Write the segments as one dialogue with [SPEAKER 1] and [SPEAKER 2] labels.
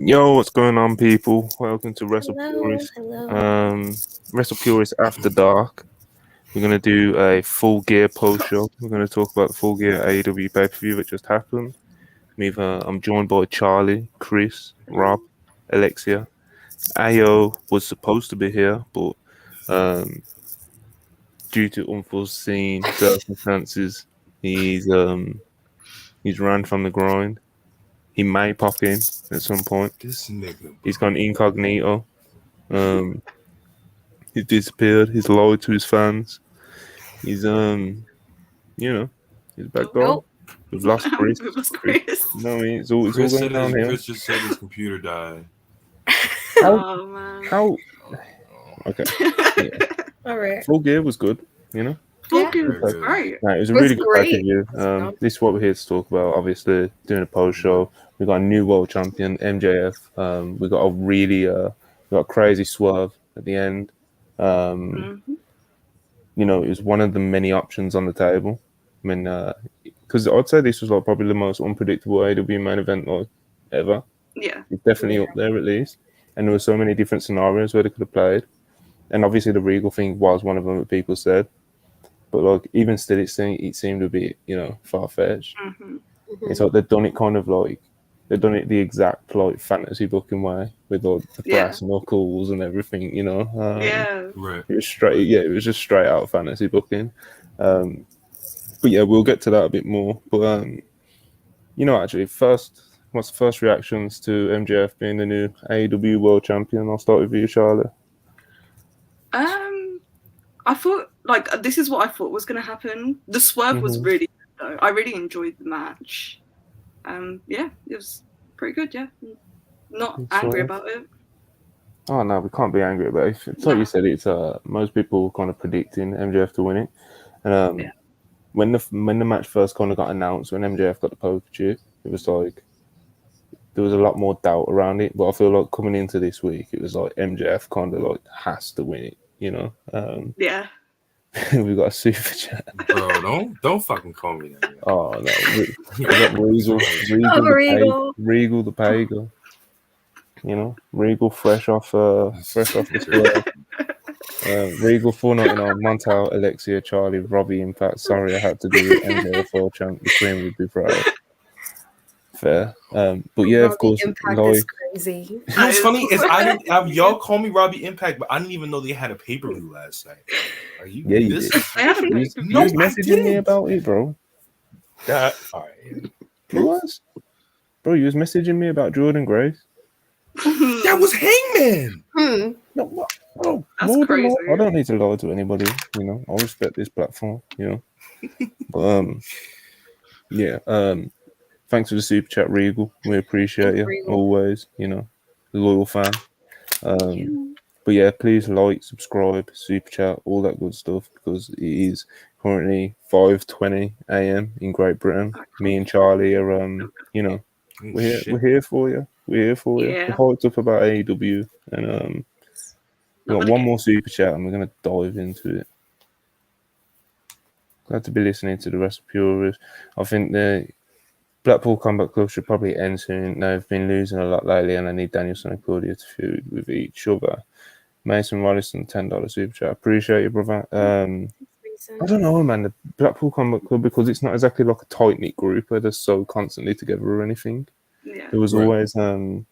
[SPEAKER 1] Yo, what's going on, people? Welcome to
[SPEAKER 2] Hello,
[SPEAKER 1] WrestlePurists.
[SPEAKER 2] hello.
[SPEAKER 1] WrestlePurists After Dark. We're gonna do a Full Gear post show. We're gonna talk about the Full Gear AEW pay-per-view that just happened. I'm joined by Charlie, Chris, Rob, Alexia. Ayo was supposed to be here, but um, due to unforeseen circumstances, he's run from the grind. He may pop in at some point.
[SPEAKER 3] This nigga, bro.
[SPEAKER 1] He's gone incognito. He's disappeared. He's loyal to his fans. He's he's back on.
[SPEAKER 2] Nope.
[SPEAKER 1] We've lost Chris.
[SPEAKER 4] It was Chris.
[SPEAKER 1] You know what I mean? It's all
[SPEAKER 3] Chris
[SPEAKER 1] going down here.
[SPEAKER 3] Chris just said his computer died.
[SPEAKER 4] Oh man.
[SPEAKER 1] How? Okay. Yeah.
[SPEAKER 2] All right.
[SPEAKER 1] Full Gear was good. You know.
[SPEAKER 4] Full
[SPEAKER 2] Yeah.
[SPEAKER 4] Gear was great.
[SPEAKER 1] Right, it was a
[SPEAKER 2] It was
[SPEAKER 1] really good
[SPEAKER 2] great.
[SPEAKER 1] pay-per-view. This is what we're here to talk about. Obviously, doing a post show. We got a new world champion, MJF. We got a really we got a crazy swerve at the end. You know, it was one of the many options on the table. I mean, because I'd say this was like probably the most unpredictable AEW main event like ever.
[SPEAKER 4] Yeah.
[SPEAKER 1] It's definitely up there at least. And there were so many different scenarios where they could have played. And obviously the Regal thing was one of them that people said. But like even still, it seemed to be, you know, far-fetched. It's like they've done it kind of like they've done it the exact like fantasy booking way with all the brass knuckles and everything, you know.
[SPEAKER 3] Right.
[SPEAKER 1] It was straight, it was just straight out fantasy booking. But yeah, we'll get to that a bit more. But you know, actually, what's the first reactions to MJF being the new AEW World Champion? I'll start with you, Charlotte.
[SPEAKER 4] I thought this is what I thought was going to happen. The swerve was really good, though. I really enjoyed the match. Yeah, it was pretty good. Yeah, not angry about it.
[SPEAKER 1] Oh no, we can't be angry about it. It's like you said. It's most people were kind of predicting MJF to win it, and when the match first kind of got announced, when MJF got the poker chip, it was like there was a lot more doubt around it. But I feel like coming into this week, it was like MJF kind of like has to win it, you know.
[SPEAKER 4] Yeah.
[SPEAKER 1] We got a super chat.
[SPEAKER 3] Bro, don't fucking call me that.
[SPEAKER 1] Oh no, we got Regal the Pager. You know, Regal fresh off the square. Regal 499, Montal, Alexia, Charlie, Robbie, Impact. Sorry, I had to do it. MJF World Champ. The Queen would be proud. Fair. But yeah,
[SPEAKER 2] Robbie
[SPEAKER 1] of course.
[SPEAKER 2] Impact is crazy.
[SPEAKER 3] You know what's funny is y'all call me Robbie Impact, but I didn't even know they had a pay-per-view last night. Are you?
[SPEAKER 1] Yeah, you did.
[SPEAKER 4] I haven't.
[SPEAKER 1] You was messaging me about it, bro.
[SPEAKER 3] All right.
[SPEAKER 1] You was? Bro, you was messaging me about Jordan Grace.
[SPEAKER 3] That was Hangman.
[SPEAKER 1] No, what? Bro,
[SPEAKER 4] That's crazy.
[SPEAKER 1] I don't need to lie to anybody. You know, I respect this platform. You know, but thanks for the super chat, Regal. We appreciate you
[SPEAKER 2] Regal.
[SPEAKER 1] always. You know, loyal fan. But yeah, please like, subscribe, super chat, all that good stuff because it is currently 5:20 a.m. in Great Britain. Me and Charlie are you know, we're here for you. We're here for you.
[SPEAKER 4] Yeah.
[SPEAKER 1] We're hyped up about AEW and we got one more super chat and we're gonna dive into it. Glad to be listening to the WrestlePurists. I think the Blackpool Combat Club should probably end soon. They've been losing a lot lately and I need Danielson and Claudia to feud with each other. Mason Rollison, $10 super chat. Appreciate you, brother. I don't know, man. The Blackpool Combat Club, because it's not exactly like a tight knit group where they're so constantly together or anything.
[SPEAKER 4] Yeah.
[SPEAKER 1] There was always, you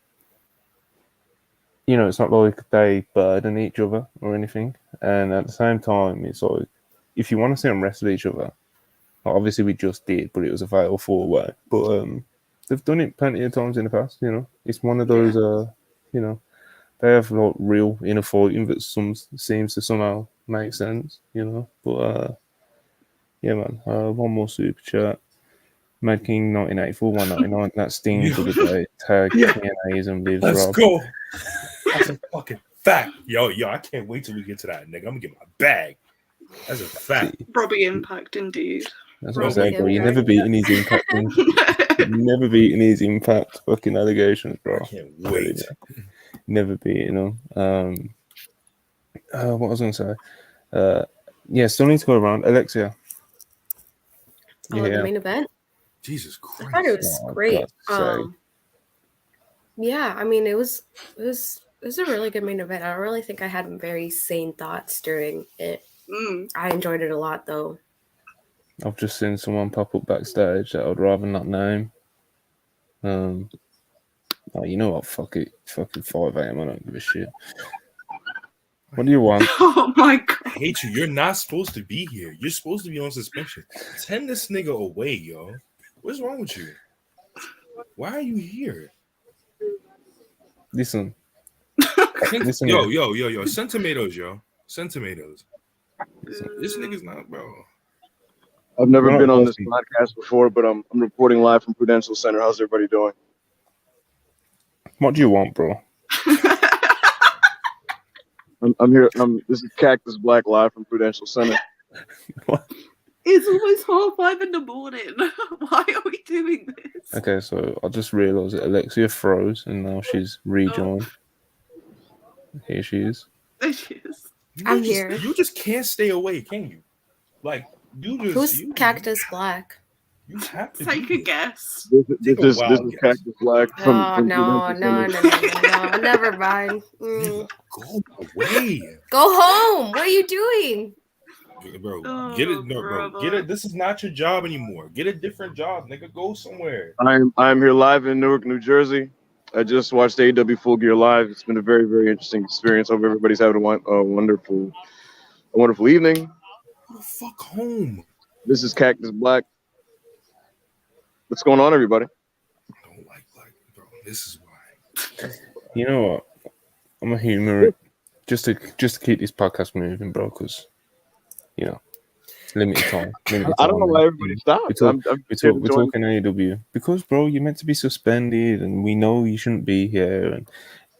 [SPEAKER 1] know, it's not like they burden each other or anything. And at the same time, it's like if you want to see them wrestle each other, obviously we just did, but it was a fatal 4-way. But they've done it plenty of times in the past. You know, it's one of those. You know. They have like real inner fighting that seems to somehow make sense, you know. But yeah, man. One more super chat. Mad King 1984, 199. That Sting for the day. Tag TNAs and lives.
[SPEAKER 3] Let's
[SPEAKER 1] Rob.
[SPEAKER 3] go. That's a fucking fact. Yo, I can't wait till we get to that, nigga. I'm gonna get my bag. That's a fact.
[SPEAKER 4] Robbie Impact, indeed.
[SPEAKER 1] That's what I say, bro. You never beaten his impact. Never beaten his impact fucking allegations, bro.
[SPEAKER 3] I can't wait.
[SPEAKER 1] Never beaten them. What was I gonna say? Yeah, still need to go around. Alexia.
[SPEAKER 2] The main event.
[SPEAKER 3] Jesus Christ.
[SPEAKER 2] I thought it was great. Yeah, I mean, it was a really good main event. I don't really think I had very sane thoughts during it. I enjoyed it a lot, though.
[SPEAKER 1] I've just seen someone pop up backstage that I'd rather not name. Oh, you know what? Fuck it. It's fucking 5 a.m. I don't give a shit. What do you want?
[SPEAKER 4] Oh my god!
[SPEAKER 3] I hate you. You're not supposed to be here. You're supposed to be on suspension. Send this nigga away, yo. What's wrong with you? Why are you here?
[SPEAKER 1] Listen.
[SPEAKER 3] Yo. Send tomatoes, yo. Send tomatoes. This nigga's not, bro.
[SPEAKER 5] I've never been on this podcast before, but I'm reporting live from Prudential Center. How's everybody doing?
[SPEAKER 1] What do you want, bro?
[SPEAKER 5] I'm here. This is Cactus Black live from Prudential Center.
[SPEAKER 1] What?
[SPEAKER 4] It's almost 5:30 in the morning. Why are we doing this?
[SPEAKER 1] Okay, so I just realised that Alexia froze and now she's rejoined. Here she is.
[SPEAKER 4] There she is.
[SPEAKER 2] I'm here.
[SPEAKER 3] You just can't stay away, can you? Like,
[SPEAKER 2] Who's Cactus Black?
[SPEAKER 3] You have to
[SPEAKER 4] Take a guess.
[SPEAKER 5] This is Cactus Black from
[SPEAKER 2] No, never mind.
[SPEAKER 3] Go away.
[SPEAKER 2] Go home. What are you doing?
[SPEAKER 3] Bro, get it, no, bro. Get it. This is not your job anymore. Get a different job, nigga. Go somewhere.
[SPEAKER 5] I'm here live in Newark, New Jersey. I just watched AEW Full Gear live. It's been a very, very interesting experience. Hope everybody's having a wonderful evening.
[SPEAKER 3] Oh, fuck home.
[SPEAKER 5] This is Cactus Black. What's going on, everybody?
[SPEAKER 3] I don't like black, bro. This is why.
[SPEAKER 1] You know what? I'm a humorist. Just to keep this podcast moving, bro, because, you know, limited time.
[SPEAKER 5] I don't know why everybody stopped.
[SPEAKER 1] We're talking AEW. Because, bro, you're meant to be suspended, and we know you shouldn't be here, and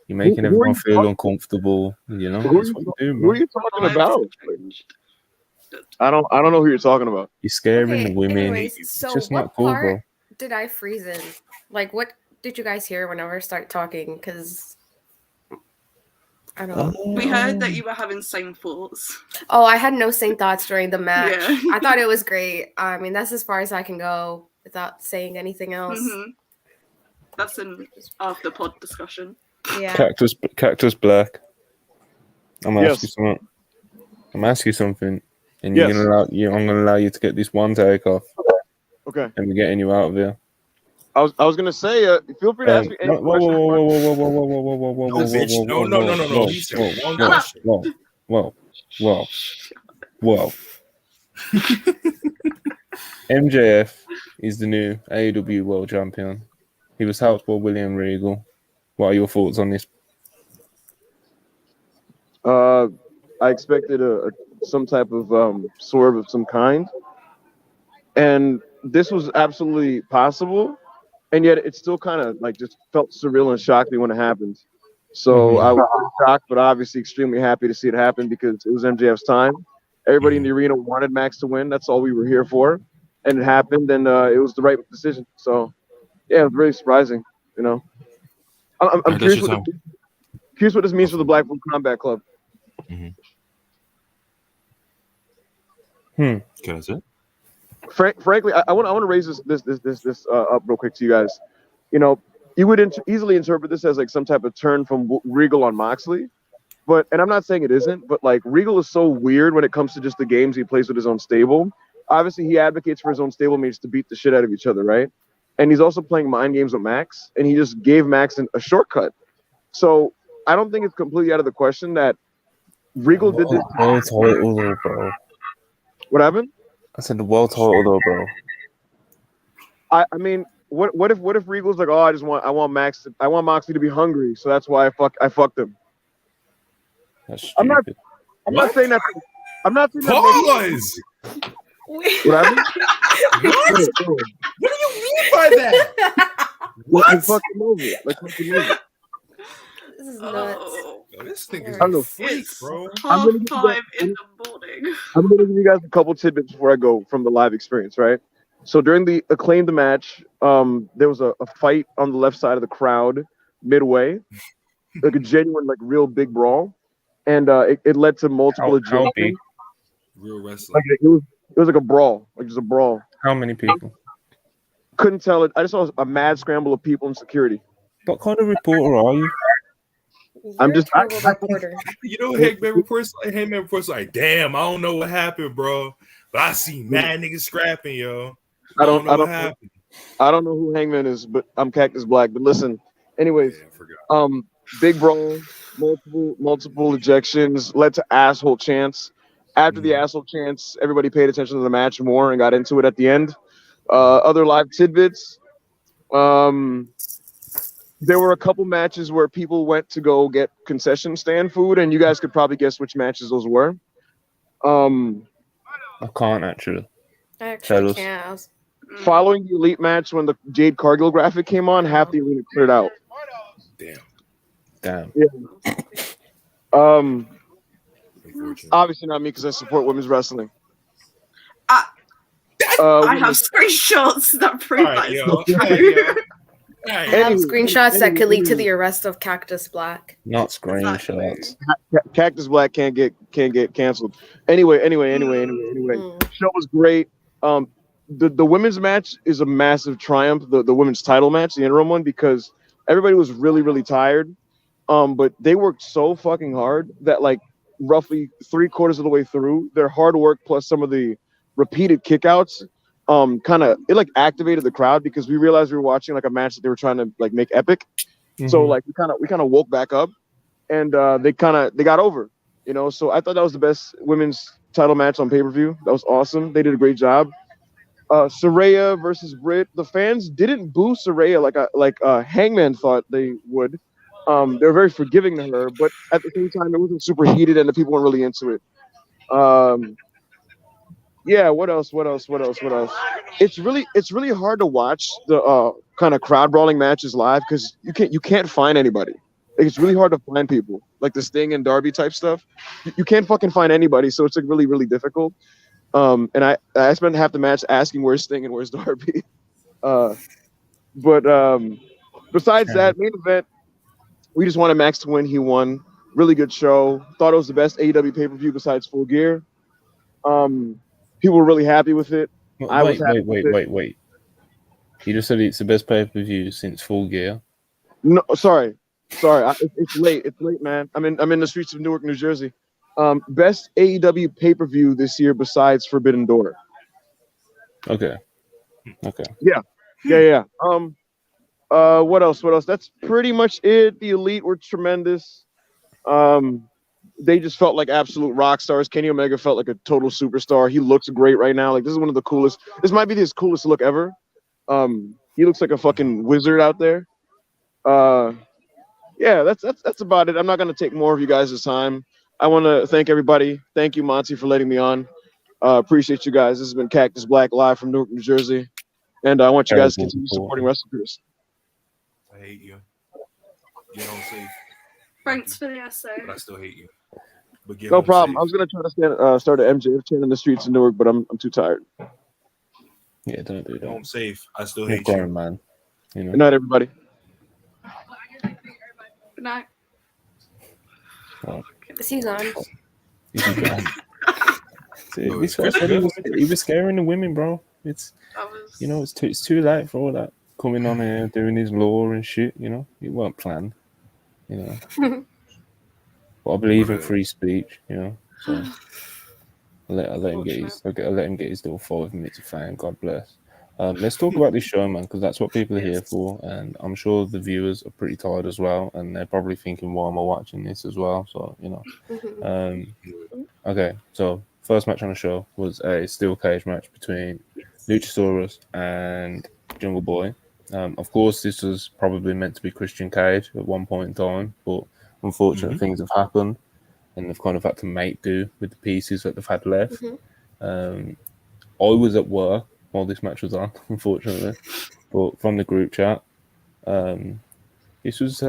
[SPEAKER 1] you're making everyone feel uncomfortable. You know?
[SPEAKER 5] Who are you talking about? I don't know who you're talking about.
[SPEAKER 1] You're scaring the women.
[SPEAKER 2] Anyways, so
[SPEAKER 1] it's just
[SPEAKER 2] what
[SPEAKER 1] not cool,
[SPEAKER 2] part
[SPEAKER 1] bro.
[SPEAKER 2] did I freeze in? Like, what did you guys hear whenever I start talking? Because I don't know.
[SPEAKER 4] We heard that you were having same thoughts.
[SPEAKER 2] Oh, I had no same thoughts during the match.
[SPEAKER 4] Yeah.
[SPEAKER 2] I thought it was great. I mean, that's as far as I can go without saying anything else.
[SPEAKER 4] Mm-hmm. That's an after pod discussion.
[SPEAKER 2] Yeah.
[SPEAKER 1] Cactus Black. I'm gonna ask you something, and I'm gonna allow you to get this one take off.
[SPEAKER 5] Okay.
[SPEAKER 1] And we're getting you out of here.
[SPEAKER 5] I was gonna say, feel free to ask me any question.
[SPEAKER 1] Whoa. MJF is the new AEW World Champion. He was helped by William Regal. What are your thoughts on this?
[SPEAKER 5] I expected some type of swerve of some kind, and this was absolutely possible, and yet it still kind of like just felt surreal and shocked me when it happened. So I was shocked, but obviously extremely happy to see it happen because it was MJF's time. Everybody in the arena wanted Max to win. That's all we were here for, and it happened, and it was the right decision. So yeah, it was really surprising. You know, I'm curious what this means for the Blackpool Combat Club.
[SPEAKER 6] Can I say?
[SPEAKER 5] Frankly, I want to raise this up real quick to you guys. You know, you would easily interpret this as like some type of turn from Regal on Moxley, and I'm not saying it isn't, but like Regal is so weird when it comes to just the games he plays with his own stable. Obviously, he advocates for his own stablemates to beat the shit out of each other, right? And he's also playing mind games with Max, and he just gave Max a shortcut. So I don't think it's completely out of the question that Regal did this.
[SPEAKER 1] World title, though, bro.
[SPEAKER 5] What happened?
[SPEAKER 1] I said the world title, though, bro.
[SPEAKER 5] I mean, what if Regal's like, oh, I want Moxley to be hungry, so that's why I fucked him.
[SPEAKER 1] That's stupid.
[SPEAKER 5] I'm not saying that. I'm not saying that.
[SPEAKER 3] Pause.
[SPEAKER 5] What happened?
[SPEAKER 3] What do you mean by that?
[SPEAKER 5] Like fucking over.
[SPEAKER 2] This is nuts.
[SPEAKER 3] Yo, this thing is
[SPEAKER 5] I'm
[SPEAKER 3] freak, bro.
[SPEAKER 4] 5:30 in the morning.
[SPEAKER 5] I'm going to give you guys a couple tidbits before I go from the live experience, right? So during the Acclaimed match, there was a fight on the left side of the crowd midway, like a genuine, like real big brawl, and it led to multiple ejections.
[SPEAKER 3] Real wrestling.
[SPEAKER 5] Like it was like a brawl, like just a brawl.
[SPEAKER 1] How many people?
[SPEAKER 5] Couldn't tell it. I just saw a mad scramble of people in security.
[SPEAKER 1] What kind of reporter are you?
[SPEAKER 5] I'm
[SPEAKER 2] You're a
[SPEAKER 5] just-
[SPEAKER 2] terrible reporter.
[SPEAKER 3] You know, Hangman reports like, damn, I don't know what happened, bro, but I see mad niggas scrapping, yo. I don't know what happened.
[SPEAKER 5] I don't know who Hangman is, but I'm Cactus Black. But listen, anyways,
[SPEAKER 3] Yeah, I forgot.
[SPEAKER 5] big brawl, multiple ejections led to asshole chants. After the asshole chants, everybody paid attention to the match more and got into it at the end. Other live tidbits. There were a couple matches where people went to go get concession stand food, and you guys could probably guess which matches those were.
[SPEAKER 1] I can't actually.
[SPEAKER 2] I
[SPEAKER 1] Tell
[SPEAKER 2] actually
[SPEAKER 1] us.
[SPEAKER 2] can't.
[SPEAKER 5] Following the Elite match, when the Jade Cargill graphic came on, half the arena cleared out.
[SPEAKER 1] Damn.
[SPEAKER 5] Obviously not me because I support women's wrestling.
[SPEAKER 4] I have screenshots that prove that it's not true.
[SPEAKER 2] I have screenshots that could lead to the arrest of Cactus Black.
[SPEAKER 1] Not screenshots.
[SPEAKER 5] Cactus Black can't get canceled. Anyway. Show was great. The women's match is a massive triumph. The women's title match, the interim one, because everybody was really tired. But they worked so fucking hard that like roughly 3/4 of the way through, their hard work plus some of the repeated kickouts kind of it like activated the crowd because we realized we were watching like a match that they were trying to like make epic. So like we kind of woke back up and they got over, you know. So I thought that was the best women's title match on pay-per-view. That was awesome. They did a great job. Saraya versus Britt. The fans didn't boo Saraya like Hangman thought they would. They were very forgiving to her, but at the same time, it wasn't super heated and the people weren't really into it. Yeah, what else? It's really hard to watch the kind of crowd brawling matches live because you can't find anybody. Like, it's really hard to find people like the Sting and Darby type stuff. You can't fucking find anybody, so it's like really difficult. And I spent half the match asking where's Sting and where's Darby. Besides that main event, we just wanted Max to win. He won. Really good show. Thought it was the best AEW pay-per-view besides Full Gear. People were really happy with it.
[SPEAKER 1] Wait. You just said it's the best pay-per-view since Full Gear.
[SPEAKER 5] No, sorry. It's late. It's late, man. I'm in the streets of Newark, New Jersey. Best AEW pay-per-view this year besides Forbidden Door.
[SPEAKER 1] Okay.
[SPEAKER 5] Yeah. What else? That's pretty much it. The Elite were tremendous. They just felt like absolute rock stars. Kenny Omega felt like a total superstar. He looks great right now. Like, this is one of the coolest. This might be his coolest look ever. He looks like a fucking wizard out there. Yeah, that's about it. I'm not gonna take more of you guys' time. I want to thank everybody. Thank you, Monty, for letting me on. Appreciate you guys. This has been Cactus Black live from Newark, New Jersey, and I want you guys to continue supporting WrestlePurists.
[SPEAKER 3] I hate you. Get on safe.
[SPEAKER 4] Thanks for the essay.
[SPEAKER 3] But I still hate you. But
[SPEAKER 5] No problem. I was gonna try to start an MJF chant in the streets of Newark, but I'm too tired.
[SPEAKER 1] Yeah, don't do that.
[SPEAKER 3] Home safe. I still hate
[SPEAKER 1] you,
[SPEAKER 3] you,
[SPEAKER 1] man. You know?
[SPEAKER 5] Good night, everybody.
[SPEAKER 4] Good night.
[SPEAKER 1] Well,
[SPEAKER 2] Is he gone?
[SPEAKER 1] He was scaring the women, bro. It's it's too late for all that coming on here doing his law and shit. You know, it weren't planned. You know, but I believe in free speech. You know, so I'll let him get his little 5 minutes of fame. God bless. Let's talk about this show, man, because that's what people are here for, and I'm sure the viewers are pretty tired as well, and they're probably thinking, "Why am I watching this as well?" So okay. So first match on the show was a steel cage match between Luchasaurus and Jungle Boy. Of course, this was probably meant to be Christian Cage at one point in time, but unfortunately, things have happened, and they've kind of had to make do with the pieces that they've had left. I was at work while this match was on, unfortunately, but from the group chat, this was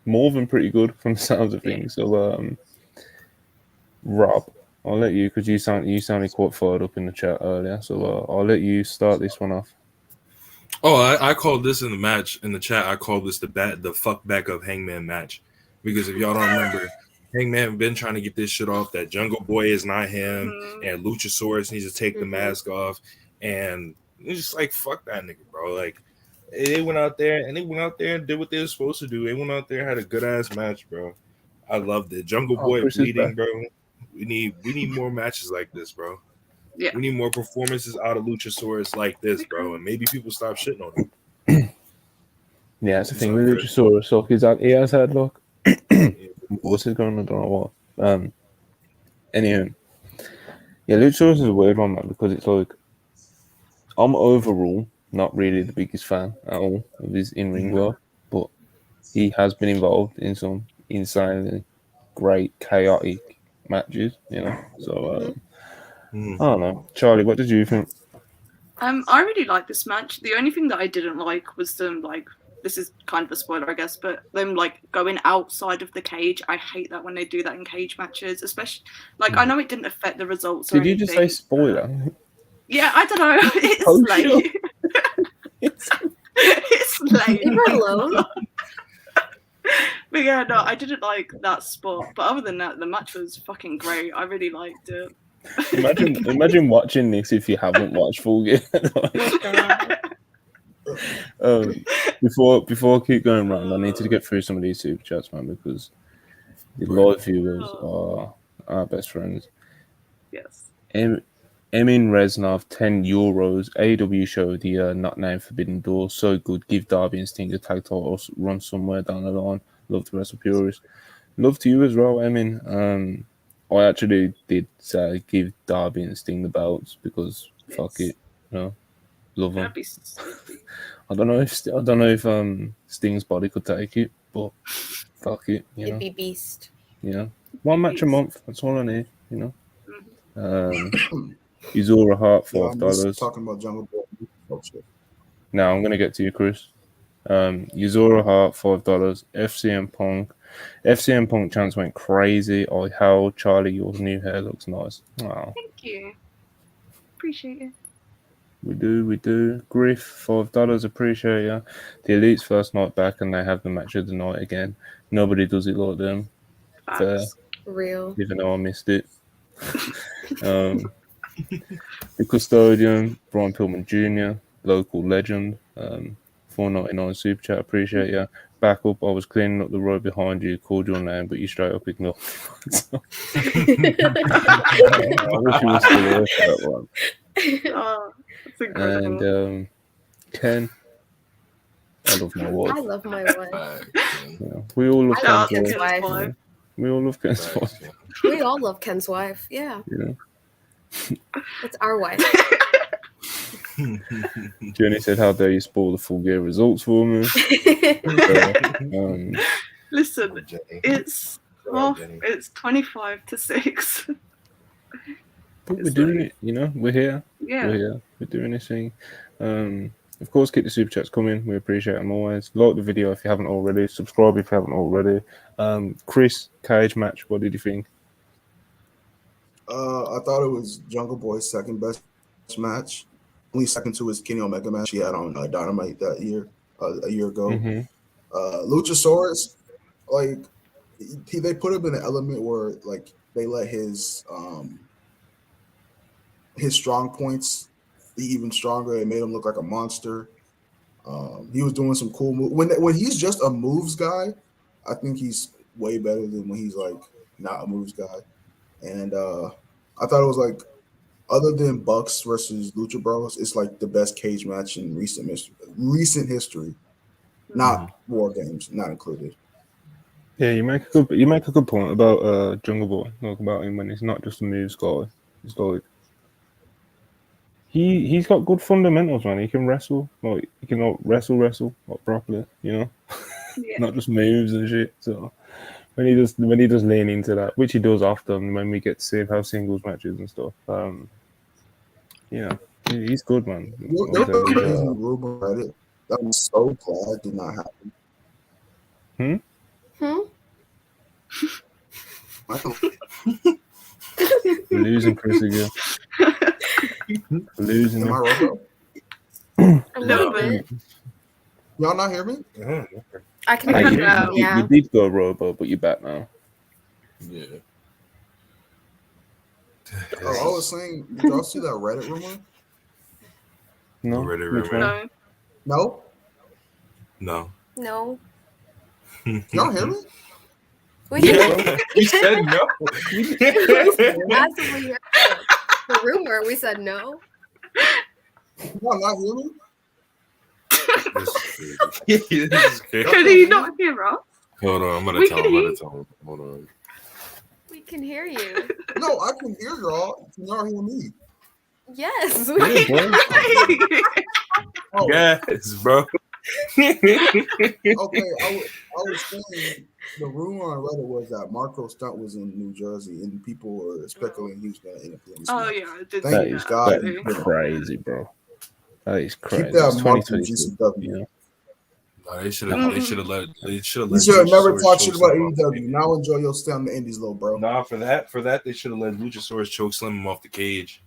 [SPEAKER 1] more than pretty good from the sounds of things. So, Rob, I'll let you, because you sounded quite fired up in the chat earlier, so I'll let you start this one off.
[SPEAKER 3] Oh, I called this in the match in the chat. I called this the fuck back up Hangman match, because if y'all don't remember, Hangman been trying to get this shit off that Jungle Boy is not him, and Luchasaurus needs to take the mask off, and it's just like, fuck that nigga, bro. Like, They went out there and did what they were supposed to do. They went out there and had a good ass match, bro. I loved it. Jungle Boy
[SPEAKER 1] Chris is
[SPEAKER 3] bleeding,
[SPEAKER 1] back.
[SPEAKER 3] bro. We need more matches like this, bro.
[SPEAKER 4] Yeah.
[SPEAKER 3] We need more performances out of Luchasaurus like this, bro. And maybe people stop shitting on him.
[SPEAKER 1] Yeah, it's the
[SPEAKER 3] He's
[SPEAKER 1] thing
[SPEAKER 3] so
[SPEAKER 1] with
[SPEAKER 3] good.
[SPEAKER 1] Luchasaurus. Like, is that he has had like what's it going on? I don't know what. Anyway, yeah, Luchasaurus is a weird one, man, because it's like I'm overall not really the biggest fan at all of his in-ring work, but he has been involved in some insanely great, chaotic matches, you know. So I don't know, Charlie, what did you think?
[SPEAKER 4] I really like this match. The only thing that I didn't like was them this is kind of a spoiler, I guess, but them going outside of the cage. I hate that when they do that in cage matches, especially I know it didn't affect the results.
[SPEAKER 1] Did you just say spoiler?
[SPEAKER 4] Yeah, I don't know. It's
[SPEAKER 1] Oh,
[SPEAKER 4] late.
[SPEAKER 1] sure.
[SPEAKER 4] It's late.
[SPEAKER 2] Leave her alone.
[SPEAKER 4] But yeah, no, I didn't like that spot. But other than that, the match was fucking great. I really liked it.
[SPEAKER 1] Imagine watching this if you haven't watched Full Gear. Before I keep going round, I need to get through some of these super chats, man, because the live viewers are our best friends.
[SPEAKER 4] Yes.
[SPEAKER 1] Emin Reznov, €10. AEW show the not named Forbidden Door. So good. Give Darby and Sting a tag title. Run somewhere down the line. Love the WrestlePurists. Love to you as well, Emin. I actually did say give Darby and Sting the belts because fuck it, you know, love them. I don't know if Sting's body could take it, but fuck it, you know.
[SPEAKER 2] It'd be beast.
[SPEAKER 1] Yeah, one match a month. That's all I need, you know. Uzura Hart, $5.
[SPEAKER 6] Talking about Jungle Boy.
[SPEAKER 1] Now I'm gonna get to you, Chris. Uzura Hart, $5. FCM Punk chance went crazy. I held Charlie. Your new hair looks nice. Wow.
[SPEAKER 4] Thank you. Appreciate it.
[SPEAKER 1] We do. Griff, $5. Appreciate ya. The Elite's first night back, and they have the match of the night again. Nobody does it like them.
[SPEAKER 4] Facts.
[SPEAKER 1] Fair.
[SPEAKER 2] Real.
[SPEAKER 1] Even though I missed it. The Custodian, Brian Pillman Jr., local legend. $4.99 super chat. Appreciate ya. Back up. I was cleaning up the road behind you. Called your name, but you straight up ignored me. I wish you were still there for that one.
[SPEAKER 4] Oh, that's incredible.
[SPEAKER 1] And Ken, I love my wife.
[SPEAKER 2] I love my wife.
[SPEAKER 1] Yeah, we all love
[SPEAKER 2] I love
[SPEAKER 1] Ken's
[SPEAKER 2] Ken's
[SPEAKER 1] wife.
[SPEAKER 2] wife.
[SPEAKER 1] Yeah. We all love Ken's wife.
[SPEAKER 2] We all love Ken's wife. Yeah. It's our wife.
[SPEAKER 1] Jenny said, "How dare you spoil the Full Gear results for me?"
[SPEAKER 4] Listen, it's 25-6.
[SPEAKER 1] But we're doing it, you know. We're here.
[SPEAKER 4] Yeah.
[SPEAKER 1] We're here. We're doing this thing. Of course, keep the super chats coming. We appreciate them always. Like the video if you haven't already. Subscribe if you haven't already. Chris, cage match. What did you think?
[SPEAKER 6] I thought it was Jungle Boy's second best match. Only second to his Kenny Omega match he had on Dynamite that year, a year ago. Luchasaurus, they put him in an element where they let his strong points be even stronger. It made him look like a monster. He was doing some cool moves. When he's just a moves guy, I think he's way better than when he's not a moves guy. And I thought it was other than Bucks versus Lucha Bros, it's the best cage match in recent history. Not War Games, not included.
[SPEAKER 1] Yeah, you make a good point about Jungle Boy. Talk about him when he's not just a moves guy. It's he's got good fundamentals, man. He can wrestle, he can wrestle properly, you know, not just moves and shit. So when he does lean into that, which he does often when we get to see how singles matches and stuff, you know, he's good, man.
[SPEAKER 6] I'm so glad did not happen.
[SPEAKER 1] Losing Chris again. Losing him.
[SPEAKER 6] Am I Robo?
[SPEAKER 2] A little bit.
[SPEAKER 6] Y'all not hear me?
[SPEAKER 2] I can hear you now. Yeah.
[SPEAKER 1] You did go Robo, but you're back now.
[SPEAKER 3] Yeah.
[SPEAKER 6] I was saying, did y'all see that Reddit rumor?
[SPEAKER 1] No.
[SPEAKER 3] Reddit.
[SPEAKER 4] No.
[SPEAKER 6] No?
[SPEAKER 3] No.
[SPEAKER 2] No.
[SPEAKER 6] Y'all hear me?
[SPEAKER 2] We
[SPEAKER 3] Yeah, you said no.
[SPEAKER 2] possibly heard the rumor. We said no.
[SPEAKER 6] Y'all not hear me?
[SPEAKER 3] This is crazy. This is crazy.
[SPEAKER 4] Can he not hear us?
[SPEAKER 3] Hold on, I'm gonna
[SPEAKER 4] We
[SPEAKER 3] tell
[SPEAKER 4] can
[SPEAKER 3] him.
[SPEAKER 4] hear-
[SPEAKER 3] Hold on.
[SPEAKER 2] We can hear you.
[SPEAKER 6] No, I can hear y'all. Can y'all hear me?
[SPEAKER 2] Yes.
[SPEAKER 1] Yeah, bro.
[SPEAKER 6] Oh,
[SPEAKER 3] Yes, bro.
[SPEAKER 6] okay. I was saying the rumor on Reddit was that Marco Stunt was in New Jersey, and people were speculating he was going to end up in this
[SPEAKER 4] Oh
[SPEAKER 6] match.
[SPEAKER 4] yeah, I did
[SPEAKER 6] Thank
[SPEAKER 4] see
[SPEAKER 6] you,
[SPEAKER 1] is
[SPEAKER 4] that.
[SPEAKER 6] God.
[SPEAKER 1] that is crazy, bro. That is
[SPEAKER 6] Keep
[SPEAKER 1] crazy.
[SPEAKER 6] that
[SPEAKER 1] It's
[SPEAKER 6] mark in
[SPEAKER 1] 2022.
[SPEAKER 6] GCW.
[SPEAKER 1] You know?
[SPEAKER 3] No, they should have. They should have let. They should have
[SPEAKER 6] You
[SPEAKER 3] let.
[SPEAKER 6] should have never
[SPEAKER 3] Luchasaurus
[SPEAKER 6] talked shit about
[SPEAKER 3] chokeslam him off the
[SPEAKER 6] AEW. Now enjoy your stay on the Indies, little bro.
[SPEAKER 3] Nah, for that, they should have let Luchasaurus chokeslam him off the cage.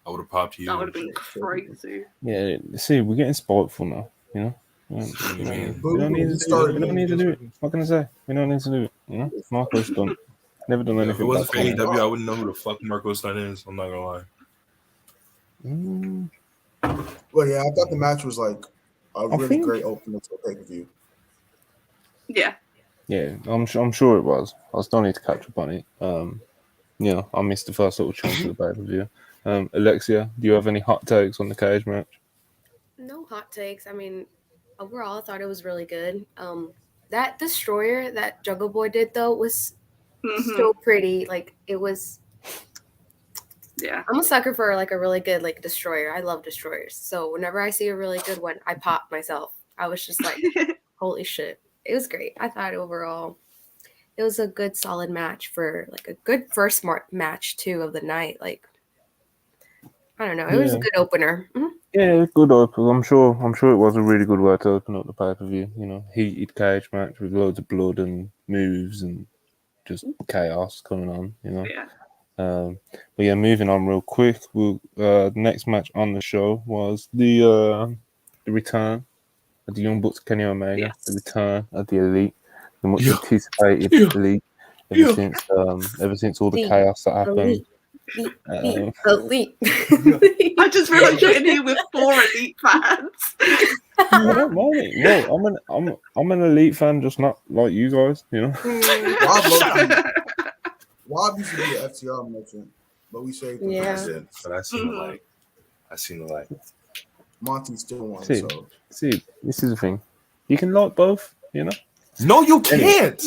[SPEAKER 3] I would have popped you.
[SPEAKER 4] That would have been crazy.
[SPEAKER 1] Yeah. See, we're getting spiteful now. You know.
[SPEAKER 3] Man.
[SPEAKER 1] We don't need to do it.
[SPEAKER 6] Started-
[SPEAKER 1] We don't need to do it. What can I say? We don't need to do it. You know, Marco's done. Never done
[SPEAKER 3] If it
[SPEAKER 1] anything
[SPEAKER 3] wasn't
[SPEAKER 1] bad.
[SPEAKER 3] for AEW, I wouldn't know who the fuck Marco Stunt is. I'm not gonna lie.
[SPEAKER 6] But yeah, I thought the match was like a really
[SPEAKER 1] think-
[SPEAKER 6] great opener to a pay-per-view.
[SPEAKER 4] Yeah.
[SPEAKER 1] Yeah, I'm sure it was. I still need to catch up on it. You know, I missed the first little chunk of the pay-per-view. Alexia, do you have any hot takes on the cage match?
[SPEAKER 2] No hot takes. I mean, overall, I thought it was really good. That destroyer that Jungle Boy did though was so pretty. Like it was.
[SPEAKER 4] Yeah.
[SPEAKER 2] I'm a sucker for like a really good like destroyer. I love destroyers. So whenever I see a really good one, I pop myself. I was just like, holy shit. It was great. I thought overall it was a good solid match for like a good first match too of the night. Like I don't know. It was a good opener. Mhm.
[SPEAKER 1] Yeah, good open. I'm sure it was a really good way to open up the pay-per-view. You know, heated cage match with loads of blood and moves and just chaos coming on. You know.
[SPEAKER 4] Yeah.
[SPEAKER 1] But yeah, moving on real quick. The next match on the show was the return of the Young Bucks, Kenny Omega.
[SPEAKER 4] Yes.
[SPEAKER 1] The return of the Elite, the much
[SPEAKER 3] Yeah.
[SPEAKER 1] anticipated
[SPEAKER 3] Yeah.
[SPEAKER 1] Elite.
[SPEAKER 3] Yeah.
[SPEAKER 1] Ever since all the
[SPEAKER 2] The
[SPEAKER 1] chaos that happened.
[SPEAKER 2] Elite.
[SPEAKER 4] I just realized you're in here with 4 Elite fans.
[SPEAKER 1] I don't mind it. No, I'm an Elite fan, just not like you guys. You know.
[SPEAKER 6] Rob used to be an FTR merchant, but we saved him.
[SPEAKER 2] Yeah.
[SPEAKER 3] But I seen the light. I seen the light.
[SPEAKER 6] Monty still won.
[SPEAKER 1] See,
[SPEAKER 6] So
[SPEAKER 1] see, this is the thing. You can like both. You know.
[SPEAKER 3] No, you can't.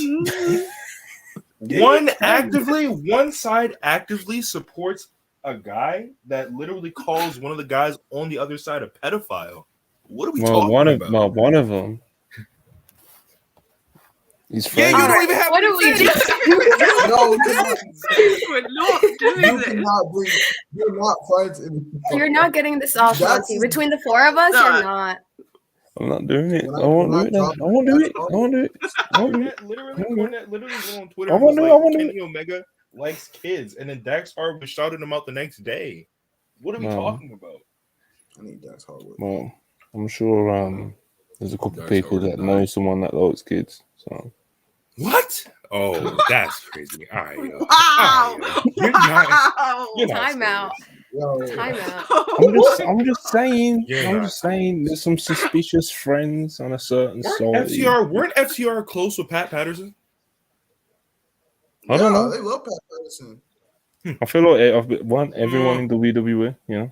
[SPEAKER 1] Yeah,
[SPEAKER 3] One side actively supports a guy that literally calls one of the guys on the other side a pedophile. What are we talking about?
[SPEAKER 1] one of them. He's
[SPEAKER 3] Yeah, you
[SPEAKER 1] friends.
[SPEAKER 3] don't even have
[SPEAKER 2] What
[SPEAKER 3] to
[SPEAKER 2] do we
[SPEAKER 3] say
[SPEAKER 2] do?
[SPEAKER 3] it.
[SPEAKER 6] no,
[SPEAKER 4] We're not doing
[SPEAKER 6] you
[SPEAKER 4] this.
[SPEAKER 6] cannot bring. You're not friends.
[SPEAKER 2] You're not getting this off,
[SPEAKER 6] That's-
[SPEAKER 2] Monty. Between the 4 of us, you're not.
[SPEAKER 1] I'm not doing it.
[SPEAKER 6] When
[SPEAKER 1] I won't do
[SPEAKER 6] when
[SPEAKER 1] it. Then.
[SPEAKER 6] drop
[SPEAKER 1] I won't do
[SPEAKER 6] that's
[SPEAKER 1] it.
[SPEAKER 6] all.
[SPEAKER 1] I won't do it. I won't do it.
[SPEAKER 3] Literally went on Twitter
[SPEAKER 1] I
[SPEAKER 3] and was
[SPEAKER 1] won't do it.
[SPEAKER 3] like,
[SPEAKER 1] I won't do
[SPEAKER 3] Kenny Omega likes kids, and then Dax Harwood shouted him out the next day. What are we
[SPEAKER 1] No.
[SPEAKER 3] talking about?
[SPEAKER 6] I need Dax Harwood.
[SPEAKER 1] Well, I'm sure there's a couple of
[SPEAKER 3] Dax
[SPEAKER 1] people
[SPEAKER 3] Harwood
[SPEAKER 1] that know
[SPEAKER 3] died.
[SPEAKER 1] someone that likes kids. So
[SPEAKER 3] What? Oh, that's crazy. All right, yo.
[SPEAKER 4] Wow.
[SPEAKER 3] You're not.
[SPEAKER 4] Wow.
[SPEAKER 3] You're not
[SPEAKER 2] Time out.
[SPEAKER 6] Yo,
[SPEAKER 2] Time out.
[SPEAKER 1] I'm just saying.
[SPEAKER 3] You're
[SPEAKER 1] I'm
[SPEAKER 3] not
[SPEAKER 1] just saying. There's some suspicious friends on a certain side.
[SPEAKER 3] Weren't FTR close with Pat Patterson?
[SPEAKER 1] I don't know.
[SPEAKER 6] They love Pat Patterson.
[SPEAKER 1] I feel like I've won everyone in WWE. You know.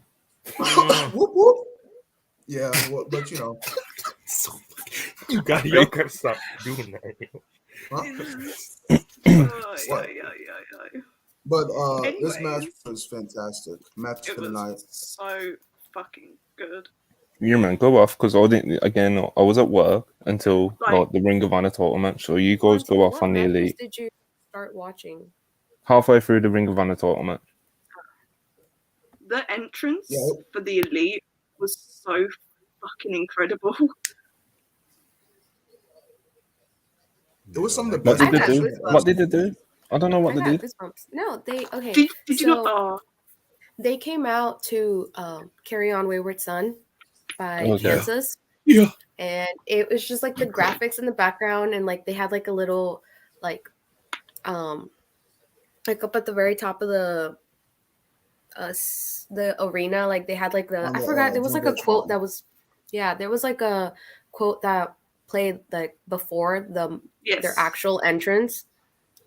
[SPEAKER 6] Whoop, whoop. Yeah, well, but you know,
[SPEAKER 3] So, y'all gotta stop doing that.
[SPEAKER 6] huh? But this match
[SPEAKER 4] Anyways.
[SPEAKER 6] was fantastic. Match
[SPEAKER 4] It
[SPEAKER 6] for the night.
[SPEAKER 4] was so fucking good.
[SPEAKER 1] You man, go off because I didn't. Again, I was at work until
[SPEAKER 4] Right.
[SPEAKER 1] like the Ring of Honor title match. So you guys go off
[SPEAKER 2] What
[SPEAKER 1] on the
[SPEAKER 2] matches
[SPEAKER 1] Elite
[SPEAKER 2] did you start watching?
[SPEAKER 1] halfway through the Ring of Honor title match.
[SPEAKER 4] The entrance
[SPEAKER 6] Yeah.
[SPEAKER 4] for the Elite was so fucking incredible.
[SPEAKER 6] It was some of the
[SPEAKER 1] What
[SPEAKER 6] best.
[SPEAKER 1] did they
[SPEAKER 2] I got
[SPEAKER 1] do?
[SPEAKER 2] goosebumps.
[SPEAKER 1] What did they do? I don't know what
[SPEAKER 2] I
[SPEAKER 1] they
[SPEAKER 2] got
[SPEAKER 1] did.
[SPEAKER 2] goosebumps. No, they okay.
[SPEAKER 4] Did you
[SPEAKER 2] so
[SPEAKER 4] not?
[SPEAKER 2] they came out to "Carry On Wayward Son" by
[SPEAKER 1] Okay.
[SPEAKER 2] Kansas,
[SPEAKER 3] Yeah.
[SPEAKER 2] and it was just like the graphics in the background, and like they had like a little like up at the very top of the arena, like they had like the
[SPEAKER 6] On
[SPEAKER 2] I
[SPEAKER 6] the,
[SPEAKER 2] forgot there was like a
[SPEAKER 6] Jumbotron.
[SPEAKER 2] quote that was there was like a quote that played like before their
[SPEAKER 4] Yes.
[SPEAKER 2] actual entrance,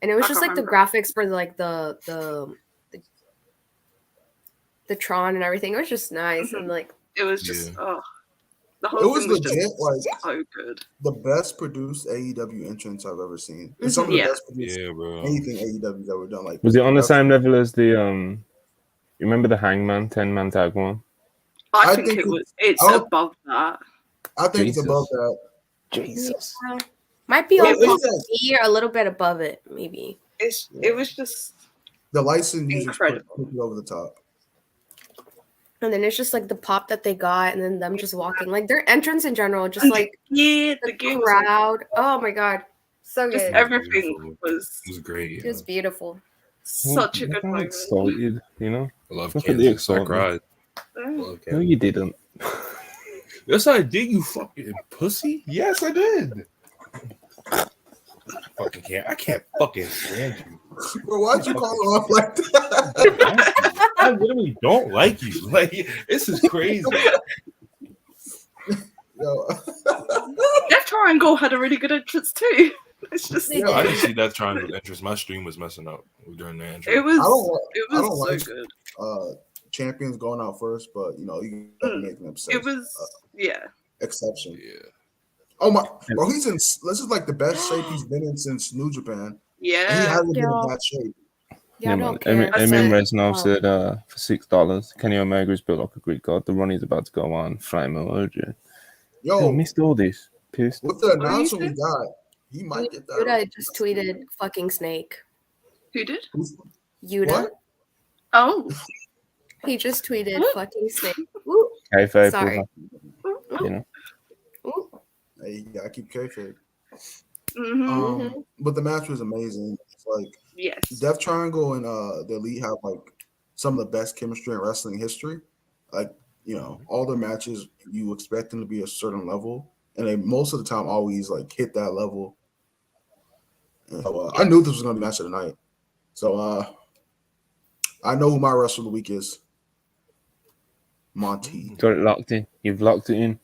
[SPEAKER 2] and it was
[SPEAKER 4] I
[SPEAKER 2] just
[SPEAKER 4] can't
[SPEAKER 2] like the
[SPEAKER 4] remember.
[SPEAKER 2] graphics for like the Tron and everything. It was just nice and like
[SPEAKER 4] It was just the
[SPEAKER 6] It
[SPEAKER 4] whole
[SPEAKER 6] was
[SPEAKER 4] thing was
[SPEAKER 6] legit,
[SPEAKER 4] just
[SPEAKER 6] like
[SPEAKER 4] so good.
[SPEAKER 6] the best produced AEW entrance I've ever seen. It's some of the
[SPEAKER 4] Yeah.
[SPEAKER 6] best produced
[SPEAKER 3] bro.
[SPEAKER 6] anything AEW's ever done. Like,
[SPEAKER 1] Was it on the
[SPEAKER 6] production.
[SPEAKER 1] same level as the you remember the Hangman 10-man tag one?
[SPEAKER 4] I
[SPEAKER 6] I
[SPEAKER 4] think
[SPEAKER 6] think
[SPEAKER 4] it was.
[SPEAKER 6] it's-
[SPEAKER 4] It's
[SPEAKER 6] I don't-
[SPEAKER 4] above that.
[SPEAKER 6] I think it's
[SPEAKER 1] Jesus.
[SPEAKER 6] above that.
[SPEAKER 1] Jesus.
[SPEAKER 2] yeah, might be
[SPEAKER 6] Well,
[SPEAKER 2] on
[SPEAKER 6] it's
[SPEAKER 2] top
[SPEAKER 6] that-
[SPEAKER 2] of me or a little bit above it, maybe.
[SPEAKER 4] It was just
[SPEAKER 6] The license music's put
[SPEAKER 4] Incredible.
[SPEAKER 6] it over the top.
[SPEAKER 2] And then it's just like the pop that they got, and then them just walking, like their entrance in general, just
[SPEAKER 4] and
[SPEAKER 2] like
[SPEAKER 4] the
[SPEAKER 2] the
[SPEAKER 4] game was like,
[SPEAKER 2] crowd. Oh my god, so
[SPEAKER 4] just
[SPEAKER 2] good.
[SPEAKER 4] everything was
[SPEAKER 3] It was great.
[SPEAKER 2] It was beautiful.
[SPEAKER 4] such a good
[SPEAKER 1] I'm
[SPEAKER 4] moment.
[SPEAKER 1] excited, you know.
[SPEAKER 3] I love
[SPEAKER 1] Look at the
[SPEAKER 3] Kansas. I
[SPEAKER 1] excitement.
[SPEAKER 3] cried. I
[SPEAKER 4] Yeah.
[SPEAKER 3] love
[SPEAKER 1] No,
[SPEAKER 3] Kansas.
[SPEAKER 1] you didn't.
[SPEAKER 3] Yes, I did. You fucking pussy. Yes, I did. I can't fucking stand you.
[SPEAKER 6] Bro, why'd you call it off like that?
[SPEAKER 3] I literally don't like you. Like, this is crazy.
[SPEAKER 6] Yo.
[SPEAKER 4] Death Triangle had a really good entrance too. It's just
[SPEAKER 2] They
[SPEAKER 3] I
[SPEAKER 2] did.
[SPEAKER 3] didn't see that triangle entrance. My stream was messing up during the entrance.
[SPEAKER 4] it was
[SPEAKER 6] I don't
[SPEAKER 4] so
[SPEAKER 6] like-
[SPEAKER 4] good.
[SPEAKER 6] Champions going out first, but you know, you gotta make an exception.
[SPEAKER 4] It was
[SPEAKER 6] exception.
[SPEAKER 3] Yeah.
[SPEAKER 6] Oh my, bro, he's in. This is like the best shape he's been in since New Japan. And he
[SPEAKER 4] yeah.
[SPEAKER 6] hasn't been in
[SPEAKER 2] Yo.
[SPEAKER 6] that shape.
[SPEAKER 2] Yeah, I
[SPEAKER 1] man.
[SPEAKER 2] don't care.
[SPEAKER 1] Emin
[SPEAKER 2] But,
[SPEAKER 1] Reznov
[SPEAKER 2] oh,
[SPEAKER 1] said for $6, Kenny Omega's built like a Greek god. The run is about to go on. Flame emoji.
[SPEAKER 6] Yo,
[SPEAKER 1] I missed all this. Pissed.
[SPEAKER 6] with the
[SPEAKER 4] What you
[SPEAKER 6] announcement we
[SPEAKER 4] said?
[SPEAKER 6] got, he might get that.
[SPEAKER 2] Yuta just tweeted fucking snake.
[SPEAKER 4] Who did?
[SPEAKER 2] Yuta.
[SPEAKER 6] What?
[SPEAKER 4] Oh,
[SPEAKER 2] He just tweeted fucking snake. Woo.
[SPEAKER 1] Kayfabe,
[SPEAKER 2] Sorry.
[SPEAKER 1] you know.
[SPEAKER 2] Ooh.
[SPEAKER 6] Hey, you gotta keep kayfabe.
[SPEAKER 4] mm-hmm.
[SPEAKER 6] But the match was amazing. It's like
[SPEAKER 4] Yes.
[SPEAKER 6] Death Triangle and the Elite have like some of the best chemistry in wrestling history. Like, you know, all their matches you expect them to be a certain level, and they most of the time always like hit that level. And so, I knew this was gonna be match of the night. So I know who my wrestler of the week is. Monty.
[SPEAKER 1] Got it locked in. You've locked it in.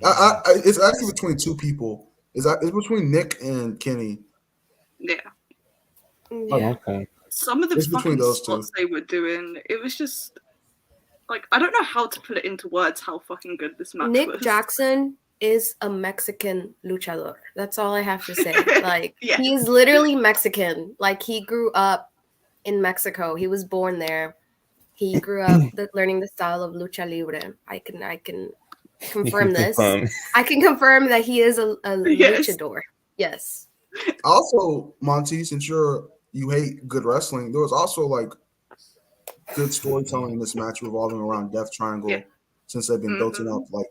[SPEAKER 6] It's actually between two people. It's between Nick and Kenny.
[SPEAKER 4] Yeah.
[SPEAKER 1] Oh,
[SPEAKER 2] Yeah.
[SPEAKER 1] okay.
[SPEAKER 4] Some of the
[SPEAKER 6] It's between
[SPEAKER 4] fucking
[SPEAKER 6] those two.
[SPEAKER 4] spots they were doing, it was just like I don't know how to put it into words how fucking good this match
[SPEAKER 2] Nick
[SPEAKER 4] was.
[SPEAKER 2] Jackson is a Mexican luchador. That's all I have to say. Like
[SPEAKER 4] Yeah.
[SPEAKER 2] he's literally Mexican. Like he grew up in Mexico. He was born there. He grew up learning the style of lucha libre. I can confirm
[SPEAKER 1] You can
[SPEAKER 2] this.
[SPEAKER 1] confirm.
[SPEAKER 2] I can confirm that he is a
[SPEAKER 4] Yes.
[SPEAKER 2] luchador. Yes.
[SPEAKER 6] Also, Monty, since you hate good wrestling, there was also like good storytelling in this match revolving around Death Triangle.
[SPEAKER 4] Yeah.
[SPEAKER 6] Since they've been building up like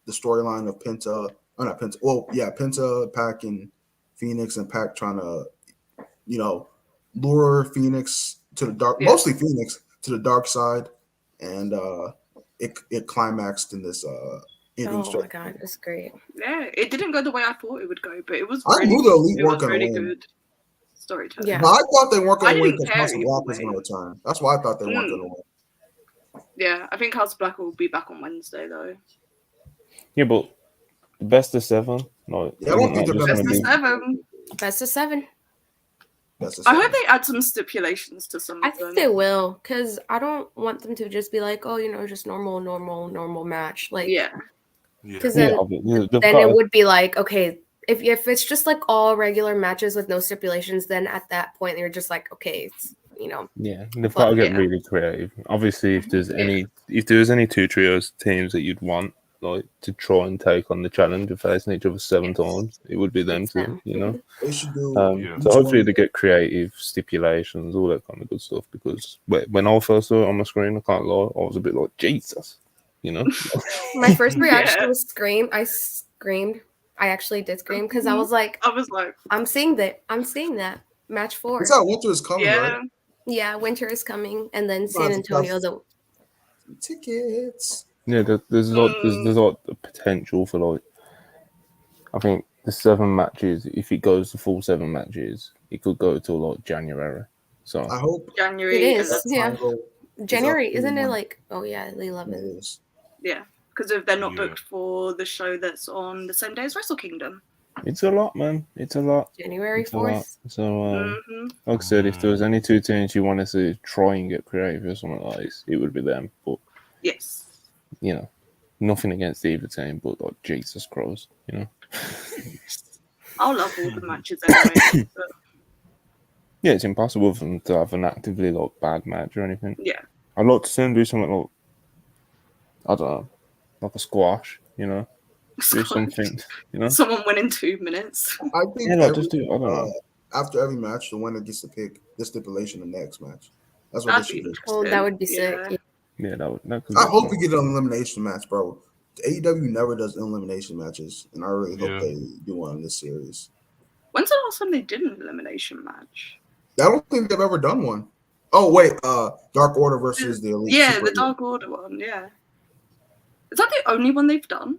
[SPEAKER 6] the storyline of Penta, or not Penta. Well, yeah, Penta, Pac, and Phoenix, and Pac trying to, you know, lure Phoenix to the dark, mostly Phoenix to the dark side, and it climaxed in this ending.
[SPEAKER 2] Oh my god, it's great.
[SPEAKER 4] Yeah, it didn't go the way I thought it would go, but it was
[SPEAKER 6] I
[SPEAKER 4] really,
[SPEAKER 6] knew the Elite
[SPEAKER 4] it
[SPEAKER 6] weren't
[SPEAKER 4] was
[SPEAKER 6] gonna
[SPEAKER 4] really
[SPEAKER 6] win.
[SPEAKER 4] good storytelling.
[SPEAKER 2] Yeah.
[SPEAKER 6] But I thought they weren't
[SPEAKER 4] I
[SPEAKER 6] going to win
[SPEAKER 4] didn't
[SPEAKER 6] because
[SPEAKER 4] care
[SPEAKER 6] House of
[SPEAKER 4] either
[SPEAKER 6] Black was
[SPEAKER 4] way.
[SPEAKER 6] going to return. That's why I thought they weren't going to win.
[SPEAKER 4] Yeah, I think House of Black will be back on Wednesday though.
[SPEAKER 1] Yeah, but the best of 7. Like,
[SPEAKER 6] Yeah, I don't think they're
[SPEAKER 1] just
[SPEAKER 6] gonna
[SPEAKER 4] Best
[SPEAKER 1] gonna
[SPEAKER 4] of
[SPEAKER 1] be-
[SPEAKER 4] 7.
[SPEAKER 2] Best of 7.
[SPEAKER 6] That's the
[SPEAKER 4] I
[SPEAKER 6] same.
[SPEAKER 4] hope they add some stipulations to some
[SPEAKER 2] I
[SPEAKER 4] of them.
[SPEAKER 2] think they will, because I don't want them to just be like, oh, you know, just normal match. Like,
[SPEAKER 4] Yeah.
[SPEAKER 2] because
[SPEAKER 1] Yeah,
[SPEAKER 2] then,
[SPEAKER 1] obviously, they've
[SPEAKER 2] then
[SPEAKER 1] got
[SPEAKER 2] it
[SPEAKER 1] to-
[SPEAKER 2] would be like, okay, if it's just like all regular matches with no stipulations, then at that point you're just like, okay, it's, you know,
[SPEAKER 1] Yeah, they've got to get
[SPEAKER 4] yeah.
[SPEAKER 1] really creative. Obviously, if there's any two trios teams that you'd want like to try and take on the challenge of facing each other 7 times, it would be them
[SPEAKER 2] It's
[SPEAKER 1] two.
[SPEAKER 2] them.
[SPEAKER 1] You know,
[SPEAKER 6] They should do.
[SPEAKER 1] so hopefully they get creative stipulations, all that kind of good stuff. Because when I first saw it on my screen, I can't lie, I was a bit like Jesus, you know.
[SPEAKER 2] my first reaction
[SPEAKER 4] Yeah.
[SPEAKER 2] was scream. I screamed. I actually did scream because I was like,
[SPEAKER 4] I was like,
[SPEAKER 2] I'm seeing that. Match 4.
[SPEAKER 6] It's how winter is coming,
[SPEAKER 4] yeah.
[SPEAKER 6] right?
[SPEAKER 2] Yeah, winter is coming, and then San
[SPEAKER 6] Lots of
[SPEAKER 2] Antonio.
[SPEAKER 6] stuff.
[SPEAKER 2] The
[SPEAKER 6] Tickets.
[SPEAKER 1] Yeah, there's like the potential for like, I think the 7 matches. If it goes to full 7 matches, it could go till like January. So
[SPEAKER 6] I hope
[SPEAKER 4] January.
[SPEAKER 2] It is.
[SPEAKER 4] and
[SPEAKER 2] Yeah.
[SPEAKER 6] Triangle
[SPEAKER 2] January,
[SPEAKER 6] up
[SPEAKER 2] isn't it
[SPEAKER 6] 31.
[SPEAKER 2] like? Oh yeah, the 11th.
[SPEAKER 6] It is.
[SPEAKER 4] Yeah, because if they're not
[SPEAKER 3] Yeah.
[SPEAKER 4] booked for the show that's on the same day as Wrestle Kingdom.
[SPEAKER 1] It's a lot, man. It's a lot.
[SPEAKER 2] January
[SPEAKER 1] It's a lot.
[SPEAKER 2] 4th.
[SPEAKER 1] So, like I said, if there was any two teams you wanted to try and get creative or something like this, it would be them. But
[SPEAKER 4] Yes.
[SPEAKER 1] you know, nothing against either team, but like Jesus Christ, you know.
[SPEAKER 4] I'll love all the matches anyway. But
[SPEAKER 1] Yeah, it's impossible for them to have an actively like bad match or anything.
[SPEAKER 4] yeah.
[SPEAKER 1] I'd like to see them do something like, I don't know, like a squash, you know. Do something, you know.
[SPEAKER 4] Someone win in 2 minutes.
[SPEAKER 6] I think
[SPEAKER 1] Yeah, like, just do. I don't know.
[SPEAKER 6] after every match, the winner gets to pick the stipulation the next match. That's what
[SPEAKER 4] That'd
[SPEAKER 6] they
[SPEAKER 4] be
[SPEAKER 6] should do.
[SPEAKER 2] Oh, that would be sick.
[SPEAKER 4] Yeah.
[SPEAKER 1] Yeah, that could
[SPEAKER 6] I
[SPEAKER 1] be
[SPEAKER 6] hope
[SPEAKER 1] fun.
[SPEAKER 6] we get an elimination match, bro. AEW never does elimination matches, and I really
[SPEAKER 3] Yeah.
[SPEAKER 6] hope they do one in this series.
[SPEAKER 4] When's the last time they did an elimination match?
[SPEAKER 6] I don't think they've ever done one. Oh wait, Dark Order versus the Elite.
[SPEAKER 4] Yeah,
[SPEAKER 6] Super
[SPEAKER 4] the
[SPEAKER 6] Elite.
[SPEAKER 4] Dark Order one. Yeah. Is that the only one they've done?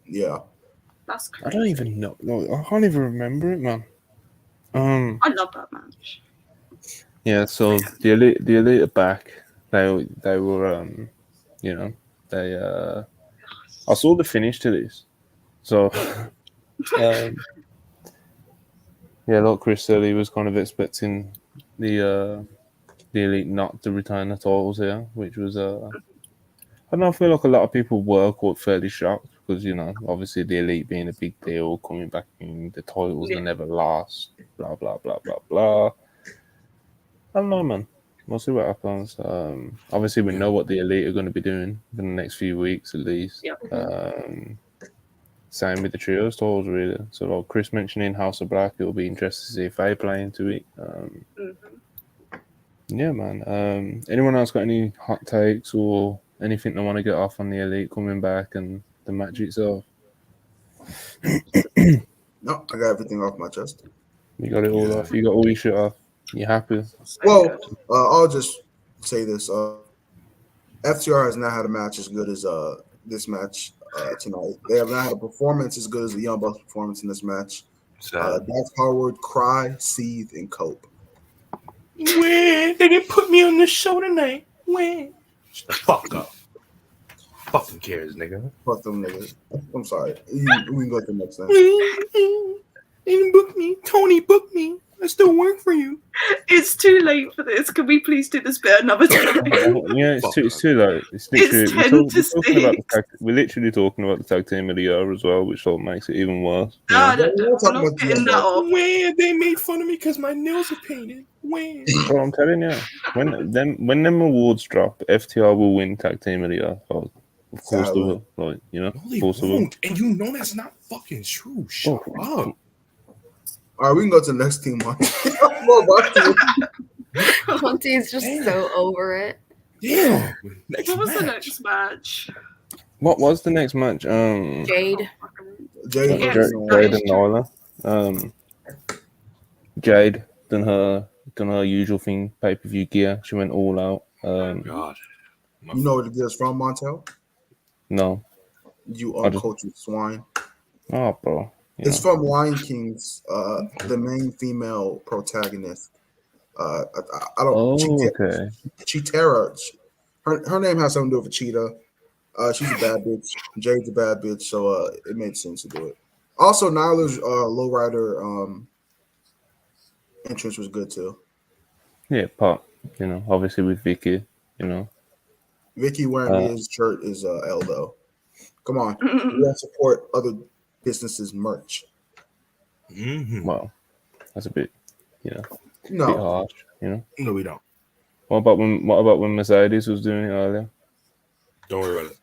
[SPEAKER 6] Yeah.
[SPEAKER 4] That's
[SPEAKER 1] I
[SPEAKER 4] crazy.
[SPEAKER 1] don't even know. No, I can't even remember it, man.
[SPEAKER 4] I love that match.
[SPEAKER 1] Yeah. So the elite are back. They were you know, they I saw the finish to this. So yeah, like Chris said, he was kind of expecting the elite not to retain the titles here, which was I don't know. I feel like a lot of people were quite fairly shocked because, you know, obviously the elite being a big deal, coming back in the titles, they never lost, blah, blah, blah, blah, blah. I don't know, man. We'll see what happens. Obviously, we know what the elite are going to be doing in the next few weeks at least.
[SPEAKER 4] Yep.
[SPEAKER 1] Same with the trios titles, really. So, like Chris mentioning House of Black, it'll be interesting to see if they play into it. Yeah, man. Anyone else got any hot takes or anything they want to get off on the elite coming back and the match itself?
[SPEAKER 6] No, I got everything off my chest.
[SPEAKER 1] You got it all off. You got all your shit off. You happy?
[SPEAKER 6] Well, I'll just say this: FTR has not had a match as good as this match tonight. They have not had a performance as good as the Young Bucks' performance in this match. Dax Harwood, cry, seethe, and cope.
[SPEAKER 3] When they didn't put me on the show tonight? When? Shut the fuck up. Fucking cares, nigga.
[SPEAKER 6] Fuck them niggas. I'm sorry. We can go to the next thing.
[SPEAKER 3] They didn't book me. Tony booked me. I still work for you.
[SPEAKER 4] It's too late for this. Can we please do this bit another time?
[SPEAKER 1] Yeah, it's too late. It's literally we're literally talking about the tag team of the year as well, which sort of makes it even worse.
[SPEAKER 4] No,
[SPEAKER 6] We'll talk
[SPEAKER 4] I'm
[SPEAKER 6] about
[SPEAKER 4] not getting that off.
[SPEAKER 3] When they made fun of me because my nails are painted. When?
[SPEAKER 1] Well, I'm telling you, when them awards drop, FTR will win tag team of the year. Like, of course they will. Like, you know,
[SPEAKER 3] No, they
[SPEAKER 1] of course they will.
[SPEAKER 3] won't. And you know that's not fucking true. Shut up.
[SPEAKER 6] All right, we can go to the next team.
[SPEAKER 2] Monty is just so over it.
[SPEAKER 3] Yeah.
[SPEAKER 4] What was the next match?
[SPEAKER 1] What was the next match?
[SPEAKER 2] Jade.
[SPEAKER 6] Jade
[SPEAKER 4] Yes,
[SPEAKER 6] versus
[SPEAKER 4] that
[SPEAKER 1] Jade
[SPEAKER 4] is
[SPEAKER 1] and
[SPEAKER 4] true.
[SPEAKER 1] Nyla. Jade done her usual thing, pay-per-view gear. She went all out.
[SPEAKER 3] God.
[SPEAKER 6] You know where the gear's from, Montel?
[SPEAKER 1] No.
[SPEAKER 6] You
[SPEAKER 1] I just-
[SPEAKER 6] uncultured swine.
[SPEAKER 1] Oh, bro.
[SPEAKER 6] It's from Lion King's, the main female protagonist. I don't.
[SPEAKER 1] Oh, okay.
[SPEAKER 6] Cheetara. Her name has something to do with Cheetah. She's a bad bitch. Jade's a bad bitch, so it made sense to do it. Also, Nyla's lowrider entrance was good too.
[SPEAKER 1] Yeah, Pop. You know, obviously with Vicky. You know.
[SPEAKER 6] Vicky wearing his shirt is Eldo. Come on, we don't support other businesses' merch.
[SPEAKER 3] Mm-hmm.
[SPEAKER 1] Well, that's a bit, you know, bit
[SPEAKER 6] No,
[SPEAKER 1] harsh. You know.
[SPEAKER 3] No, we don't.
[SPEAKER 1] What about when Mercedes was doing it earlier?
[SPEAKER 3] Don't worry about it.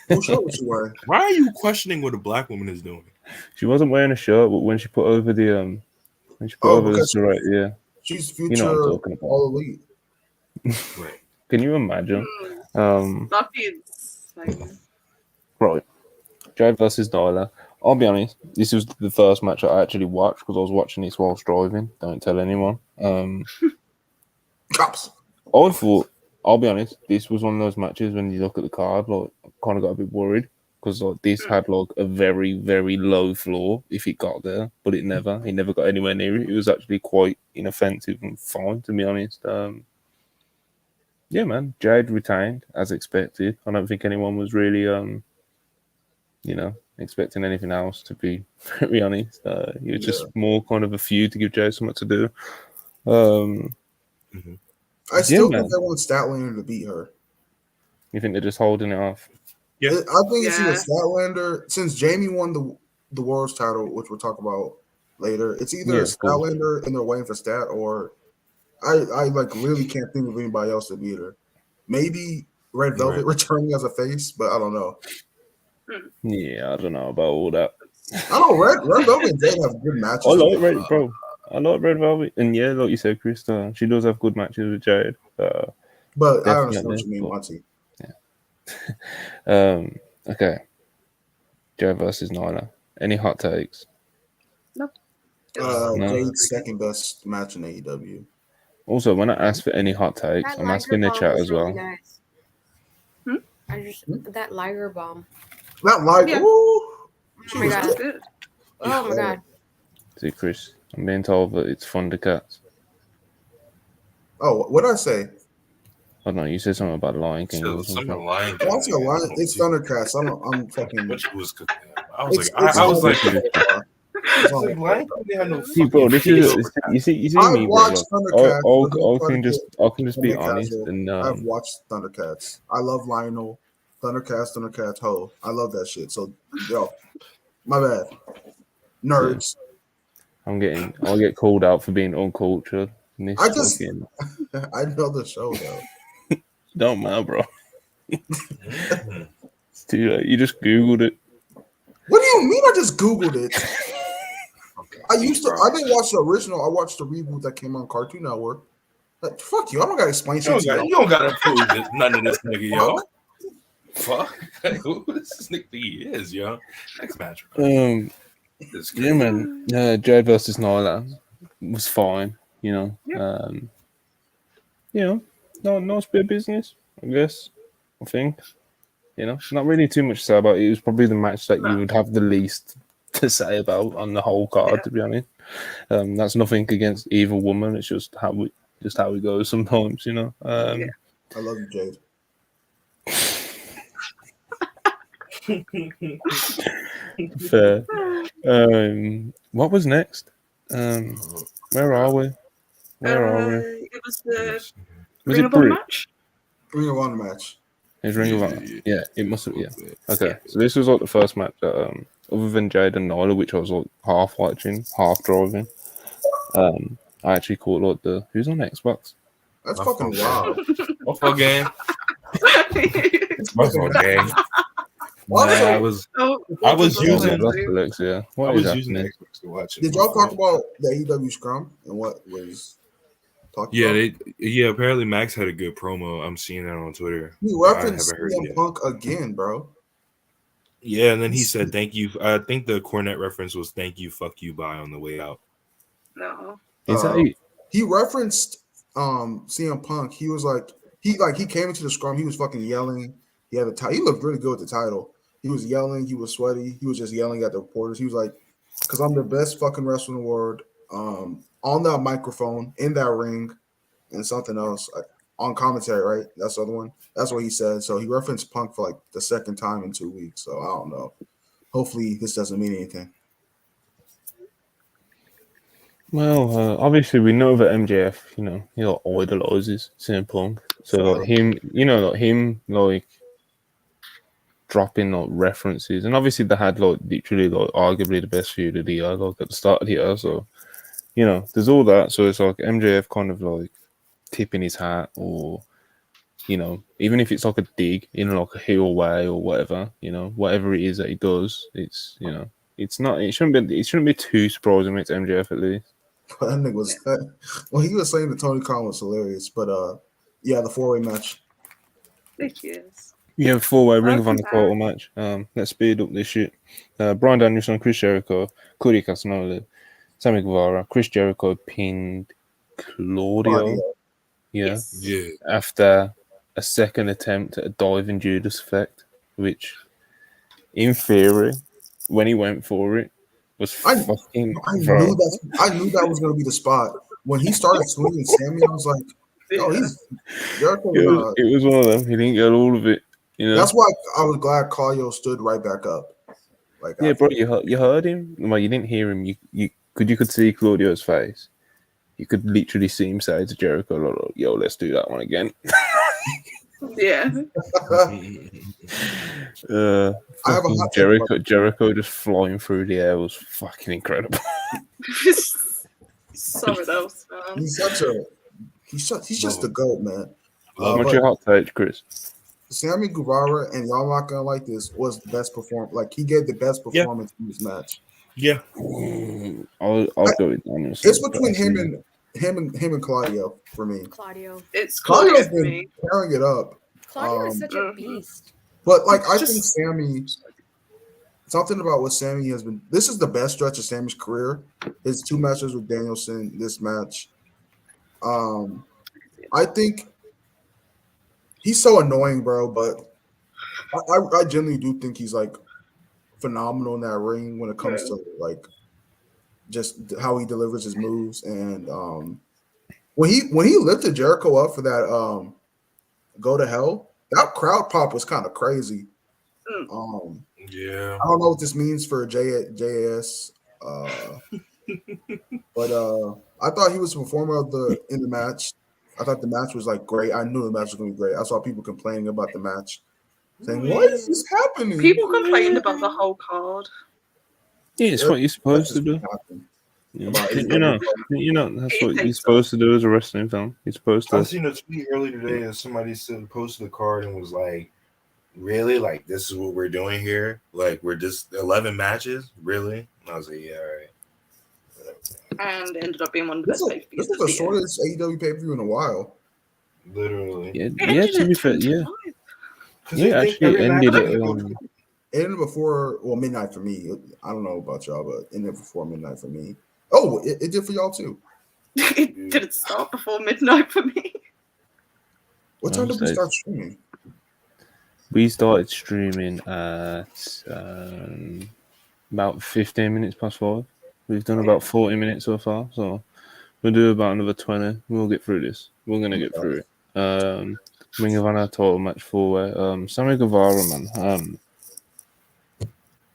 [SPEAKER 6] who shirt was she wearing?
[SPEAKER 3] Why are you questioning what a black woman is doing?
[SPEAKER 1] She wasn't wearing a shirt, but when she put over the
[SPEAKER 6] because
[SPEAKER 1] right, yeah.
[SPEAKER 6] She's
[SPEAKER 1] You
[SPEAKER 6] future
[SPEAKER 1] know what I'm talking about.
[SPEAKER 6] All Elite.
[SPEAKER 3] Right.
[SPEAKER 1] Can you imagine?
[SPEAKER 4] That'd be insane.
[SPEAKER 1] Right. Jade versus Nyla. I'll be honest, this was the first match I actually watched because I was watching this whilst driving. Don't tell anyone.
[SPEAKER 6] Cops.
[SPEAKER 1] I thought, I'll be honest, this was one of those matches when you look at the card, like, I kind of got a bit worried because like this had like a very, very low floor if it got there, but it never got anywhere near it. It was actually quite inoffensive and fine, to be honest. Yeah, man, Jade retained as expected. I don't think anyone was really expecting anything else, to be very honest. It was just more kind of a feud to give Jay something to do.
[SPEAKER 6] I still think they want Statlander to beat her.
[SPEAKER 1] You think they're just holding it off?
[SPEAKER 6] Yeah, I think it's either Statlander, since Jamie won the world's title, which we'll talk about later. It's either Statlander and they're waiting for Stat, or I like really can't think of anybody else to beat her. Maybe Red Velvet returning as a face, but I don't know.
[SPEAKER 1] Yeah, I don't know about all that.
[SPEAKER 6] I know Red Velvet and Jade have good matches.
[SPEAKER 1] I like Red Velvet, and yeah, like you said, Chris, she does have good matches with Jade.
[SPEAKER 6] But I understand what you mean, Monty.
[SPEAKER 1] Yeah. Okay. Jade versus Nyla. Any hot takes?
[SPEAKER 4] No.
[SPEAKER 6] Jade's second best match in AEW.
[SPEAKER 1] Also, when I ask for any hot takes, I'm asking the chat as well.
[SPEAKER 2] Nice. That Liger bomb.
[SPEAKER 6] That Liger.
[SPEAKER 2] Yeah. Oh my god.
[SPEAKER 4] Good.
[SPEAKER 2] Oh my god.
[SPEAKER 1] See, Chris, I'm being told that it's Thundercats.
[SPEAKER 6] Oh, what did I say?
[SPEAKER 1] I don't know. You said something about Lion King.
[SPEAKER 3] So, something Lion King.
[SPEAKER 6] It's Thundercats. I'm fucking.
[SPEAKER 3] Which was cooking. I was like,
[SPEAKER 1] see, bro, this is you see me, bro. I can just be honest. And
[SPEAKER 6] I've watched Thundercats. I love Lionel. Thundercats, ho. I love that shit. So, yo, my bad. Nerds.
[SPEAKER 1] Yeah. I'll get called out for being uncultured.
[SPEAKER 6] I know the show though.
[SPEAKER 1] Don't matter, bro. It's too late. You just Googled it.
[SPEAKER 6] What do you mean? I just Googled it. I didn't watch the original. I watched the reboot that came on Cartoon Network. Like, fuck you. I don't gotta explain shit to you.
[SPEAKER 3] You don't gotta prove none of this nigga, yo. Fuck. Who this nigga is, yo? Next match.
[SPEAKER 1] Yeah, man. Jade versus Nyla was fine. Nice bit of business, I guess. I think. Not really too much to say about it. It was probably the match that you would have the least to say about on the whole card, to be honest. That's nothing against either woman. It's just how it goes sometimes,
[SPEAKER 6] I love you, Jade.
[SPEAKER 1] Fair. What was next? Where are we?
[SPEAKER 4] It was the
[SPEAKER 1] Was
[SPEAKER 4] Ring
[SPEAKER 1] it
[SPEAKER 4] of Honor
[SPEAKER 1] Brit?
[SPEAKER 4] match.
[SPEAKER 6] Ring of Honor match.
[SPEAKER 1] It's Ring of Honor. Yeah, it must have. Yeah. Okay, so this was like the first match that, other than Jade and Nyla, which I was like half watching, half driving. I actually caught like the who's on Xbox.
[SPEAKER 6] That's fucking wild.
[SPEAKER 3] Off game. It's my game. I was using
[SPEAKER 1] Netflix, yeah.
[SPEAKER 3] I was using Xbox to watch it.
[SPEAKER 6] Did y'all talk about the AEW Scrum and what was talked about?
[SPEAKER 3] Apparently Max had a good promo. I'm seeing that on Twitter.
[SPEAKER 6] He referenced CM Punk again, bro.
[SPEAKER 3] Yeah, and then he said thank you. I think the Cornette reference was thank you, fuck you, bye on the way out.
[SPEAKER 4] No.
[SPEAKER 6] He referenced CM Punk. He was like he came into the Scrum. He was fucking yelling. He had he looked really good with the title. He was yelling. He was sweaty. He was just yelling at the reporters. He was like, "Because I'm the best fucking wrestler in the world." On that microphone, in that ring, and something else on commentary. Right? That's the other one. That's what he said. So he referenced Punk for like the second time in 2 weeks. So I don't know. Hopefully this doesn't mean anything.
[SPEAKER 1] Well, obviously we know that MJF, he idolizes CM Punk. So him, dropping references, and obviously they had literally arguably the best feud of the year, at the start of the year. So there's all that. So it's like MJF kind of tipping his hat, or even if it's like a dig in a heel way or whatever, whatever it is that he does, it's it's not. It shouldn't be too surprising when it's MJF at least.
[SPEAKER 6] That nigga was he was saying that Tony Khan was hilarious, but the 4-way match.
[SPEAKER 4] Thank you.
[SPEAKER 1] Yeah, 4-way Ring of Honor title match. Let's speed up this shit. Bryan Danielson, Chris Jericho, Cody Castagnoli, Sammy Guevara, Chris Jericho pinned Claudio. Yeah. After a second attempt at a diving Judas effect, which, in theory, when he went for it, was fucking.
[SPEAKER 6] I knew that was going to be the spot. When he started swinging Sammy, I was like, "Oh, he's Jericho."
[SPEAKER 1] It was one of them. He didn't get all of it.
[SPEAKER 6] That's why I was glad Claudio stood right back up. Like,
[SPEAKER 1] Yeah,
[SPEAKER 6] after-
[SPEAKER 1] bro, you heard him. Well, you didn't hear him. You could see Claudio's face. You could literally see him say to Jericho, "Yo, let's do that one again."
[SPEAKER 4] Yeah.
[SPEAKER 6] I have a
[SPEAKER 1] Fucking
[SPEAKER 6] hot take about
[SPEAKER 1] Jericho just flying through the air was fucking incredible.
[SPEAKER 4] Something else, man.
[SPEAKER 6] He's just the GOAT, man.
[SPEAKER 3] Love
[SPEAKER 1] What's
[SPEAKER 6] But
[SPEAKER 1] your hot take, Chris?
[SPEAKER 6] Sammy Guevara, and y'all not gonna like this, was the best perform. Like, he gave the best performance in this match.
[SPEAKER 3] Yeah.
[SPEAKER 1] I'll go with Danielson.
[SPEAKER 6] It's between him and Claudio for me.
[SPEAKER 2] Claudio.
[SPEAKER 4] It's Claudio
[SPEAKER 6] Claudio's
[SPEAKER 4] for
[SPEAKER 6] been
[SPEAKER 4] me.
[SPEAKER 6] tearing it up.
[SPEAKER 2] Claudio is such a
[SPEAKER 4] Mhm.
[SPEAKER 2] beast.
[SPEAKER 6] But like,
[SPEAKER 4] It's
[SPEAKER 6] I
[SPEAKER 4] just-
[SPEAKER 6] think Sammy, something about what Sammy has been. This is the best stretch of Sammy's career. His 2 matches with Danielson, this match. I think he's so annoying, bro. But I genuinely do think he's like phenomenal in that ring when it comes to like just how he delivers his moves. And when he lifted Jericho up for that go to hell, that crowd pop was kind of crazy.
[SPEAKER 3] Yeah.
[SPEAKER 6] I don't know what this means for JAS, but I thought he was the performer in the match. I thought the match was like great. I knew the match was going to be great. I saw people complaining about the match, saying, "Why is this happening?"
[SPEAKER 4] People complained about the whole card.
[SPEAKER 1] Yeah, it's what you're supposed to do.
[SPEAKER 6] Happen.
[SPEAKER 1] Yeah.
[SPEAKER 6] About
[SPEAKER 1] You know, that's what you're supposed to do as a wrestling fan. You're supposed
[SPEAKER 3] I
[SPEAKER 1] to.
[SPEAKER 3] seen a tweet earlier today and somebody said posted the card and was like, "Really? Like this is what we're doing here? Like we're just 11 matches? Really?" And I was like, "Yeah, all right."
[SPEAKER 4] And it ended up being one of the
[SPEAKER 6] This
[SPEAKER 4] best
[SPEAKER 6] was
[SPEAKER 4] pay-per-views of
[SPEAKER 6] the
[SPEAKER 4] the year.
[SPEAKER 6] shortest AEW pay-per-view in a while.
[SPEAKER 3] Literally.
[SPEAKER 1] Yeah,
[SPEAKER 4] It
[SPEAKER 1] yeah.
[SPEAKER 4] ended
[SPEAKER 1] To
[SPEAKER 4] at
[SPEAKER 1] be fair,
[SPEAKER 4] 10 to
[SPEAKER 1] yeah,
[SPEAKER 4] 5.
[SPEAKER 3] 'Cause
[SPEAKER 1] yeah.
[SPEAKER 3] they think
[SPEAKER 1] Actually,
[SPEAKER 3] every
[SPEAKER 1] it
[SPEAKER 3] match
[SPEAKER 1] ended
[SPEAKER 3] is
[SPEAKER 1] at.
[SPEAKER 3] gonna go-
[SPEAKER 6] It ended before midnight for me. I don't know about y'all, but it ended before midnight for me. Oh, it did for y'all too.
[SPEAKER 4] It didn't start before midnight for me.
[SPEAKER 6] What time did we
[SPEAKER 1] So
[SPEAKER 6] start streaming?
[SPEAKER 1] we started streaming at about 15 minutes past 5. We've done about 40 minutes so far, so we'll do about another 20. We'll get through this. We're gonna get through it. Ring of Honor title match 4-way. Sammy Guevara, man.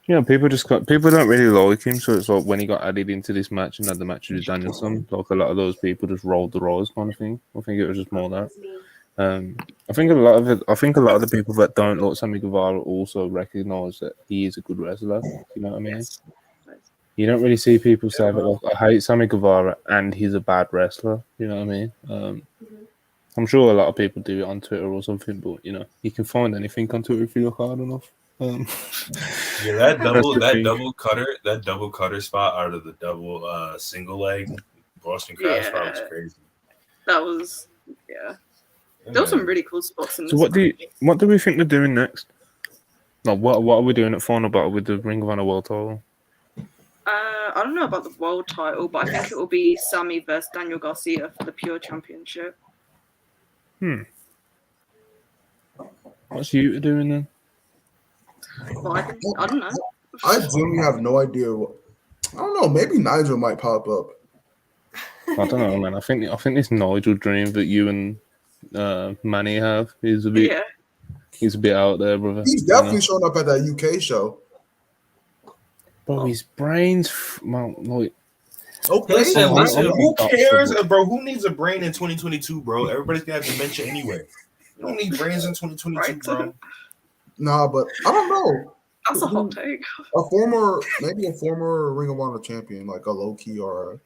[SPEAKER 1] You know, people don't really like him, so it's like when he got added into this match and had the match with Danielson, like a lot of those people just rolled the eyes kind of thing. I think it was just more that. I think a lot of the people that don't like Sammy Guevara also recognize that he is a good wrestler. You know what I mean?
[SPEAKER 4] Yes.
[SPEAKER 1] You don't really see people say that, like, I hate Sammy Guevara and he's a bad wrestler. You know what I mean? I'm sure a lot of people do it on Twitter or something, but you know, you can find anything on Twitter if you look hard enough.
[SPEAKER 3] Yeah, that
[SPEAKER 1] thing.
[SPEAKER 3] double cutter spot out of the double single leg Boston Crab spot was crazy.
[SPEAKER 4] That was there were some really cool spots in
[SPEAKER 1] So
[SPEAKER 4] this.
[SPEAKER 1] what do we think they're doing next? Like, what are we doing at Final Battle with the Ring of Honor World Title?
[SPEAKER 4] I don't know about the world title, but I think it will be Sammy versus Daniel Garcia for the Pure Championship.
[SPEAKER 1] What's you doing then?
[SPEAKER 4] Well, I don't know.
[SPEAKER 6] I genuinely have no idea. I don't know. Maybe Nigel might pop up.
[SPEAKER 1] I don't know, man. I think this Nigel dream that you and Manny have is a bit.
[SPEAKER 4] Yeah.
[SPEAKER 1] He's a bit out there, brother.
[SPEAKER 6] He's definitely showing up at that UK show.
[SPEAKER 1] Bro, his brain's like.
[SPEAKER 6] Okay.
[SPEAKER 3] Listen,
[SPEAKER 1] I'm
[SPEAKER 3] who cares,
[SPEAKER 1] impossible.
[SPEAKER 3] bro? Who needs a brain in 2022, bro? Everybody's gonna have dementia anyway. You don't need brains in 2022, bro.
[SPEAKER 6] Nah, but I don't know.
[SPEAKER 4] That's a hot take.
[SPEAKER 6] Maybe a former Ring of Honor champion, like a Low-Key or a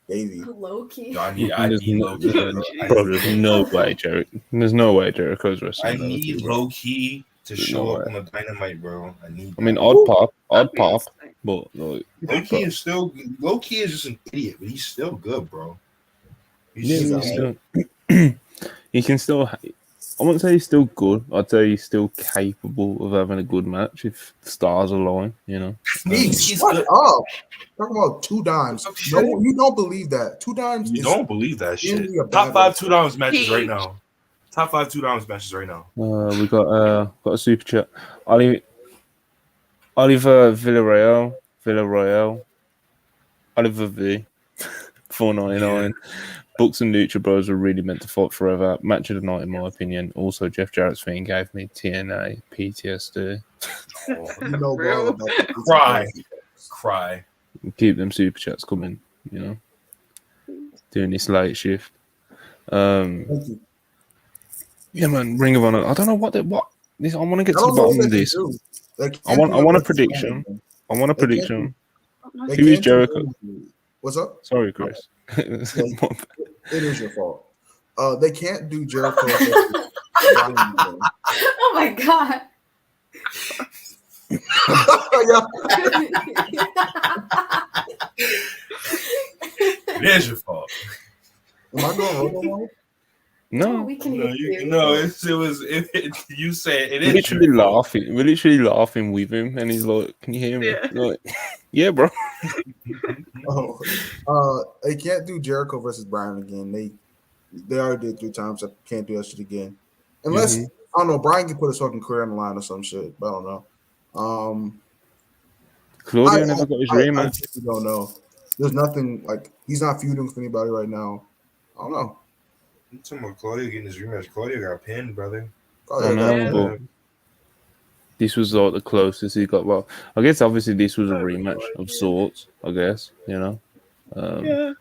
[SPEAKER 6] Davey.
[SPEAKER 2] Low key.
[SPEAKER 3] No, I need low key.
[SPEAKER 1] Bro, there's no way, Jericho. There's no way Jericho's wrestling.
[SPEAKER 3] I need low key to
[SPEAKER 1] There's
[SPEAKER 3] show
[SPEAKER 1] no
[SPEAKER 3] up
[SPEAKER 1] way.
[SPEAKER 3] on the Dynamite, bro. I need.
[SPEAKER 1] I mean,
[SPEAKER 3] that.
[SPEAKER 1] odd pop, but like,
[SPEAKER 3] low key is still low key is just an idiot, but he's still good, bro.
[SPEAKER 1] yeah, he can still. I wouldn't say he's still good. I'd say he's still capable of having a good match if the stars align. You know.
[SPEAKER 6] He's shut up. Talking about 2 dimes. No, you don't believe that. 2 dimes.
[SPEAKER 3] You don't believe that shit.
[SPEAKER 6] really a
[SPEAKER 3] Top
[SPEAKER 6] bad
[SPEAKER 3] 5 $2 matches right now. Top 5 $2 matches right now.
[SPEAKER 1] We got a super chat. Oliver Villarreal, Oliver V, 4.99. Bucks and Lucha Bros were really meant to fight forever. Match of the night, in my opinion. Also, Jeff Jarrett's thing gave me TNA PTSD.
[SPEAKER 6] You know, bro, about the
[SPEAKER 3] Cry.
[SPEAKER 1] Keep them super chats coming. You know, doing this late shift.
[SPEAKER 6] Thank you.
[SPEAKER 1] Yeah, man. Ring of Honor. I don't know what this. I want to get
[SPEAKER 6] I
[SPEAKER 1] to the
[SPEAKER 6] don't know
[SPEAKER 1] bottom
[SPEAKER 6] what
[SPEAKER 1] of
[SPEAKER 6] they
[SPEAKER 1] this.
[SPEAKER 6] can do. They can't
[SPEAKER 1] I
[SPEAKER 6] do
[SPEAKER 1] want
[SPEAKER 6] it
[SPEAKER 1] a
[SPEAKER 6] versus
[SPEAKER 1] prediction.
[SPEAKER 6] Bryan.
[SPEAKER 1] I want a
[SPEAKER 6] They can't
[SPEAKER 1] prediction.
[SPEAKER 6] They
[SPEAKER 1] Who is
[SPEAKER 6] can't do
[SPEAKER 1] Jericho?
[SPEAKER 6] it. What's up?
[SPEAKER 1] Sorry, Chris.
[SPEAKER 6] It is your fault. They can't do Jericho versus Bryan again.
[SPEAKER 2] Oh my god.
[SPEAKER 3] It is your fault.
[SPEAKER 6] Am I going robo mode?
[SPEAKER 1] No,
[SPEAKER 2] we can
[SPEAKER 3] No,
[SPEAKER 2] hear you.
[SPEAKER 3] no, you said it
[SPEAKER 1] we're
[SPEAKER 3] is
[SPEAKER 1] literally
[SPEAKER 3] your fault.
[SPEAKER 1] laughing. We're literally laughing with him, and he's like, "Can you hear me?"
[SPEAKER 4] Yeah.
[SPEAKER 1] Like, yeah, bro.
[SPEAKER 6] They can't do Jericho versus Bryan again. They already did 3 times. I can't do that shit again. Unless I don't know, Bryan can put his fucking career on the line or some shit. But I don't know.
[SPEAKER 1] Claudio never got his
[SPEAKER 6] I
[SPEAKER 1] rematch.
[SPEAKER 6] really don't know. There's nothing like he's not feuding with anybody right now. I don't know.
[SPEAKER 3] I'm talking about Claudio getting his rematch. Claudio got pinned, brother.
[SPEAKER 6] Probably
[SPEAKER 1] I know,
[SPEAKER 6] like that.
[SPEAKER 1] but this was like the closest he got. Well, I guess obviously this was a rematch of sorts. I guess
[SPEAKER 4] Yeah.
[SPEAKER 1] but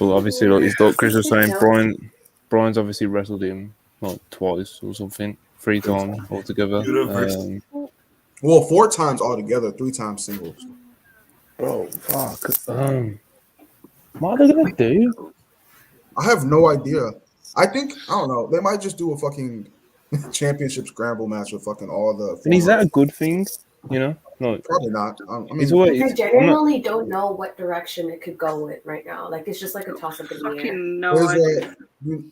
[SPEAKER 1] obviously like his dog Chris was saying, Brian's obviously wrestled him like twice or something, 3 times altogether.
[SPEAKER 6] Well, 4 times altogether, 3 times singles.
[SPEAKER 1] Bro, fuck. What are they gonna do?
[SPEAKER 6] I have no idea. I don't know. They might just do a fucking championship scramble match with fucking all the.
[SPEAKER 1] And is that a good thing? You know, no,
[SPEAKER 6] Probably not. I mean,
[SPEAKER 1] it's always.
[SPEAKER 2] I genuinely don't know what direction it could go with right now. Like it's just like a toss up in the air.
[SPEAKER 4] Fucking no idea.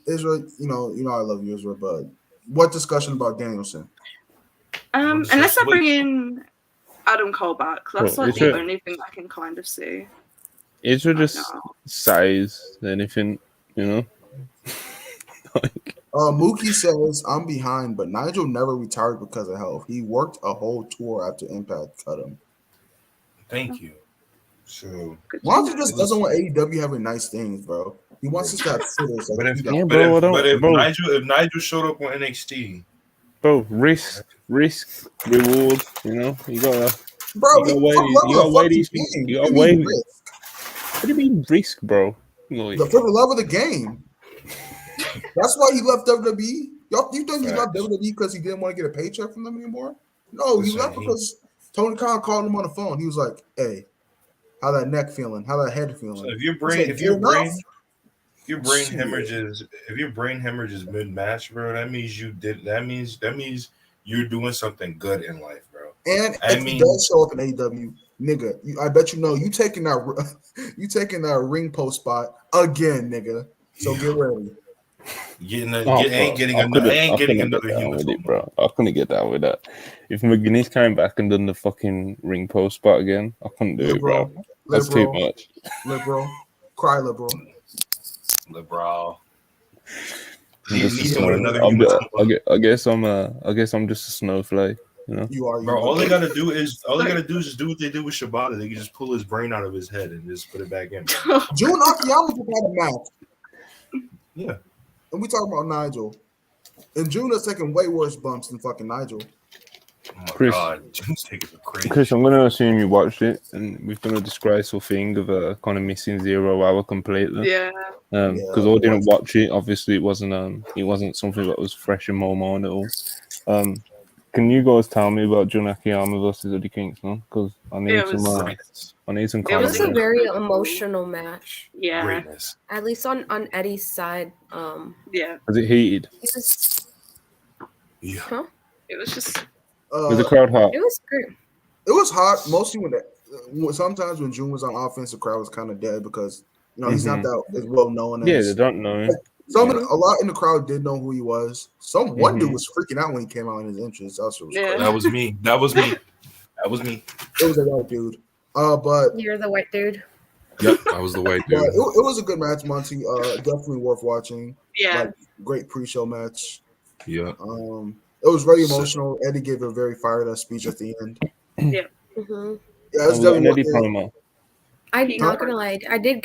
[SPEAKER 6] Israel, you know, I love you, Israel, but what discussion about Danielson?
[SPEAKER 4] Unless I bring in Adam Cole back, that's
[SPEAKER 1] Well,
[SPEAKER 4] like the only thing I can kind of see.
[SPEAKER 1] Israel just says anything, you know. Like,
[SPEAKER 6] Mookie says I'm behind, but Nigel never retired because of health. He worked a whole tour after Impact cut him.
[SPEAKER 3] Thank you. So
[SPEAKER 6] Monty just doesn't want AEW having nice things, bro. He wants us to have sitters.
[SPEAKER 3] But if
[SPEAKER 1] bro.
[SPEAKER 3] Nigel showed up on NXT,
[SPEAKER 1] bro, risk, reward. You know, you gotta weigh these things. You gotta weigh. What do you mean risk, bro?
[SPEAKER 6] For the love of the game. That's why he left WWE. You think he left WWE because he didn't want to get a paycheck from them anymore? No, he left because Tony Khan called him on the phone. He was like, "Hey, how that neck feeling? How that head feeling?"
[SPEAKER 3] So if your brain hemorrhages mid match, bro, that means you're doing something good in life, bro.
[SPEAKER 6] And if he does show up in AEW, nigga, I bet you taking that ring post spot again, nigga. So get ready.
[SPEAKER 1] I ain't getting another human with it, bro. I couldn't get down with that. If McGuinness came back and done the fucking ring post spot again, I couldn't do it, bro. That's too much.
[SPEAKER 6] Liberal. Cry liberal.
[SPEAKER 1] I guess I'm just a snowflake, you know.
[SPEAKER 6] You are,
[SPEAKER 3] bro. All they gotta do is just do what they do with Shibata. They can just pull his brain out of his head and just put it back in.
[SPEAKER 6] Jun Akiyama had a match.
[SPEAKER 3] Yeah.
[SPEAKER 6] And we talking about Nigel. And June is taking way worse bumps than fucking Nigel.
[SPEAKER 3] Oh my God, June's taking the crazy.
[SPEAKER 1] Chris, I'm gonna assume you watched it, and we've done a disgraceful thing of kind of missing 0 hour completely.
[SPEAKER 4] Yeah.
[SPEAKER 1] Because I didn't watch it. Obviously, it wasn't something that was fresh in my mind at all. Can you guys tell me about Jun Akiyama versus Eddie Kingston? Because I need some.
[SPEAKER 2] It was a very emotional match.
[SPEAKER 4] Yeah.
[SPEAKER 3] Greatness.
[SPEAKER 2] At least on Eddie's side.
[SPEAKER 4] Yeah.
[SPEAKER 1] Was it heated?
[SPEAKER 3] Yeah.
[SPEAKER 2] Huh?
[SPEAKER 4] It was just.
[SPEAKER 1] Was the crowd hot?
[SPEAKER 2] It was great.
[SPEAKER 6] It was hot mostly sometimes when June was on offense, the crowd was kind of dead because he's not that as well known.
[SPEAKER 1] Yeah, they don't know him.
[SPEAKER 6] A lot in the crowd did know who he was. One dude was freaking out when he came out in his entrance. That
[SPEAKER 3] was me. It was a
[SPEAKER 6] white dude. But
[SPEAKER 2] you're the white dude.
[SPEAKER 3] Yep, I was the white dude.
[SPEAKER 6] It was a good match, Monty. Definitely worth watching.
[SPEAKER 4] Yeah.
[SPEAKER 6] Great pre-show match.
[SPEAKER 3] Yeah.
[SPEAKER 6] It was very emotional. Eddie gave a very fired up speech at the end.
[SPEAKER 4] Yeah.
[SPEAKER 2] Mm-hmm.
[SPEAKER 6] Yeah, it's definitely
[SPEAKER 2] I'm not gonna lie. I did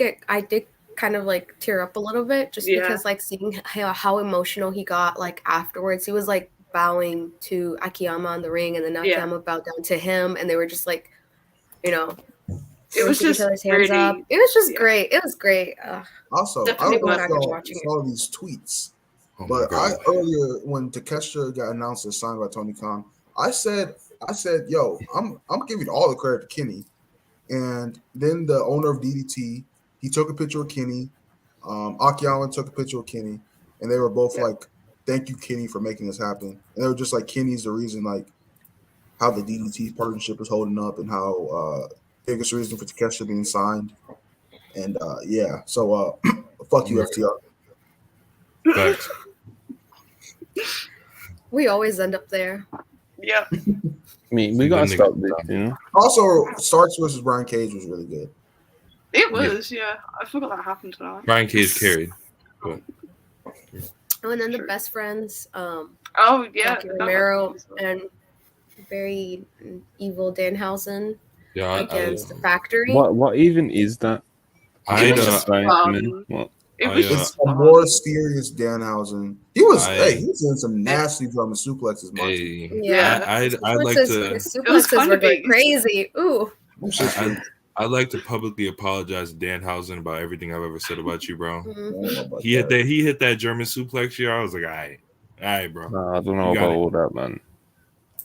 [SPEAKER 2] kind of like tear up a little bit just because like seeing how emotional he got like afterwards. He was like bowing to Akiyama on the ring, and then Akiyama bowed down to him, and they were just like, you know,
[SPEAKER 4] it was just
[SPEAKER 2] each other's hands up. It was just great. It was great.
[SPEAKER 6] Also, I don't know if y'all saw these tweets, but earlier when Takeshita got announced as signed by Tony Khan, I said, yo, I'm giving all the credit to Kenny. And then the owner of DDT, he took a picture of Kenny. Akiyama took a picture of Kenny, and they were both like, "Thank you, Kenny, for making this happen." And they were just like, "Kenny's the reason, like, how the DDT partnership is holding up, and how biggest reason for Takeshita being signed." And so fuck you, FTR.
[SPEAKER 3] Thanks.
[SPEAKER 2] We always end up there.
[SPEAKER 4] Yeah.
[SPEAKER 1] I mean, we gotta stop this, you know.
[SPEAKER 6] Also, Starks versus Brian Cage was really good.
[SPEAKER 4] It was, I forgot that happened tonight.
[SPEAKER 3] Brian Cage carried. But...
[SPEAKER 2] Oh, and then the best friends.
[SPEAKER 4] Rocky
[SPEAKER 2] Romero and very evil Danhausen against the Factory.
[SPEAKER 1] What even is that?
[SPEAKER 6] It's a more serious Danhausen. He was doing some nasty German suplexes.
[SPEAKER 3] I'd like to.
[SPEAKER 2] His suplexes were going crazy. Ooh.
[SPEAKER 3] I'd like to publicly apologize to Danhausen about everything I've ever said about you, bro.
[SPEAKER 2] Mm-hmm.
[SPEAKER 3] He hit that German suplex here. I was like, all right, bro.
[SPEAKER 1] I don't know about all that, man.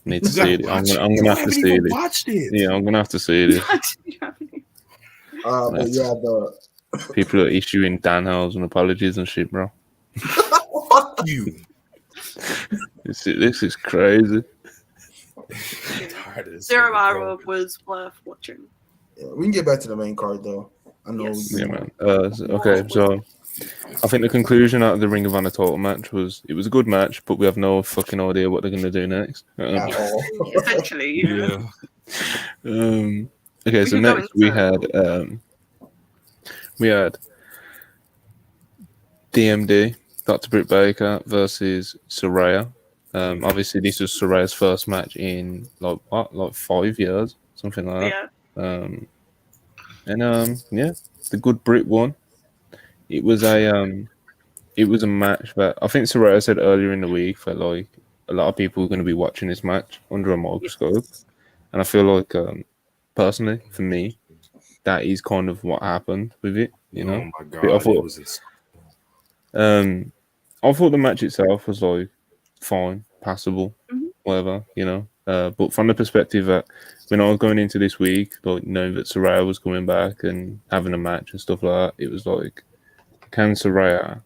[SPEAKER 1] Need to see it. I'm gonna have to see it.
[SPEAKER 3] Watched it.
[SPEAKER 1] Yeah, I'm gonna have to see it.
[SPEAKER 6] But the
[SPEAKER 1] people are issuing Danhausen apologies and shit, bro.
[SPEAKER 3] Fuck you.
[SPEAKER 1] This is crazy.
[SPEAKER 4] Zero Hour was worth watching.
[SPEAKER 6] Yeah, we can get back to the main card though. I know.
[SPEAKER 4] Yes.
[SPEAKER 1] Yeah, man. Okay, so I think the conclusion out of the Ring of Honor title match was it was a good match, but we have no fucking idea what they're gonna do next.
[SPEAKER 4] Essentially, yeah.
[SPEAKER 1] Okay, so next we had DMD, Dr. Britt Baker versus Saraya. Obviously, this was Saraya's first match in like 5 years, something like that. The good Brit won. It was a match that I think Saraya said earlier in the week that like a lot of people are going to be watching this match under a microscope, and I feel like personally for me, that is kind of what happened with it. You know,
[SPEAKER 3] oh my God,
[SPEAKER 1] I thought the match itself was like fine, passable, whatever, you know. But from the perspective that when I was going into this week, like knowing that Saraya was coming back and having a match and stuff like that, it was like, can Saraya?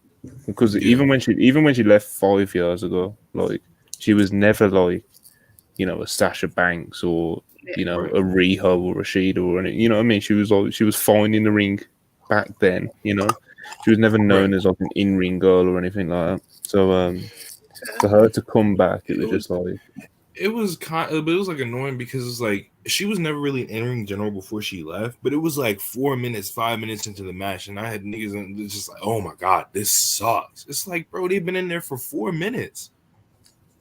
[SPEAKER 1] Because even when she left 5 years ago, like she was never like, you know, a Sasha Banks or you know a Riho or Rashida or anything. You know what I mean? She was fine in the ring back then. You know, she was never known as like an in-ring girl or anything like that. So for her to come back, it was just like.
[SPEAKER 3] It was like annoying because it's like she was never really in-ring general before she left, but it was like 5 minutes into the match, and I had niggas and it's just like, oh my God, this sucks. It's like, bro, they've been in there for 4 minutes.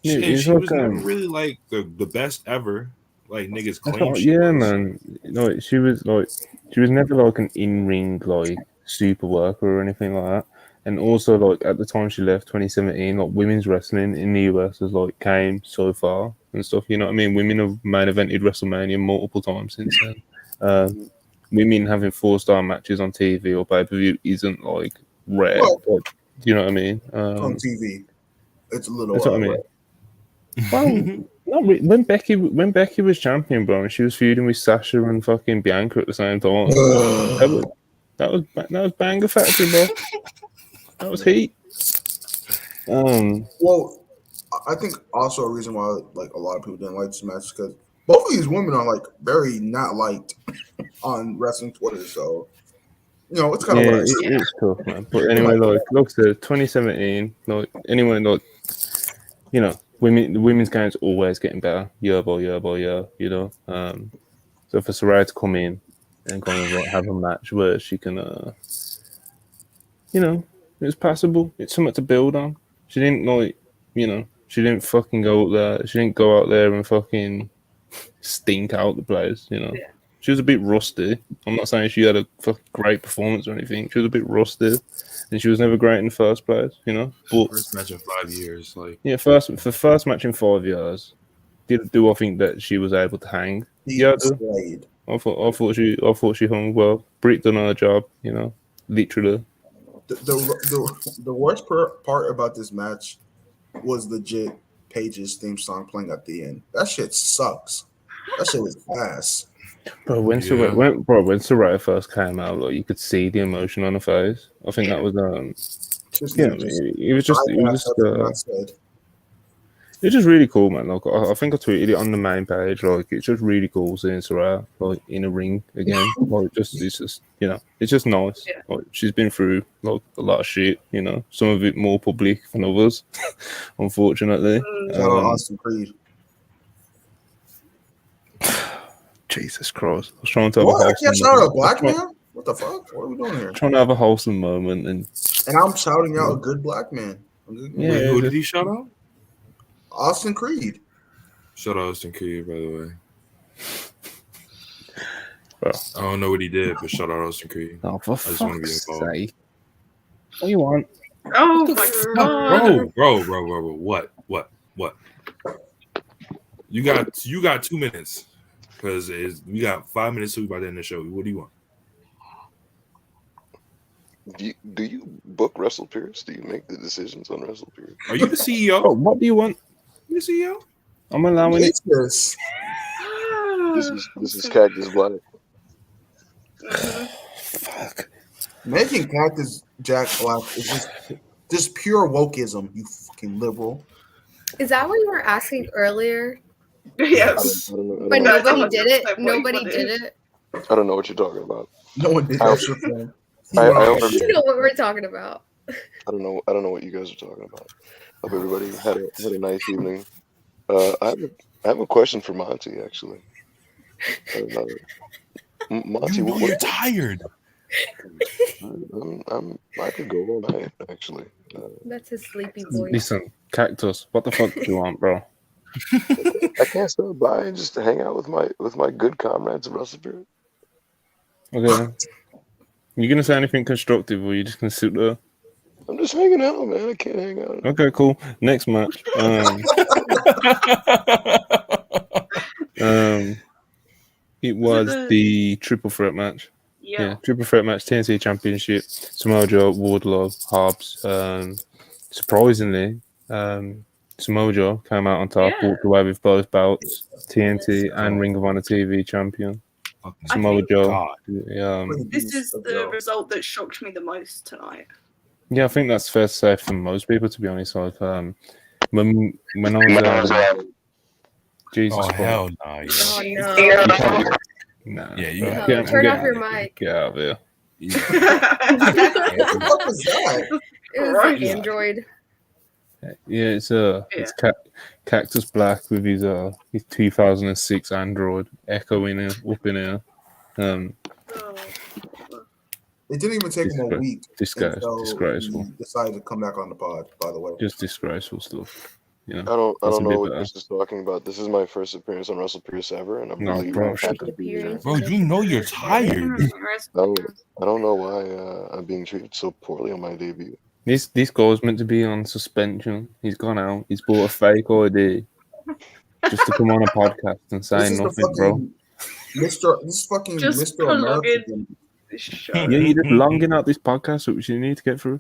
[SPEAKER 3] She was never really like the best ever. Like niggas claim
[SPEAKER 1] man. No, she was never like an in-ring like super worker or anything like that. And also, like at the time she left, 2017, like women's wrestling in the US has like came so far and stuff. You know what I mean? Women have main evented WrestleMania multiple times since then. Women having 4-star matches on TV or pay-per-view isn't like rare. But, you know what I mean?
[SPEAKER 6] On TV, it's a little.
[SPEAKER 1] That's what I mean. Well, not really. When Becky was champion, bro, and she was feuding with Sasha and fucking Bianca at the same time. that was banger factory, bro. That was heat.
[SPEAKER 6] Well, I think also a reason why like a lot of people didn't like this match is because both of these women are like very not liked on wrestling Twitter. So you know it's kind of
[SPEAKER 1] it's tough, man. But anyway, like look to 2017, like anyway, like you know, the women's game's always getting better, year by year. You know, so for Saraya to come in and kind of like have a match where she can, you know. It was passable. It's something to build on. She didn't like, you know, she didn't fucking go up there. She didn't go out there and fucking stink out the place, you know.
[SPEAKER 4] Yeah.
[SPEAKER 1] She was a bit rusty. I'm not saying she had a great performance or anything. She was a bit rusty, and she was never great in the first place, you know. But
[SPEAKER 3] First match in 5 years, like
[SPEAKER 1] yeah, first match in 5 years. Do I think that she was able to hang?
[SPEAKER 6] He
[SPEAKER 1] Yeah, I do.
[SPEAKER 6] slayed.
[SPEAKER 1] I thought she hung well. Britt done her job, you know, literally.
[SPEAKER 6] The worst part about this match was legit Paige's theme song playing at the end. That shit sucks. That shit was ass.
[SPEAKER 1] Bro, when Saraya first came out, like you could see the emotion on her face. I think that was
[SPEAKER 6] Just
[SPEAKER 1] yeah,
[SPEAKER 6] need to
[SPEAKER 1] it was just
[SPEAKER 6] I said.
[SPEAKER 1] it's just really cool, man. Like I think I tweeted it on the main page. Like it's just really cool seeing Saraya like in a ring again. Like it's just you know, it's just nice.
[SPEAKER 4] Yeah.
[SPEAKER 1] Like she's been through like a lot of shit. You know, some of it more public than others, unfortunately.
[SPEAKER 6] Shout out Austin Creed.
[SPEAKER 1] Jesus Christ! I was trying to have
[SPEAKER 6] What?
[SPEAKER 1] a
[SPEAKER 6] I
[SPEAKER 1] wholesome
[SPEAKER 6] can't shout out a
[SPEAKER 1] moment.
[SPEAKER 6] black man? What the fuck? What are we doing here?
[SPEAKER 1] Trying to have a wholesome moment, and
[SPEAKER 6] I'm shouting out a good black man.
[SPEAKER 1] yeah,
[SPEAKER 3] wait, who did he shout out?
[SPEAKER 6] Austin Creed.
[SPEAKER 3] Shout out Austin Creed, by the way.
[SPEAKER 1] Bro.
[SPEAKER 3] I don't know what he did, but shout out Austin Creed.
[SPEAKER 1] Oh, for
[SPEAKER 3] just wanna be
[SPEAKER 1] fuck's
[SPEAKER 3] involved.
[SPEAKER 1] sake! What do you want?
[SPEAKER 4] Oh my god.
[SPEAKER 3] Bro, what? You got 2 minutes because we got 5 minutes till we about to end the show. What do you want?
[SPEAKER 7] Do you book WrestlePurists? Do you make the decisions on WrestlePurists?
[SPEAKER 3] Are you the CEO?
[SPEAKER 1] Oh, what do you want?
[SPEAKER 3] You the CEO?
[SPEAKER 1] I'm allowing it.
[SPEAKER 6] Jesus.
[SPEAKER 7] This is Cactus Black.
[SPEAKER 1] Fuck.
[SPEAKER 6] Making Cactus Jack Black is just pure wokeism, you fucking liberal.
[SPEAKER 2] Is that what you were asking earlier?
[SPEAKER 4] Yes.
[SPEAKER 7] I don't know.
[SPEAKER 2] But
[SPEAKER 4] That's
[SPEAKER 2] nobody did it.
[SPEAKER 4] 100%
[SPEAKER 2] Nobody
[SPEAKER 4] what it
[SPEAKER 2] did
[SPEAKER 4] is.
[SPEAKER 2] it.
[SPEAKER 7] I don't know what you're talking about.
[SPEAKER 6] No one did that shit for him.
[SPEAKER 7] I hope
[SPEAKER 2] You know what we're talking about.
[SPEAKER 7] I don't know what you guys are talking about. Hope everybody had a nice evening. I have a question for Monty actually. Monty,
[SPEAKER 3] You're tired.
[SPEAKER 7] I could go all night actually.
[SPEAKER 2] That's his sleepy voice.
[SPEAKER 1] Listen, Cactus, what the fuck do you want, bro?
[SPEAKER 7] I can't stop by and just hang out with my good comrades of WrestlePurists.
[SPEAKER 1] Okay. You gonna say anything constructive, or you just gonna sit there?
[SPEAKER 7] I'm just hanging out, man. I can't hang out.
[SPEAKER 1] Okay, cool. Next match. It was the triple threat match.
[SPEAKER 4] Yeah.
[SPEAKER 1] Triple threat match, TNT Championship, Samoa Joe, Wardlow, Hobbs. Surprisingly, Samoa Joe came out on top, walked away with both belts, TNT and Ring of Honor TV champion. Samoa Joe.
[SPEAKER 4] This is the result that shocked me the most tonight.
[SPEAKER 1] Yeah, I think that's fair to say for most people, to be honest. Like, when I was Jesus Christ.
[SPEAKER 3] Hell no. Yeah.
[SPEAKER 2] Oh no.
[SPEAKER 1] Nah,
[SPEAKER 3] Yeah, you
[SPEAKER 1] bro.
[SPEAKER 3] got
[SPEAKER 2] Turn off your mic.
[SPEAKER 1] Get out of here.
[SPEAKER 6] What the fuck was that?
[SPEAKER 2] It was like Android.
[SPEAKER 1] Yeah, it's Cactus Black with his 2006 Android Echo in here, up in here.
[SPEAKER 6] It didn't even take him a week.
[SPEAKER 1] Disgraceful.
[SPEAKER 6] He decided to come back on the pod, by the way.
[SPEAKER 1] Just disgraceful stuff. You know,
[SPEAKER 7] I don't know what this is talking about. This is my first appearance on WrestlePurists ever, and I'm really happy to be here.
[SPEAKER 3] Bro, you know you're tired.
[SPEAKER 7] I don't know why I'm being treated so poorly on my debut.
[SPEAKER 1] This guy's meant to be on suspension. He's gone out. He's bought a fake ID just to come on a podcast and say nothing, bro.
[SPEAKER 6] Mr. American.
[SPEAKER 1] Yeah, you're just longing out this podcast, which you need to get through.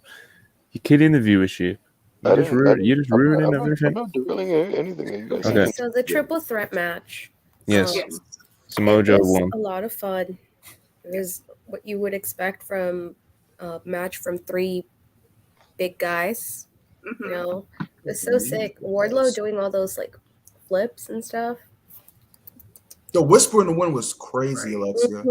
[SPEAKER 1] You're killing the viewership. You're just ruining everything.
[SPEAKER 7] I'm not doing anything. You guys
[SPEAKER 1] Okay.
[SPEAKER 2] So the triple threat match.
[SPEAKER 1] Yes. Samoa Joe won.
[SPEAKER 2] A lot of fun. It was what you would expect from a match from three big guys. You know, it was so sick. Wardlow doing all those like flips and stuff.
[SPEAKER 6] The whisper in the wind was crazy, Alexia.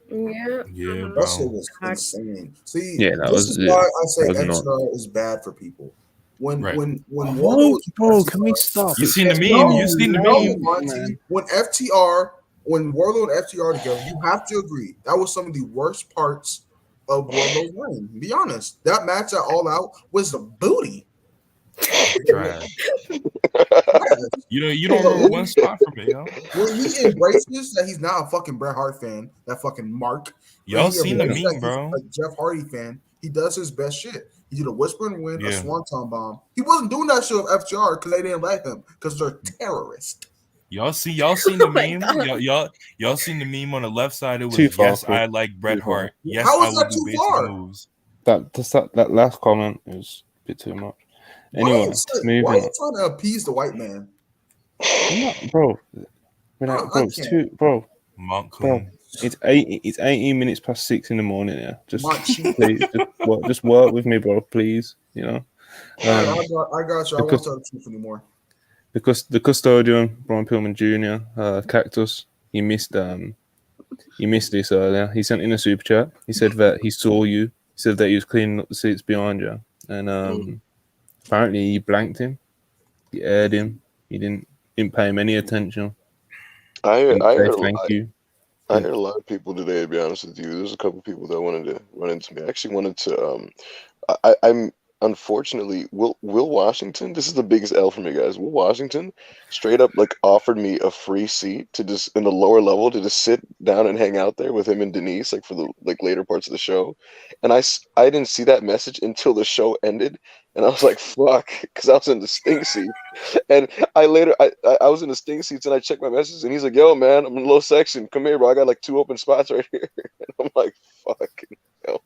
[SPEAKER 2] Yeah.
[SPEAKER 3] Yeah,
[SPEAKER 6] that shit was insane. See,
[SPEAKER 1] that
[SPEAKER 6] this is why I say extra is bad for people. When
[SPEAKER 1] bro, can we stop?
[SPEAKER 3] You seen the meme? You seen the meme?
[SPEAKER 6] Monty, when Wardlow and FTR together, you have to agree that was some of the worst parts of Wardlow's reign. Be honest, that match at All Out was the booty.
[SPEAKER 3] Trash. You don't remember one spot from it, yo.
[SPEAKER 6] When he embraces that he's not a fucking Bret Hart fan, that fucking Mark.
[SPEAKER 3] Y'all seen the
[SPEAKER 6] embraces
[SPEAKER 3] meme,
[SPEAKER 6] that
[SPEAKER 3] bro?
[SPEAKER 6] he's a Jeff Hardy fan. He does his best shit. He did a whisper and win, a
[SPEAKER 3] Yeah.
[SPEAKER 6] swanton bomb. He wasn't doing that shit with FTR because they didn't let him because they're terrorists.
[SPEAKER 3] Y'all seen the
[SPEAKER 2] Oh my
[SPEAKER 3] meme?
[SPEAKER 2] God.
[SPEAKER 3] Y'all seen the meme on the left side? It was
[SPEAKER 1] Too far,
[SPEAKER 3] yes,
[SPEAKER 1] Chris.
[SPEAKER 3] I like Bret
[SPEAKER 1] Too far.
[SPEAKER 3] Hart. Yes,
[SPEAKER 6] How
[SPEAKER 3] I
[SPEAKER 6] is
[SPEAKER 3] will
[SPEAKER 6] that
[SPEAKER 3] do
[SPEAKER 6] too
[SPEAKER 3] basic
[SPEAKER 6] far?
[SPEAKER 3] moves.
[SPEAKER 1] That last comment was a bit too much. Anyway,
[SPEAKER 6] why
[SPEAKER 1] moving
[SPEAKER 6] are
[SPEAKER 1] on.
[SPEAKER 6] you trying to appease the white man?
[SPEAKER 1] I'm not, bro. It's
[SPEAKER 6] can't.
[SPEAKER 1] too, bro.
[SPEAKER 3] Monk
[SPEAKER 1] Bro,
[SPEAKER 3] Coon.
[SPEAKER 1] it's 18 minutes past 6 in the morning. Yeah, just
[SPEAKER 6] Monk
[SPEAKER 1] please, just work with me, bro. Please, you know.
[SPEAKER 6] I got you. I won't tell the truth anymore.
[SPEAKER 1] Because the custodian, Brian Pillman Jr., Cactus, he missed this earlier. He sent in a super chat. He said that he saw you. He said that he was cleaning up the seats behind you, and apparently you blanked him. You aired him. You didn't pay him any attention.
[SPEAKER 7] I
[SPEAKER 1] Didn't
[SPEAKER 7] heard
[SPEAKER 1] say thank you.
[SPEAKER 7] I heard a lot of people today, to be honest with you. There's a couple people that wanted to run into me. I actually wanted to I'm unfortunately Will Washington, this is the biggest L for me, guys. Will Washington straight up like offered me a free seat to just in the lower level to just sit down and hang out there with him and Denise like for the like later parts of the show. And I didn't see that message until the show ended, and I was like fuck, because I was in the stink seat. And I was in the stink seats and I checked my messages and he's like, yo man, I'm in low section, come here bro, I got like 2 open spots right here. And I'm like fucking hell.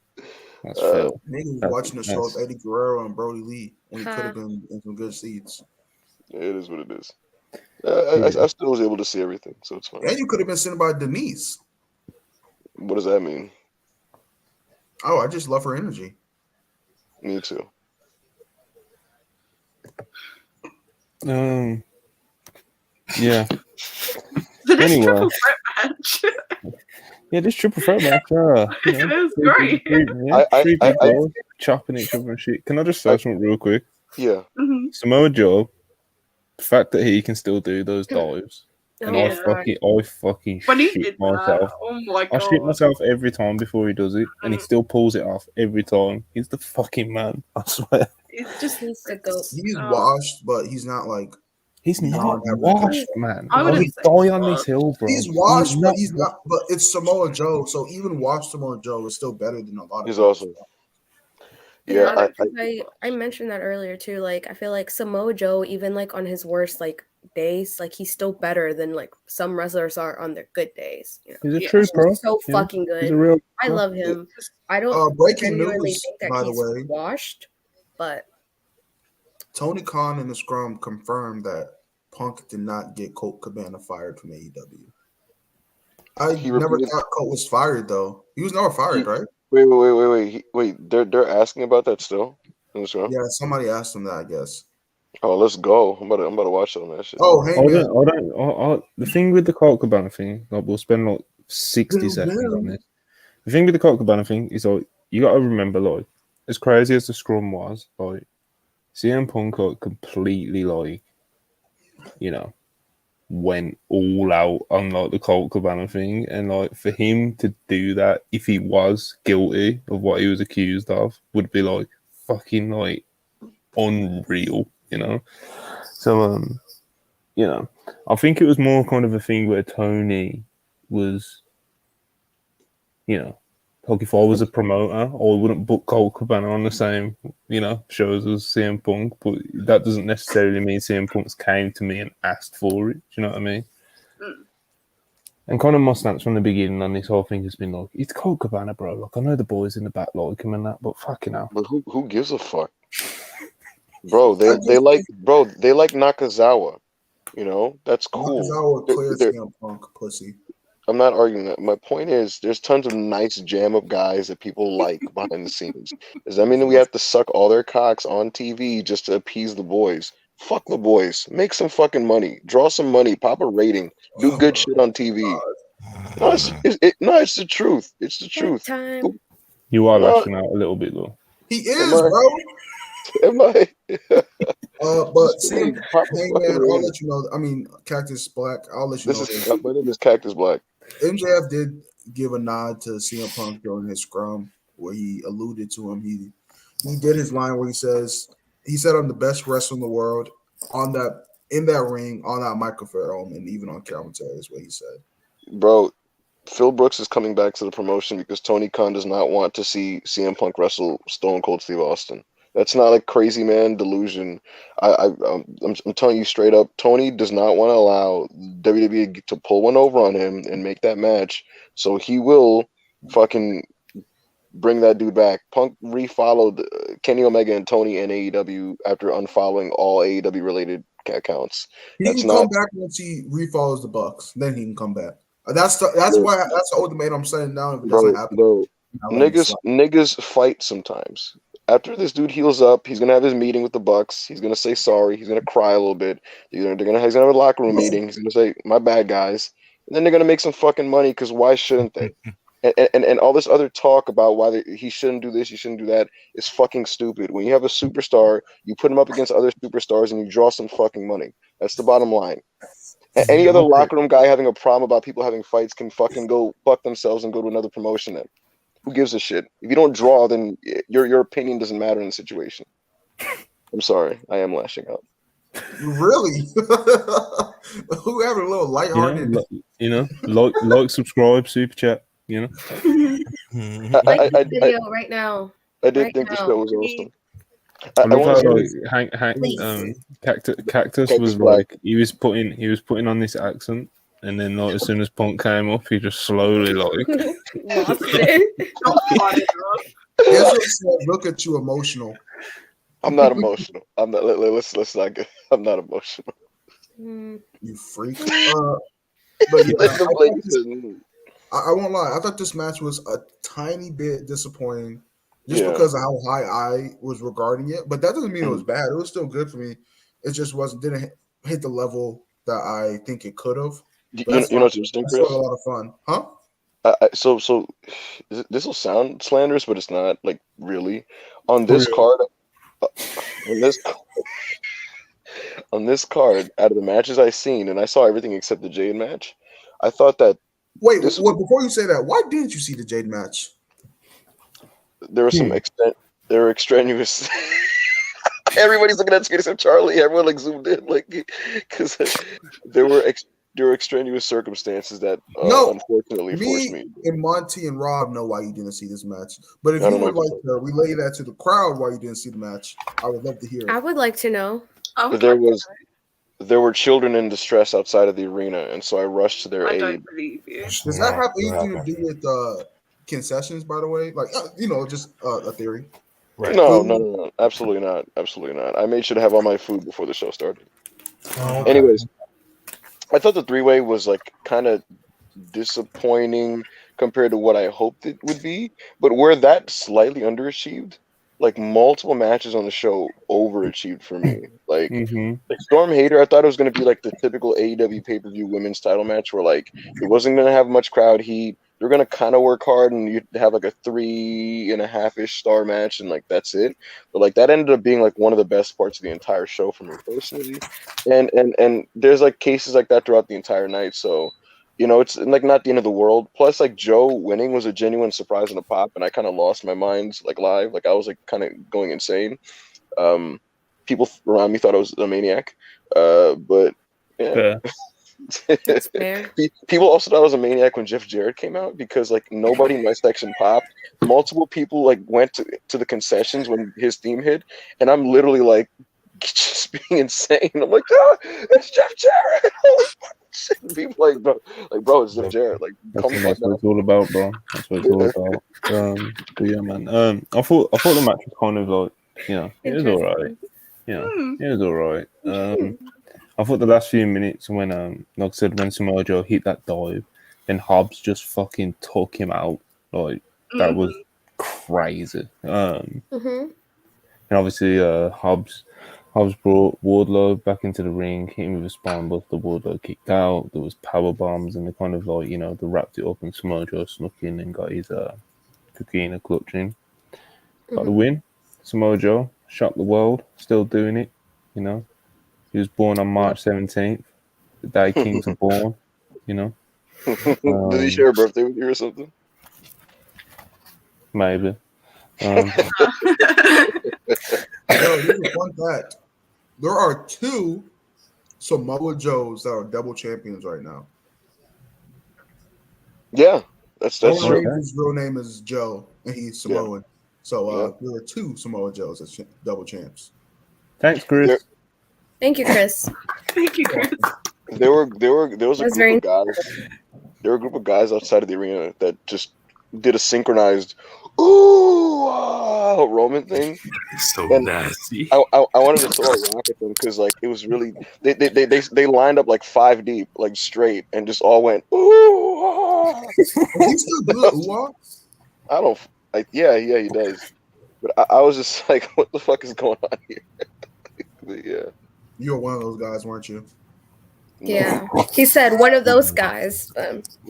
[SPEAKER 1] That's fair.
[SPEAKER 6] Nigga was watching the show of Eddie Guerrero and Brody Lee, and he could have been in some good seats.
[SPEAKER 7] It is what it is. I still was able to see everything, so it's fine.
[SPEAKER 6] And you could have been sent by Denise.
[SPEAKER 7] What does that mean?
[SPEAKER 6] Oh, I just love her energy.
[SPEAKER 7] Me too.
[SPEAKER 1] Yeah.
[SPEAKER 4] This
[SPEAKER 1] Anyway.
[SPEAKER 4] triple threat match.
[SPEAKER 1] Yeah, this triple threat match.
[SPEAKER 4] It was great.
[SPEAKER 1] Three people chopping each other and shit. Can I just say something real quick?
[SPEAKER 7] Yeah.
[SPEAKER 4] Mm-hmm.
[SPEAKER 1] Samoa Joe, the fact that he can still do those dives, and I fucking
[SPEAKER 4] When he
[SPEAKER 1] shit
[SPEAKER 4] did
[SPEAKER 1] myself.
[SPEAKER 4] that, oh my god.
[SPEAKER 1] I shit myself every time before he does it, and he still pulls it off every time. He's the fucking man, I swear.
[SPEAKER 2] It just needs to go.
[SPEAKER 6] He's washed, but he's not like.
[SPEAKER 1] He's not washed, man.
[SPEAKER 4] I wouldn't
[SPEAKER 1] He's die on this hill, bro.
[SPEAKER 6] He's washed, but he's not. But it's Samoa Joe, so even washed Samoa Joe is still better than a lot of.
[SPEAKER 7] He's awesome.
[SPEAKER 2] Yeah, I mentioned that earlier too. Like, I feel like Samoa Joe, even like on his worst like days, like he's still better than like some wrestlers are on their good days. You know?
[SPEAKER 1] He's a true pro.
[SPEAKER 2] He's so fucking good.
[SPEAKER 1] He's a real
[SPEAKER 2] I love him. I don't
[SPEAKER 6] breaking
[SPEAKER 2] genuinely
[SPEAKER 6] news,
[SPEAKER 2] think that
[SPEAKER 6] by the
[SPEAKER 2] he's
[SPEAKER 6] way.
[SPEAKER 2] washed, but
[SPEAKER 6] Tony Khan in the scrum confirmed that Punk did not get Colt Cabana fired from AEW. I never thought Colt was fired though. He was never fired, right?
[SPEAKER 7] Wait. They're asking about that still?
[SPEAKER 6] Yeah, somebody asked him that, I guess.
[SPEAKER 7] Oh, let's go. I'm about to watch it on that shit.
[SPEAKER 6] Oh, hey man.
[SPEAKER 1] The thing with the Colt Cabana thing, like we'll spend like 60 seconds on this. The thing with the Colt Cabana thing is like you gotta remember, like, as crazy as the scrum was, like CM Punk like completely like, you know, went all out on like the Colt Cabana thing, and like for him to do that if he was guilty of what he was accused of would be like fucking like unreal, you know. So you know, I think it was more kind of a thing where Tony was, you know, like if I was a promoter, I wouldn't book Colt Cabana on the same, you know, shows as CM Punk, but that doesn't necessarily mean CM Punk's came to me and asked for it. Do you know what I mean? And kind of my stance from the beginning on this whole thing has been like, it's Colt Cabana, bro. Like, I know the boys in the back like him and that, but fucking hell.
[SPEAKER 7] But who gives a fuck? Bro, they like Nakazawa. You know, that's cool.
[SPEAKER 6] Nakazawa clears CM Punk pussy.
[SPEAKER 7] I'm not arguing that. My point is, there's tons of nice jam-up guys that people like behind the scenes. Does that mean that we have to suck all their cocks on TV just to appease the boys? Fuck the boys. Make some fucking money. Draw some money. Pop a rating. Do good shit on TV. No, it's the truth. It's the truth.
[SPEAKER 1] You are lashing out a little bit, though.
[SPEAKER 6] He is, bro.
[SPEAKER 7] Am I?
[SPEAKER 6] But Sam, hey man, I'll let you know. I mean, Cactus Black. I'll let you know.
[SPEAKER 7] My name is Cactus Black.
[SPEAKER 6] MJF did give a nod to CM Punk during his scrum, where he alluded to him. He did his line where he said, "I'm the best wrestler in the world." On that in that ring on that microphone and even on commentary is what he said.
[SPEAKER 7] Bro, Phil Brooks is coming back to the promotion because Tony Khan does not want to see CM Punk wrestle Stone Cold Steve Austin. That's not like crazy man delusion. I'm telling you straight up, Tony does not want to allow WWE to pull one over on him and make that match. So he will fucking bring that dude back. Punk refollowed Kenny Omega and Tony in AEW after unfollowing all AEW related accounts.
[SPEAKER 6] He can come back once he refollows the Bucks. Then he can come back. That's the ultimatum I'm setting down. If it doesn't happen,
[SPEAKER 7] niggas fight sometimes. After this dude heals up, he's gonna have his meeting with the Bucks. He's gonna say sorry. He's gonna cry a little bit. He's gonna have a locker room meeting. He's gonna say, "My bad, guys," and then they're gonna make some fucking money. Because why shouldn't they? And all this other talk about why he shouldn't do this, he shouldn't do that is fucking stupid. When you have a superstar, you put him up against other superstars and you draw some fucking money. That's the bottom line. Any other locker room guy having a problem about people having fights can fucking go fuck themselves and go to another promotion then. Who gives a shit? If you don't draw, then your opinion doesn't matter in the situation. I'm sorry. I am lashing out.
[SPEAKER 6] Really? Who having a little lighthearted?
[SPEAKER 1] Like, subscribe, super chat.
[SPEAKER 2] Like the video right now.
[SPEAKER 7] I did think the show was awesome.
[SPEAKER 1] I love how Cactus was like he was putting on this accent, and then like as soon as Punk came up, he just slowly like
[SPEAKER 2] lost it.
[SPEAKER 6] Look at you emotional.
[SPEAKER 7] I'm not emotional. I'm not. Let's not get. I'm not emotional.
[SPEAKER 6] You freak. But yeah, I won't lie. I thought this match was a tiny bit disappointing. Just because of how high I was regarding it, but that doesn't mean it was bad. It was still good for me. It just didn't hit the level that I think it could have.
[SPEAKER 7] You know what's interesting, Chris?
[SPEAKER 6] A lot of fun,
[SPEAKER 7] huh? So this will sound slanderous, but it's not like really. On this card, on this card, out of the matches I've seen, and I saw everything except the Jade match. I thought that.
[SPEAKER 6] Wait, before you say that, why didn't you see the Jade match?
[SPEAKER 7] There was some there were extraneous. Everybody's looking at the screen except Charlie. Everyone like zoomed in, like because there were extraneous circumstances that unfortunately forced me.
[SPEAKER 6] And Monty and Rob know why you didn't see this match. But if you would like to relay that to the crowd why you didn't see the match, I would love to hear it.
[SPEAKER 2] I would like to know.
[SPEAKER 7] There were children in distress outside of the arena, and so I rushed to their aid.
[SPEAKER 4] I don't believe you.
[SPEAKER 6] Does that have anything to do with concessions, by the way? Like, just a theory.
[SPEAKER 7] Right. No, absolutely not. I made sure to have all my food before the show started. Oh, okay. Anyways, I thought the three-way was like kind of disappointing compared to what I hoped it would be, but where that slightly underachieved, like multiple matches on the show overachieved for me. Like, like Storm Hater, I thought it was going to be like the typical AEW pay-per-view women's title match where like it wasn't going to have much crowd heat. They're going to kind of work hard and you'd have like a 3.5-ish star match and like that's it. But like that ended up being like one of the best parts of the entire show for me personally. And there's like cases like that throughout the entire night. So, it's like not the end of the world. Plus like Joe winning was a genuine surprise and a pop. And I kind of lost my mind like live. Like I was like kind of going insane. People around me thought I was a maniac. But yeah.
[SPEAKER 2] That's fair.
[SPEAKER 7] People also thought I was a maniac when Jeff Jarrett came out because like nobody in my section popped. Multiple people like went to the concessions when his theme hit, and I'm literally like just being insane. I'm like, it's Jeff Jarrett. Holy fucking shit. People like bro, it's Jeff Jarrett. Like,
[SPEAKER 1] that's what it's all about, bro. That's what it's all about. But yeah, man. I thought the match was kind of like, it was all right. It was all right. I thought the last few minutes when, like I said, when Samoa Joe hit that dive, then Hobbs just fucking took him out. Like, that was crazy. And obviously, Hobbs brought Wardlow back into the ring, hit him with a spine buster. Wardlow kicked out. There was power bombs, and they kind of like, they wrapped it up, and Samoa Joe snuck in and got his cocaine clutch in. Got the win. Samoa Joe shocked the world, still doing it, He was born on March 17th, the day kings are born,
[SPEAKER 7] Did he share a birthday with you or something?
[SPEAKER 1] Maybe.
[SPEAKER 6] Here's a fun fact. There are 2 Samoa Joes that are double champions right now.
[SPEAKER 7] Yeah, that's
[SPEAKER 6] Roman
[SPEAKER 7] true.
[SPEAKER 6] Reigns' real name is Joe, and he's Samoan. So there are 2 Samoa Joes as double champs.
[SPEAKER 1] Thanks, Chris.
[SPEAKER 2] Thank you, Chris.
[SPEAKER 4] Thank you, Chris.
[SPEAKER 7] There was a
[SPEAKER 2] That's
[SPEAKER 7] group
[SPEAKER 2] very
[SPEAKER 7] of guys. There were a group of guys outside of the arena that just did a synchronized "ooh Roman thing.
[SPEAKER 3] So
[SPEAKER 7] And
[SPEAKER 3] nasty.
[SPEAKER 7] I wanted to throw a rock at them because like it was really they lined up like 5 deep, like straight, and just all went ooh.
[SPEAKER 6] Does he still do the ooh-ah?
[SPEAKER 7] I don't like yeah he does, but I was just like, what the fuck is going on here? But yeah,
[SPEAKER 6] You were one of those guys, weren't you?
[SPEAKER 7] no.
[SPEAKER 2] Yeah, he said one of those guys.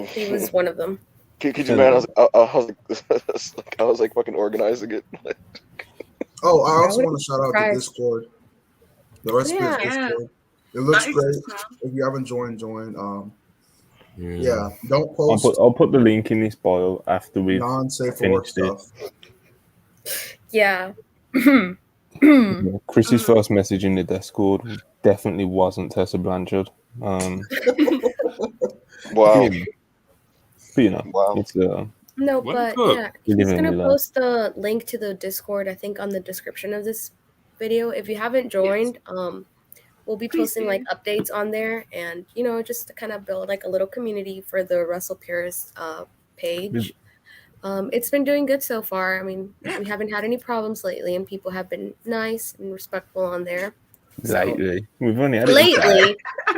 [SPEAKER 2] He was one of them.
[SPEAKER 7] Could you imagine? I was like fucking organizing it.
[SPEAKER 6] Oh, I also
[SPEAKER 2] wouldn't
[SPEAKER 6] want to shout out the
[SPEAKER 2] surprised.
[SPEAKER 6] Discord. The WrestlePurists
[SPEAKER 4] Yeah.
[SPEAKER 6] Discord. It looks
[SPEAKER 4] That
[SPEAKER 6] great.
[SPEAKER 4] exists now.
[SPEAKER 6] If you haven't joined, join.
[SPEAKER 3] Yeah.
[SPEAKER 6] Yeah, don't post
[SPEAKER 1] I'll put the link in this bio after we've
[SPEAKER 6] non-safe for work
[SPEAKER 1] finished it.
[SPEAKER 6] stuff.
[SPEAKER 2] Yeah.
[SPEAKER 1] Yeah, Chris's first message in the Discord definitely wasn't Tessa Blanchard.
[SPEAKER 7] Wow,
[SPEAKER 1] But you know,
[SPEAKER 7] wow.
[SPEAKER 1] it's
[SPEAKER 2] No,
[SPEAKER 3] What
[SPEAKER 2] but
[SPEAKER 3] the fuck?
[SPEAKER 2] yeah,
[SPEAKER 1] You
[SPEAKER 2] he's
[SPEAKER 1] live in
[SPEAKER 2] gonna
[SPEAKER 1] Milan.
[SPEAKER 2] post the link to the Discord, I think, on the description of this video. If you haven't joined, we'll be
[SPEAKER 4] Please
[SPEAKER 2] posting
[SPEAKER 4] do.
[SPEAKER 2] like updates on there, and just to kind of build like a little community for the WrestlePurists page. It's been doing good so far. I mean, we haven't had any problems lately, and people have been nice and respectful on there. So,
[SPEAKER 1] lately. We've only had it a day.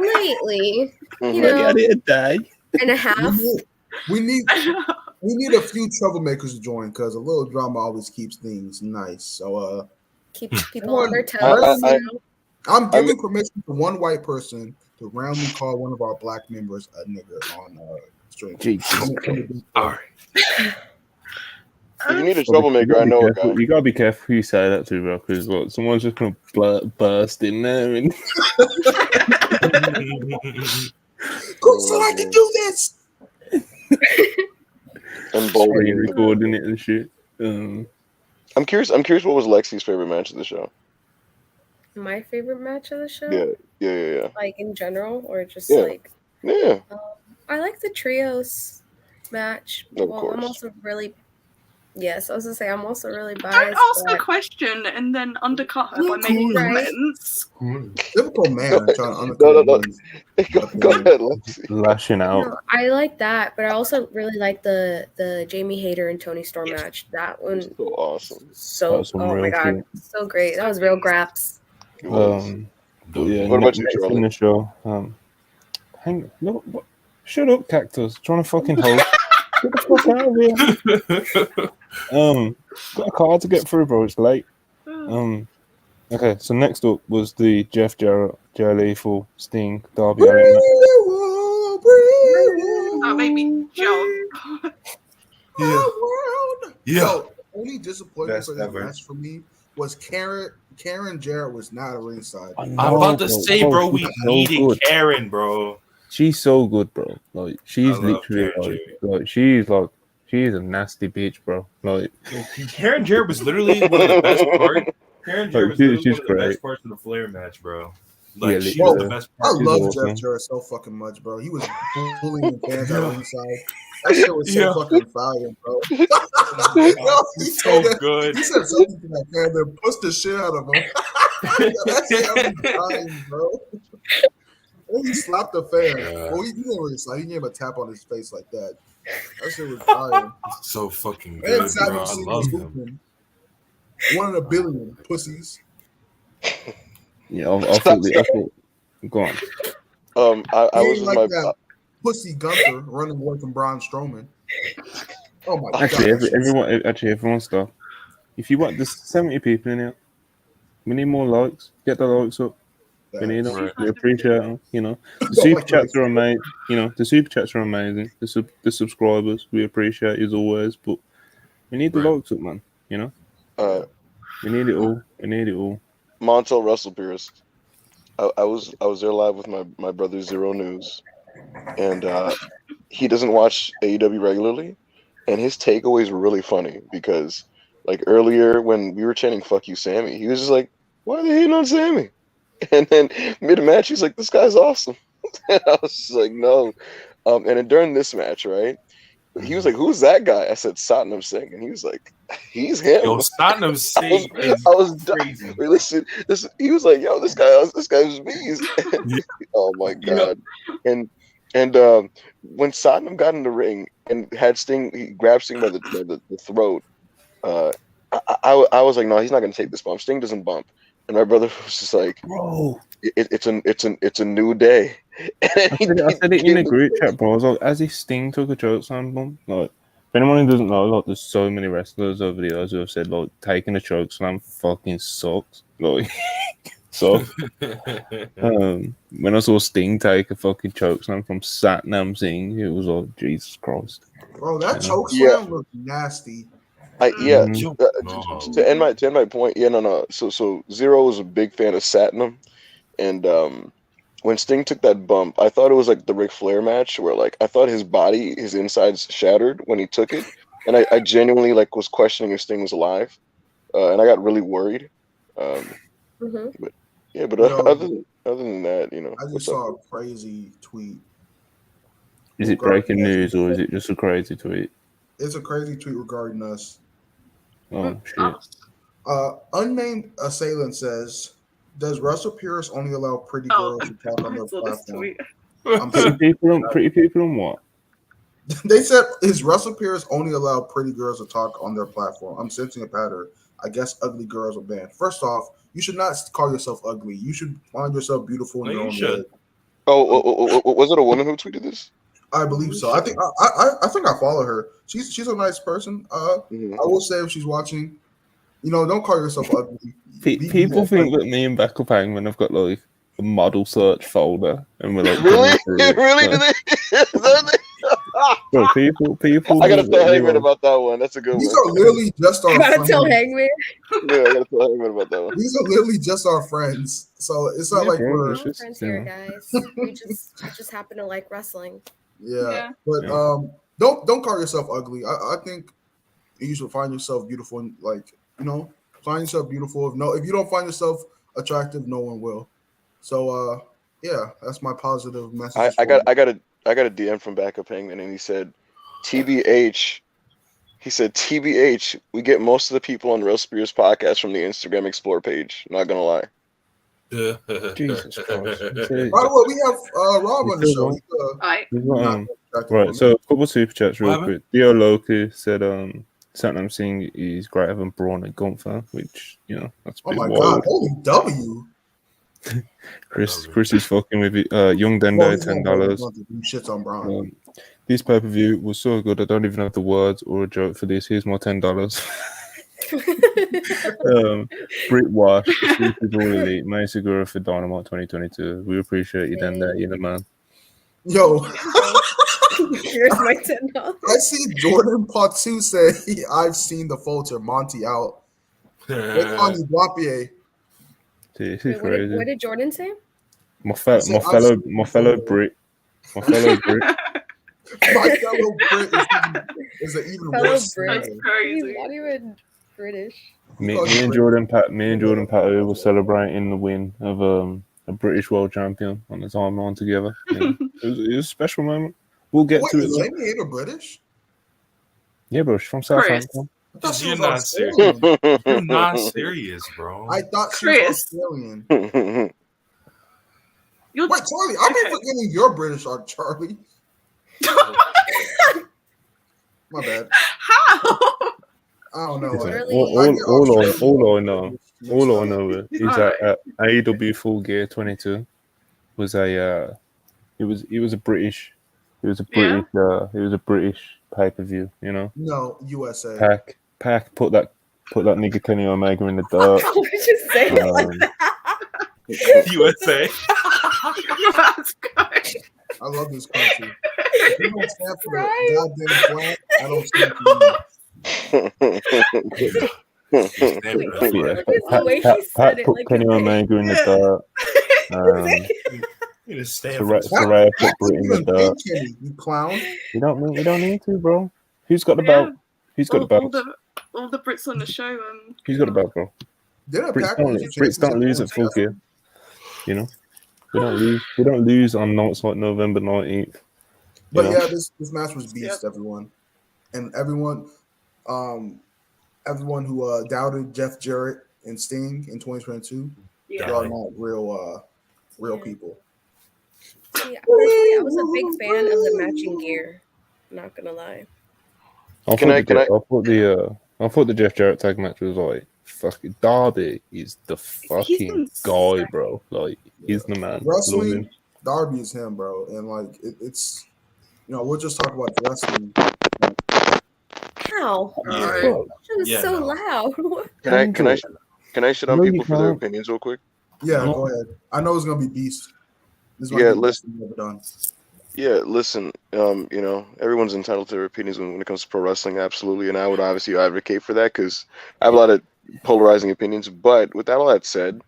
[SPEAKER 2] lately,
[SPEAKER 7] Mhm.
[SPEAKER 2] you
[SPEAKER 1] We've only
[SPEAKER 2] know,
[SPEAKER 1] had it a day.
[SPEAKER 2] and a half.
[SPEAKER 6] We need a few troublemakers to join because a little drama always keeps things nice. So
[SPEAKER 2] Keeps people on their
[SPEAKER 6] I-
[SPEAKER 2] toes.
[SPEAKER 7] I-
[SPEAKER 6] I'm giving permission to one white person to roundly call one of our black members a nigger on stream.
[SPEAKER 1] Jesus.
[SPEAKER 3] All right.
[SPEAKER 7] If you need a troublemaker, I know a guy.
[SPEAKER 1] You gotta be careful who you say that to, bro, because someone's just gonna burst in there and
[SPEAKER 6] Who said I can do this?
[SPEAKER 7] And
[SPEAKER 1] screen
[SPEAKER 7] bowling.
[SPEAKER 1] recording it and shit.
[SPEAKER 7] I'm curious. What was Lexi's favorite match of the show?
[SPEAKER 2] My favorite match of the show,
[SPEAKER 7] Yeah.
[SPEAKER 2] like in general, or just
[SPEAKER 7] Yeah.
[SPEAKER 2] like
[SPEAKER 7] Yeah.
[SPEAKER 2] I like the trios match.
[SPEAKER 7] Of
[SPEAKER 2] Well,
[SPEAKER 7] course.
[SPEAKER 2] I'm also really yes, I was gonna say I'm also really
[SPEAKER 4] Don't
[SPEAKER 2] biased.
[SPEAKER 4] ask
[SPEAKER 2] but
[SPEAKER 4] a question and then undercut her by making
[SPEAKER 2] Right.
[SPEAKER 4] comments.
[SPEAKER 6] Typical man trying to undercut
[SPEAKER 7] No.
[SPEAKER 6] women's
[SPEAKER 7] Go ahead, Lexi.
[SPEAKER 1] Lashing out.
[SPEAKER 2] No, I like that, but I also really like the Jamie Hayter and Tony Storm match. That one,
[SPEAKER 7] So awesome.
[SPEAKER 1] That was some
[SPEAKER 2] oh my
[SPEAKER 1] real
[SPEAKER 2] god, so great. That was real graps.
[SPEAKER 7] It was.
[SPEAKER 1] But yeah,
[SPEAKER 7] What about you,
[SPEAKER 1] next
[SPEAKER 7] Charlie?
[SPEAKER 1] in the show. Hang no, what? Shut up, Cactus. Trying to fucking host. Get the fuck out of here. Got a car to get through, bro. It's late. Okay, so next up was the Jeff Jarrett, Jay Lethal, Sting, Darby Allin match.
[SPEAKER 4] That made me jump.
[SPEAKER 3] Yeah.
[SPEAKER 6] Yo, only disappointment
[SPEAKER 3] Best
[SPEAKER 6] for this
[SPEAKER 3] ever.
[SPEAKER 6] match for me was Karen Jarrett was not at ringside.
[SPEAKER 3] I'm about to say, bro, we
[SPEAKER 1] she's so
[SPEAKER 3] needed
[SPEAKER 1] good.
[SPEAKER 3] Karen, bro.
[SPEAKER 1] She's so good, bro. Like she's
[SPEAKER 3] I love
[SPEAKER 1] literally she's a nasty bitch, bro. Like
[SPEAKER 3] Karen Jarrett was literally one of the best parts. Karen Jarrett was literally
[SPEAKER 1] she's
[SPEAKER 3] one of the
[SPEAKER 1] great.
[SPEAKER 3] best parts of the Flair match, bro. Like
[SPEAKER 1] Yeah,
[SPEAKER 3] she was the
[SPEAKER 1] literally.
[SPEAKER 3] best
[SPEAKER 6] I
[SPEAKER 3] part.
[SPEAKER 1] She's
[SPEAKER 6] love
[SPEAKER 1] awesome.
[SPEAKER 6] Jeff Jarrett so fucking much, bro. He was bullying the fans at ringside. That shit was so
[SPEAKER 3] Yeah.
[SPEAKER 6] fucking fire, bro. He
[SPEAKER 3] So
[SPEAKER 6] said-
[SPEAKER 3] good.
[SPEAKER 6] He said something to that fan that pushed the shit out of him. That's dying, bro. And he slapped the fan.
[SPEAKER 3] Yeah.
[SPEAKER 6] Well, he didn't really slap. He gave him a tap on his face like that. That shit was fire.
[SPEAKER 3] So fucking
[SPEAKER 6] And
[SPEAKER 3] good, bro.
[SPEAKER 6] Savage
[SPEAKER 3] I
[SPEAKER 6] Steve
[SPEAKER 3] love
[SPEAKER 6] was
[SPEAKER 3] him.
[SPEAKER 6] hooping. 1 in a billion pussies.
[SPEAKER 1] Yeah, I thought. Go on.
[SPEAKER 7] I
[SPEAKER 6] He
[SPEAKER 7] was
[SPEAKER 6] ain't
[SPEAKER 7] with
[SPEAKER 6] like
[SPEAKER 7] my.
[SPEAKER 6] that pussy Gunther running away from Braun Strowman. Oh my
[SPEAKER 1] Actually,
[SPEAKER 6] god.
[SPEAKER 1] everyone stop. If you want, there's 70 people in here. We need more likes. Get the likes up. We need them.
[SPEAKER 3] Right.
[SPEAKER 1] We appreciate them. You know, the
[SPEAKER 6] Don't
[SPEAKER 1] super
[SPEAKER 6] like
[SPEAKER 1] chats
[SPEAKER 6] likes.
[SPEAKER 1] are amazing. You know, the super chats are amazing. The subscribers, we appreciate as always. But we need the
[SPEAKER 3] Right.
[SPEAKER 1] likes up, man. You know, we need it all. We need it all.
[SPEAKER 7] Montel WrestlePurists. I was there live with my brother Zero News, and he doesn't watch AEW regularly, and his takeaways were really funny because like earlier when we were chanting "Fuck you, Sammy," he was just like, "Why are they hating on Sammy?" And then mid-match, he's like, "This guy's awesome." And I was just like, "No." And then during this match, right, he was like, "Who's that guy?" I said, "Satnam Singh," and he was like, "He's him."
[SPEAKER 3] Yo, Satnam Singh is
[SPEAKER 7] I was
[SPEAKER 3] crazy.
[SPEAKER 7] Listen, he was like, "Yo, this guy's beast." Oh my god! And when Satnam got in the ring and had Sting, he grabbed Sting by the throat. I was like, "No, he's not gonna take this bump. Sting doesn't bump." And my brother was just like,
[SPEAKER 1] Bro,
[SPEAKER 7] it's a new day."
[SPEAKER 1] I said it in a group chat, bro. I was like, as if Sting took a choke slam bump. Like, if anyone who doesn't know, like, there's so many wrestlers over the years who have said, like, taking a choke slam fucking sucks. Like, so, when I saw Sting take a fucking choke slam from Satnam Singh, it was like, Jesus Christ.
[SPEAKER 6] Bro, that choke slam was nasty.
[SPEAKER 7] To end my point, no. So Zero was a big fan of Satnam, and when Sting took that bump, I thought it was like the Ric Flair match where like I thought his insides shattered when he took it, and I genuinely like was questioning if Sting was alive, and I got really worried. But other than that,
[SPEAKER 6] I just saw a crazy tweet.
[SPEAKER 1] Is it breaking news or is it just a crazy tweet?
[SPEAKER 6] It's a crazy tweet regarding us.
[SPEAKER 1] Oh shit!
[SPEAKER 6] Unnamed assailant says, "Does WrestlePurists only allow pretty girls to talk on their platform?"
[SPEAKER 1] Pretty people on what?
[SPEAKER 6] They said, "Is WrestlePurists only allow pretty girls to talk on their platform?" I'm sensing a pattern. I guess ugly girls are banned. First off, you should not call yourself ugly. You should find yourself beautiful in your own way.
[SPEAKER 7] Oh, was it a woman who tweeted this?
[SPEAKER 6] I believe so. I think I follow her. She's a nice person. I will say if she's watching, don't call yourself ugly.
[SPEAKER 1] People think that me and Backup Hangman have got like a model search folder, and we're like,
[SPEAKER 7] really? Do they?
[SPEAKER 1] Bro, people.
[SPEAKER 7] I gotta tell Hangman about that one. That's a good one.
[SPEAKER 6] These are literally just our friends.
[SPEAKER 2] Gotta tell Hangman.
[SPEAKER 7] Yeah, I gotta tell Hangman about that one.
[SPEAKER 6] These are literally just our friends, so it's not like we're
[SPEAKER 2] friends here, guys. We just happen to like wrestling.
[SPEAKER 6] Yeah. But don't call yourself ugly. I think you should find yourself beautiful, and find yourself beautiful. If you don't find yourself attractive, no one will. So that's my positive message.
[SPEAKER 7] I got a DM from Backup Hangman, and he said, "TBH." He said, "TBH, we get most of the people on WrestlePurists podcast from the Instagram Explore page. Not gonna lie."
[SPEAKER 1] Jesus Christ.
[SPEAKER 6] By the way, we have Rob on the show.
[SPEAKER 1] Right, so a couple of super chats real quick. Dio Loki said Satnam Singh is greater than Braun and Gunther, which, that's a bit
[SPEAKER 6] wild. Holy W.
[SPEAKER 1] Chris is fucking with it. Young Dendo, $10.
[SPEAKER 6] Shit on Braun.
[SPEAKER 1] This pay-per-view was so good, I don't even have the words or a joke for this. Here's my $10. Britt Wash, Super Bowl Elite, May Segura for Dynamite 2022. We appreciate you, Dendo. You're the man.
[SPEAKER 6] Yo.
[SPEAKER 2] Here's my $10.
[SPEAKER 6] I see Jordan Patu say, "I've seen the Folter, Monty out." On you, Guapier.
[SPEAKER 1] This is crazy.
[SPEAKER 2] What did Jordan say?
[SPEAKER 1] My fellow Brit. My fellow Brit.
[SPEAKER 6] My fellow Brit is an even worse.
[SPEAKER 2] That's crazy. He's not even British.
[SPEAKER 1] Me and Jordan Patu were celebrating the win of a British world champion on the timeline together. Yeah. It was a special moment. We'll get to it.
[SPEAKER 6] Is Jamie Hader British?
[SPEAKER 1] Yeah, bro. She's from Southampton.
[SPEAKER 3] You're not serious. You're not serious, bro.
[SPEAKER 6] I thought she was Australian. Wait, Charlie, I've been forgetting you're British, Charlie. My bad.
[SPEAKER 4] How?
[SPEAKER 6] I don't know.
[SPEAKER 1] All I know is that AEW Full Gear 22 was a British pay-per-view,
[SPEAKER 6] No, USA.
[SPEAKER 1] Pac put that nigga Kenny Omega in the dirt.
[SPEAKER 2] How would you say it like that?
[SPEAKER 3] USA.
[SPEAKER 4] That's good.
[SPEAKER 6] I love this country. If you don't stand for the goddamn flag, I don't stand for you.
[SPEAKER 1] Pat put Kenny Omega in the dirt. Saraya put Britt in the dirt.
[SPEAKER 6] You clown.
[SPEAKER 1] We don't need to, bro. Who's got the belt? Who's got the belt?
[SPEAKER 4] All the Brits on the show.
[SPEAKER 1] Who's got the belt, bro? Brits don't lose at Full Gear. You know, we don't lose. We don't lose on nights like November 19th.
[SPEAKER 6] But
[SPEAKER 1] know?
[SPEAKER 6] yeah, this match was beast, everyone, and everyone who doubted Jeff Jarrett and Sting in 2022, are not real people.
[SPEAKER 2] See, personally, I was a big fan of the matching gear. Not gonna lie.
[SPEAKER 1] I thought the Jeff Jarrett tag match was like fucking Darby is the fucking guy, bro. Like he's the man.
[SPEAKER 6] Wrestling, Darby is him, bro, and like it's we'll just talk about wrestling.
[SPEAKER 2] How?
[SPEAKER 3] Yeah.
[SPEAKER 2] It was so loud.
[SPEAKER 7] Can I shut on people for their opinions real quick?
[SPEAKER 6] Yeah, go ahead. I know it's gonna be beast. This
[SPEAKER 7] Yeah, listen. Yeah, listen. Everyone's entitled to their opinions when it comes to pro wrestling, absolutely, and I would obviously advocate for that because I have a lot of polarizing opinions. But with all that said,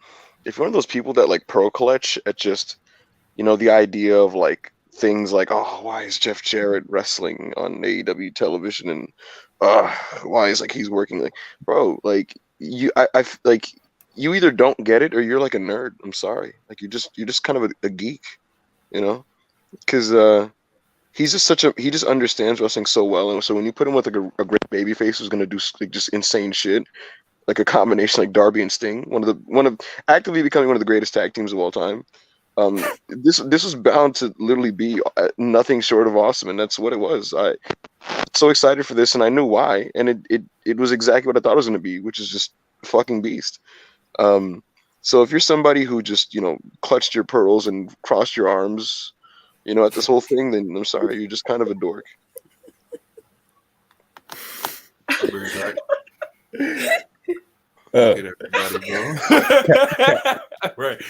[SPEAKER 7] if you're one of those people that like pro clutch at just, the idea of like things like, oh, why is Jeff Jarrett wrestling on AEW television, and why is like he's working, like, bro, like I like you either don't get it or you're like a nerd. I'm sorry, like you're just kind of a geek, because he just understands wrestling so well, and so when you put him with like a great babyface who's gonna do like just insane shit, like a combination like Darby and Sting, one of actively becoming one of the greatest tag teams of all time. This was bound to literally be nothing short of awesome, and that's what it was. I so excited for this, and I knew why, and it was exactly what I thought it was gonna be, which is just a fucking beast. So if you're somebody who just clutched your pearls and crossed your arms, at this whole thing, then I'm sorry, you're just kind of a dork.
[SPEAKER 3] I'll be right back. Everybody, bro. Right.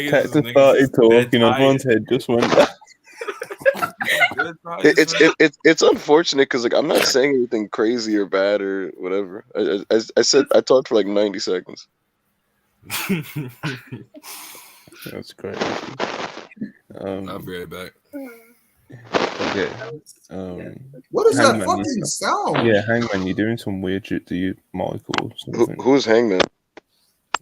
[SPEAKER 1] Cactus started talking, everyone's head just went back.
[SPEAKER 7] It's unfortunate because like I'm not saying anything crazy or bad or whatever. I said I talked for like 90 seconds.
[SPEAKER 1] That's great.
[SPEAKER 3] I'll be right back.
[SPEAKER 1] Okay.
[SPEAKER 6] What is
[SPEAKER 1] Hangman,
[SPEAKER 6] that fucking sound?
[SPEAKER 1] Yeah, Hangman, you're doing some weird shit to you, Michael.
[SPEAKER 7] Who's Hangman?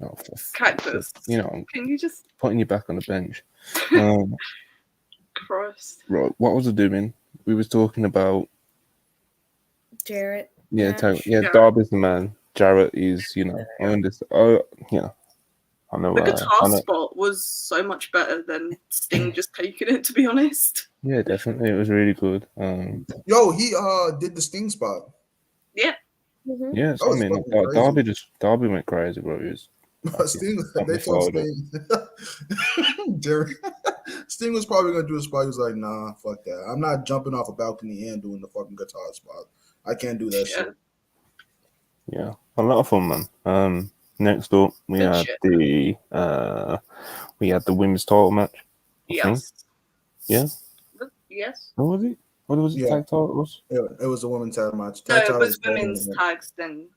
[SPEAKER 1] Oh,
[SPEAKER 4] Cactus.
[SPEAKER 1] Can
[SPEAKER 4] you just
[SPEAKER 1] putting you back on the bench?
[SPEAKER 4] Christ.
[SPEAKER 1] Right. What was I doing? We was talking about
[SPEAKER 2] Jarrett.
[SPEAKER 1] Yeah, Darby's the man. Jarrett is, I understand. I know.
[SPEAKER 4] The guitar spot was so much better than Sting just taking it, to be honest.
[SPEAKER 1] Yeah, definitely, it was really good.
[SPEAKER 6] Yo, he did the Sting spot.
[SPEAKER 4] Yeah.
[SPEAKER 2] Mm-hmm.
[SPEAKER 1] Yes, I mean, Darby went crazy, bro. He was
[SPEAKER 6] Sting, they told Sting, Sting was probably gonna do a spot. He was like, "Nah, fuck that. I'm not jumping off a balcony and doing the fucking guitar spot. I can't do that shit."
[SPEAKER 1] Yeah, a lot of fun, man. Next up, we had the women's title match.
[SPEAKER 4] Yes.
[SPEAKER 1] Yeah.
[SPEAKER 4] Yes.
[SPEAKER 1] What was it? What was it? Tag title?
[SPEAKER 6] It was a women's tag match.
[SPEAKER 4] No, it was women's tags. Then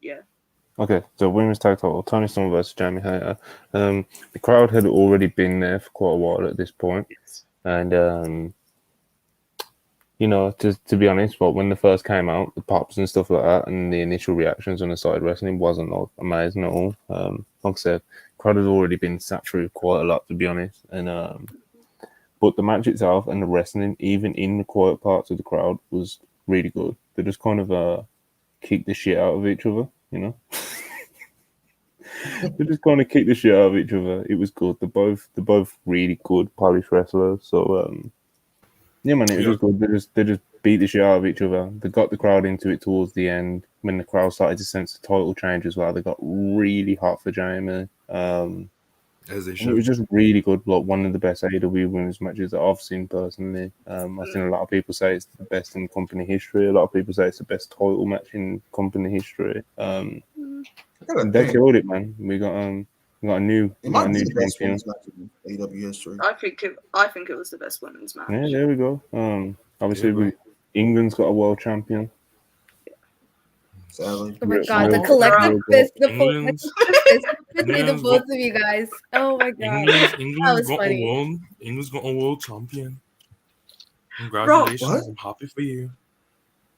[SPEAKER 1] Okay, so women's tag title: Tony Storm versus Jamie Hayter. The crowd had already been there for quite a while at this point, and to be honest, when they first came out, the pops and stuff like that, and the initial reactions on the side wrestling wasn't like amazing at all. Like I said, the crowd had already been sat through quite a lot, to be honest, and but the match itself and the wrestling, even in the quiet parts of the crowd, was really good. They just kind of kicked the shit out of each other, They just kind of kicked the shit out of each other. It was good. They're both really good polished wrestlers. So yeah, man, it was just good. They just beat the shit out of each other. They got the crowd into it towards the end when the crowd started to sense the title change as well. They got really hot for Jamie.
[SPEAKER 3] As they should.
[SPEAKER 1] It was just really good. Like one of the best AEW women's matches that I've seen personally. I've seen a lot of people say it's the best in company history. A lot of people say it's the best title match in company history. They killed it, man. We got a new champion.
[SPEAKER 6] In AEW history.
[SPEAKER 4] I think it was the best women's match.
[SPEAKER 1] Yeah, there we go. Obviously, England's got a world champion.
[SPEAKER 6] Sadly.
[SPEAKER 2] Oh my god, the collective fist, the both of you guys. Oh my god, that was funny.
[SPEAKER 3] England's got a world champion. Congratulations, I'm happy for you.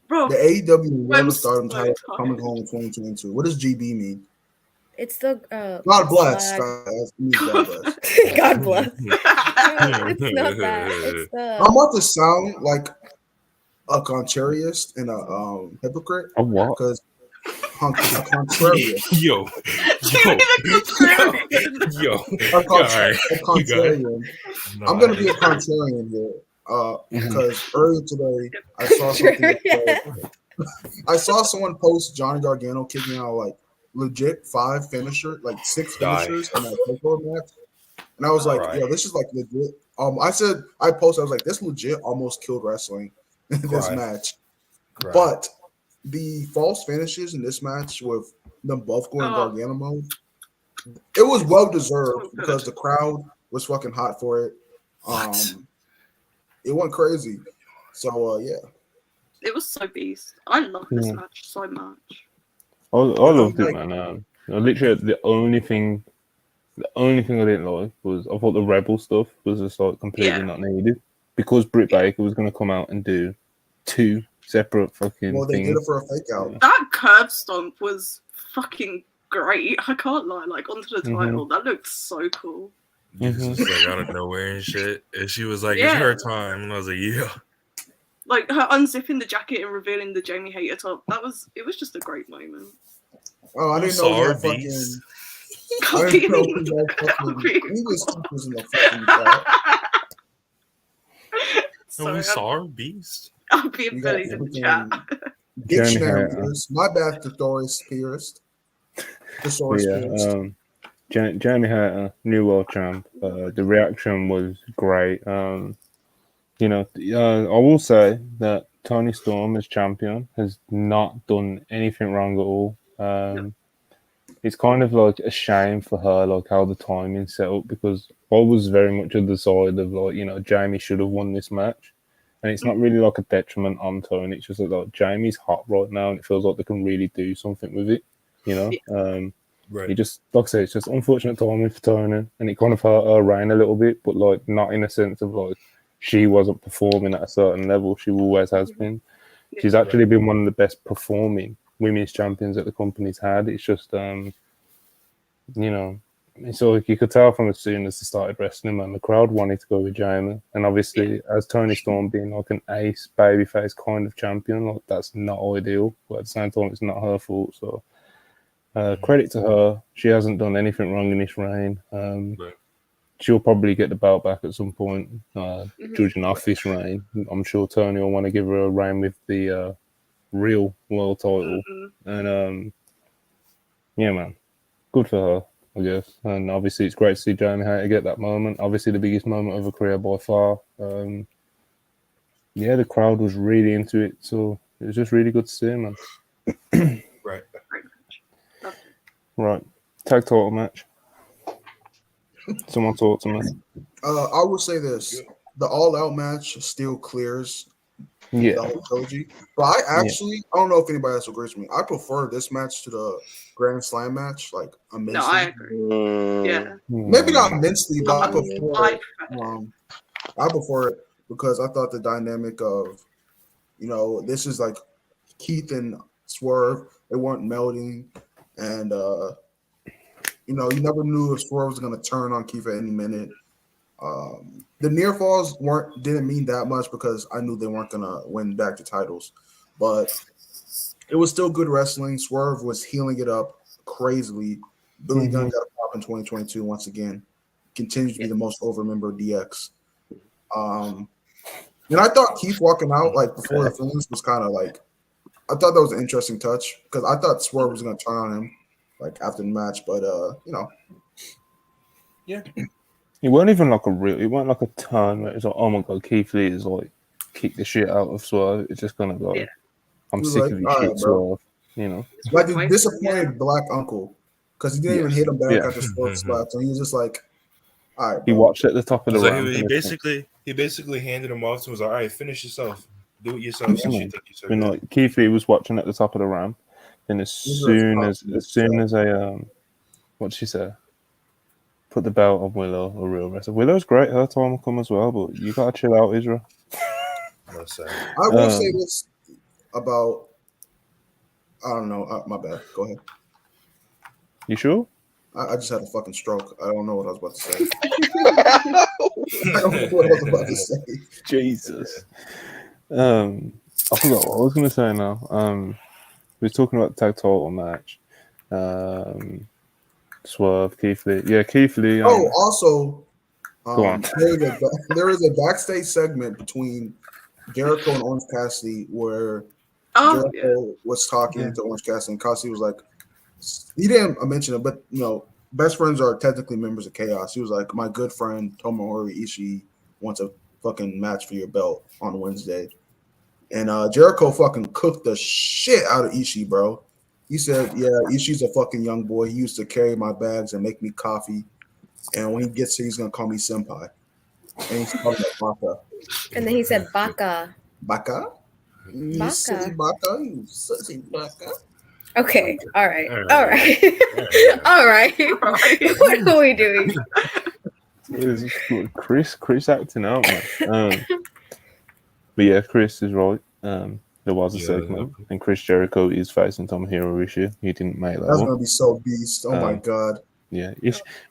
[SPEAKER 4] Bro,
[SPEAKER 6] the AEW Women's Stardom title coming home in 2022. What does GB mean?
[SPEAKER 2] It's the
[SPEAKER 6] God bless.
[SPEAKER 2] flag.
[SPEAKER 6] God bless.
[SPEAKER 2] God bless. It's not that. It's
[SPEAKER 6] I'm
[SPEAKER 2] the
[SPEAKER 6] about to sound like a contrarian and a hypocrite
[SPEAKER 1] A what?
[SPEAKER 6] because a contrarian,
[SPEAKER 3] Yo, yo,
[SPEAKER 6] a
[SPEAKER 3] all right, you got it.
[SPEAKER 6] contrarian.
[SPEAKER 3] No,
[SPEAKER 6] I'm gonna
[SPEAKER 3] I
[SPEAKER 6] be a
[SPEAKER 3] just heard-
[SPEAKER 6] contrarian here
[SPEAKER 1] Mhm.
[SPEAKER 6] because earlier today I saw something. That said, I saw someone post Johnny Gargano kicking out like legit 5 finisher, like 6
[SPEAKER 3] Die.
[SPEAKER 6] finishers in a takeover match, and I was like,
[SPEAKER 3] Cry.
[SPEAKER 6] yo, this is like legit. I was like, this legit almost killed wrestling in this
[SPEAKER 3] Cry.
[SPEAKER 6] match.
[SPEAKER 3] Cry.
[SPEAKER 6] But the false finishes in this match with them both going Gargano mode, it was well deserved because the crowd was fucking hot for it. It went crazy. So yeah,
[SPEAKER 4] It was so beast. I love this
[SPEAKER 1] Yeah.
[SPEAKER 4] match so much.
[SPEAKER 1] I loved it, man. Literally, the only thing I didn't like was I thought the Rebel stuff was just like completely not needed because Britt Baker was going to come out and do 2 separate fucking
[SPEAKER 6] well, they
[SPEAKER 1] things.
[SPEAKER 6] did it for a fake out.
[SPEAKER 1] Yeah.
[SPEAKER 4] That curb stomp was fucking great. I can't lie. Like onto the title, that looked so cool.
[SPEAKER 3] Just like out of nowhere and shit. And she was like,
[SPEAKER 4] Yeah.
[SPEAKER 3] "It's her time," and I was like, "Yeah."
[SPEAKER 4] Like her unzipping the jacket and revealing the Jamie Hater top. It was just a great moment.
[SPEAKER 6] Oh, I didn't know he had fucking.
[SPEAKER 3] Beast.
[SPEAKER 6] I didn't know he had fucking. He was in the fucking chat.
[SPEAKER 3] And we saw her beast.
[SPEAKER 4] I'll be
[SPEAKER 6] You got
[SPEAKER 4] Billy's in the chat.
[SPEAKER 6] Dictionaries. My bad, Thesaurus. Thesaurus Purist.
[SPEAKER 1] Jamie Hatter, new world champ. The reaction was great. I will say that Tony Storm as champion has not done anything wrong at all. It's kind of like a shame for her, like how the timing's set up, because I was very much on the side of like, Jamie should have won this match. And it's not really like a detriment on Tony. It's just like Jamie's hot right now and it feels like they can really do something with it,
[SPEAKER 3] Right.
[SPEAKER 1] It just, like I say, it's just unfortunate timing for Tony, and it kind of hurt her reign a little bit, but like not in a sense of like she wasn't performing at a certain level. She always has been. She's actually been one of the best performing women's champions that the company's had. It's just, it's like you could tell from as soon as they started wrestling, man, the crowd wanted to go with Jamie, and obviously as Tony Storm being like an ace babyface kind of champion, like that's not ideal, but at the same time, it's not her fault. So. Credit to her. She hasn't done anything wrong in this reign. She'll probably get the belt back at some point, judging off this reign. I'm sure Tony will want to give her a reign with the real world title. And, yeah, man. Good for her, I guess. And obviously it's great to see Jamie Hater get that moment. Obviously the biggest moment of her career by far. The crowd was really into it. So it was just really good to see, man.
[SPEAKER 3] Right.
[SPEAKER 1] Right. Tag title match. Someone talk to me.
[SPEAKER 6] I will say this: the all-out match still clears the whole trilogy. But I don't know if anybody else agrees with me. I prefer this match to the Grand Slam match, like immensely.
[SPEAKER 4] No, I agree. Yeah.
[SPEAKER 6] Maybe not immensely, but I prefer it. I prefer it because I thought the dynamic of, this is like Keith and Swerve. They weren't melding. And, you never knew if Swerve was going to turn on Keith at any minute. The near falls didn't mean that much because I knew they weren't going to win back the titles. But it was still good wrestling. Swerve was healing it up crazily. Billy Gunn got a pop in 2022 once again. Continues to be the most over-member DX. And I thought Keith walking out like before the finish was kind of like, I thought that was an interesting touch because I thought Swerve was going to turn on him like after the match, but
[SPEAKER 3] Yeah.
[SPEAKER 1] It weren't even like it weren't like a turn where it's like, oh my god, Keith Lee is like kick the shit out of Swerve. It's just kind of like, I'm sick of your shit, Swerve.
[SPEAKER 6] Like the disappointed black uncle because he didn't even hit him back after Swerve slapped, and he was just like, all right.
[SPEAKER 1] He watched at the top of the ramp.
[SPEAKER 3] He basically handed him off and was like, all right, finish yourself. Do it yourself.
[SPEAKER 1] Keith Lee was watching at the top of the ramp. Then as soon as I what'd she say? Put the belt on Willow, a real wrestler. Willow's great, her time will come as well, but you gotta chill out, Israel.
[SPEAKER 6] I will say this about I don't know, my bad. Go ahead.
[SPEAKER 1] You sure?
[SPEAKER 6] I just had a fucking stroke. I don't know what I was about to say. I don't know what I was about to say.
[SPEAKER 1] Jesus. I forgot what I was going to say now. We were talking about the tag title match. Swerve, Keith Lee. Yeah, Keith Lee.
[SPEAKER 6] Also,
[SPEAKER 1] go on.
[SPEAKER 6] there is a backstage segment between Jericho and Orange Cassidy where Jericho was talking to Orange Cassidy, and Cassidy was like, he didn't mention it, but best friends are technically members of Chaos. He was like, my good friend Tomohiro Ishii wants a fucking match for your belt on Wednesday. And Jericho fucking cooked the shit out of Ishii, bro. He said, yeah, Ishii's a fucking young boy. He used to carry my bags and make me coffee. And when he gets here, he's going to call me senpai. And he's calling me Baka.
[SPEAKER 2] And then he said Baka.
[SPEAKER 6] Baka? You silly Baka? You silly Baka?
[SPEAKER 2] Okay. All right. What are we doing?
[SPEAKER 1] Chris acting out, man. But yeah, Chris is right. There was a segment, and Chris Jericho is facing Tomohiro Ishii. He didn't make that.
[SPEAKER 6] That's gonna be so beast. Oh my god.
[SPEAKER 1] Yeah,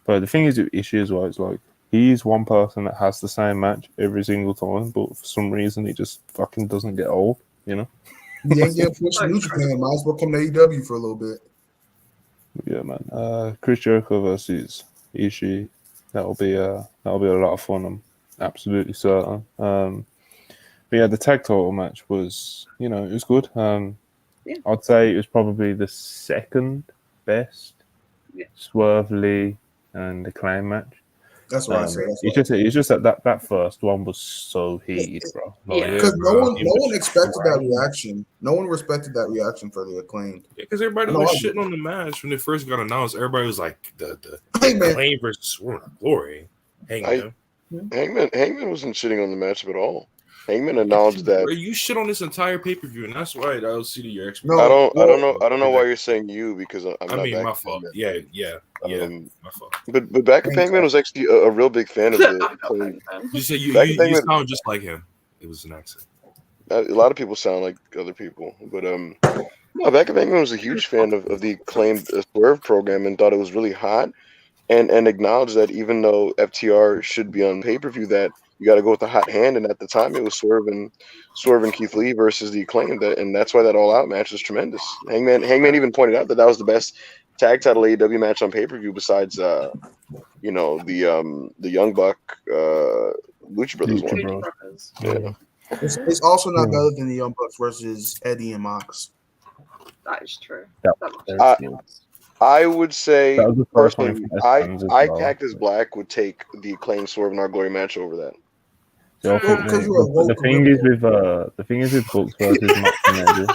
[SPEAKER 1] but the thing is with Ishii as well, it's like he's one person that has the same match every single time, but for some reason he just fucking doesn't get old. You know.
[SPEAKER 6] He ain't getting pushed to New Japan. Might as well come to AEW for a little bit.
[SPEAKER 1] Yeah, man. Chris Jericho versus Ishii. That'll be a lot of fun. I'm absolutely certain. But yeah, the tag title match was, it was good. I'd say it was probably the second best Swerve Lee and Acclaim match.
[SPEAKER 6] That's what I say.
[SPEAKER 1] It's just that first one was so heated, bro.
[SPEAKER 6] Because no one expected that reaction. No one respected that reaction for the Acclaimed.
[SPEAKER 3] Yeah, because everybody was shitting on the match when it first got announced. Everybody was like, the Acclaim versus Swerve Glory. Hangman
[SPEAKER 7] wasn't shitting on the match at all. Hangman acknowledged that.
[SPEAKER 3] You shit on this entire pay-per-view, and that's why I'll see to your expert.
[SPEAKER 7] I don't know why you're saying you, because I'm not.
[SPEAKER 3] My fault. Yeah, my fault.
[SPEAKER 7] But Backup Hangman was actually a real big fan of it.
[SPEAKER 3] You say you sound just like him. It was an accent.
[SPEAKER 7] A lot of people sound like other people, but Backup Hangman was a huge fan of the acclaimed Swerve program and thought it was really hot, and acknowledged that even though FTR should be on pay-per-view, that you got to go with the hot hand, and at the time it was Swerve and Keith Lee versus the Acclaimed, and that's why that all-out match was tremendous. Hangman even pointed out that was the best tag title AEW match on pay-per-view besides the Young Buck Lucha Brothers one.
[SPEAKER 6] Yeah. It's also not better than the Young Bucks versus Eddie and Mox.
[SPEAKER 4] That is true.
[SPEAKER 7] I would say personally, I Cactus Black would take the Acclaimed Swerve and Our Glory match over that.
[SPEAKER 1] The thing is with Bucks versus Mox and Eddie.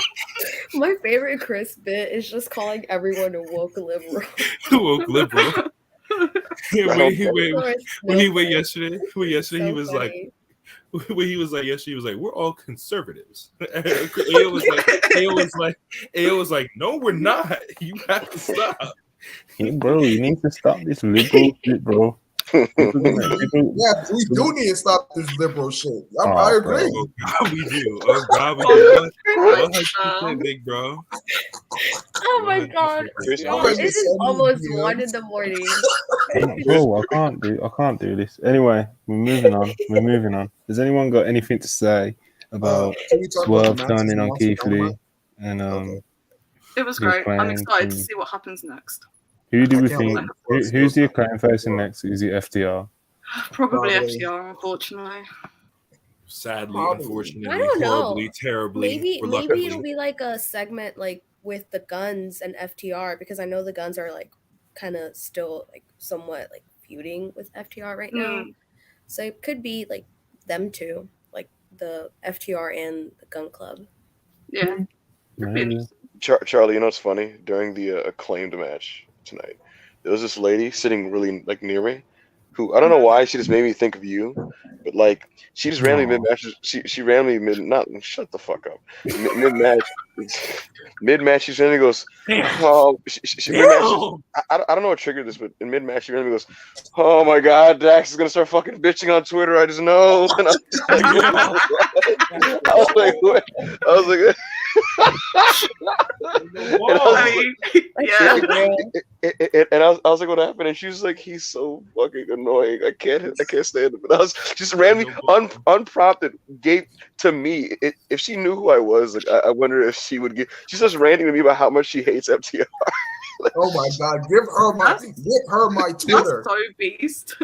[SPEAKER 2] My favorite Chris bit is just calling everyone a woke liberal.
[SPEAKER 3] Woke liberal. When he went yesterday, he was like, when he was like yesterday, he was like, we're all conservatives. AO was like, no, we're not. You have to stop.
[SPEAKER 1] Hey, bro, you need to stop this liberal shit, bro.
[SPEAKER 6] Yeah, we do need to stop this liberal shit. I agree.
[SPEAKER 3] Oh, God, we do. Oh, God, we do. Big bro.
[SPEAKER 2] Oh, my God. It is almost 1 a.m.
[SPEAKER 1] Bro, I can't do this. Anyway, we're moving on. Has anyone got anything to say about Swerve turning on Keith Lee? And
[SPEAKER 4] it was great. I'm excited to see what happens next.
[SPEAKER 1] Who do we think? Who's the Acclaim facing next? Is it FTR?
[SPEAKER 4] Probably FTR, unfortunately.
[SPEAKER 3] Sadly, unfortunately,
[SPEAKER 2] I don't know.
[SPEAKER 3] Horribly, terribly.
[SPEAKER 2] Maybe it'll be like a segment like with the Guns and FTR, because I know the Guns are like kind of still like somewhat like feuding with FTR right now. So it could be like them two, like the FTR and the Gun Club.
[SPEAKER 4] Yeah.
[SPEAKER 7] Charlie, you know what's funny? During the Acclaimed match tonight, there was this lady sitting really like near me, who I don't know why she just made me think of you, but like she just randomly mid-match. She randomly shut the fuck up. Mid-match, she randomly goes, "Oh, I don't know what triggered this, but in mid-match she randomly goes, oh my God, Dax is gonna start fucking bitching on Twitter. I just know." And I was like, what? I was like, And I was like, what happened? And she was like, he's so fucking annoying. I can't stand him. And I was just randomly unprompted gave to me. If she knew who I was, like I wonder if she would She starts ranting to me about how much she hates FTR.
[SPEAKER 6] Oh my god, give her my Twitter.
[SPEAKER 4] That's so beast.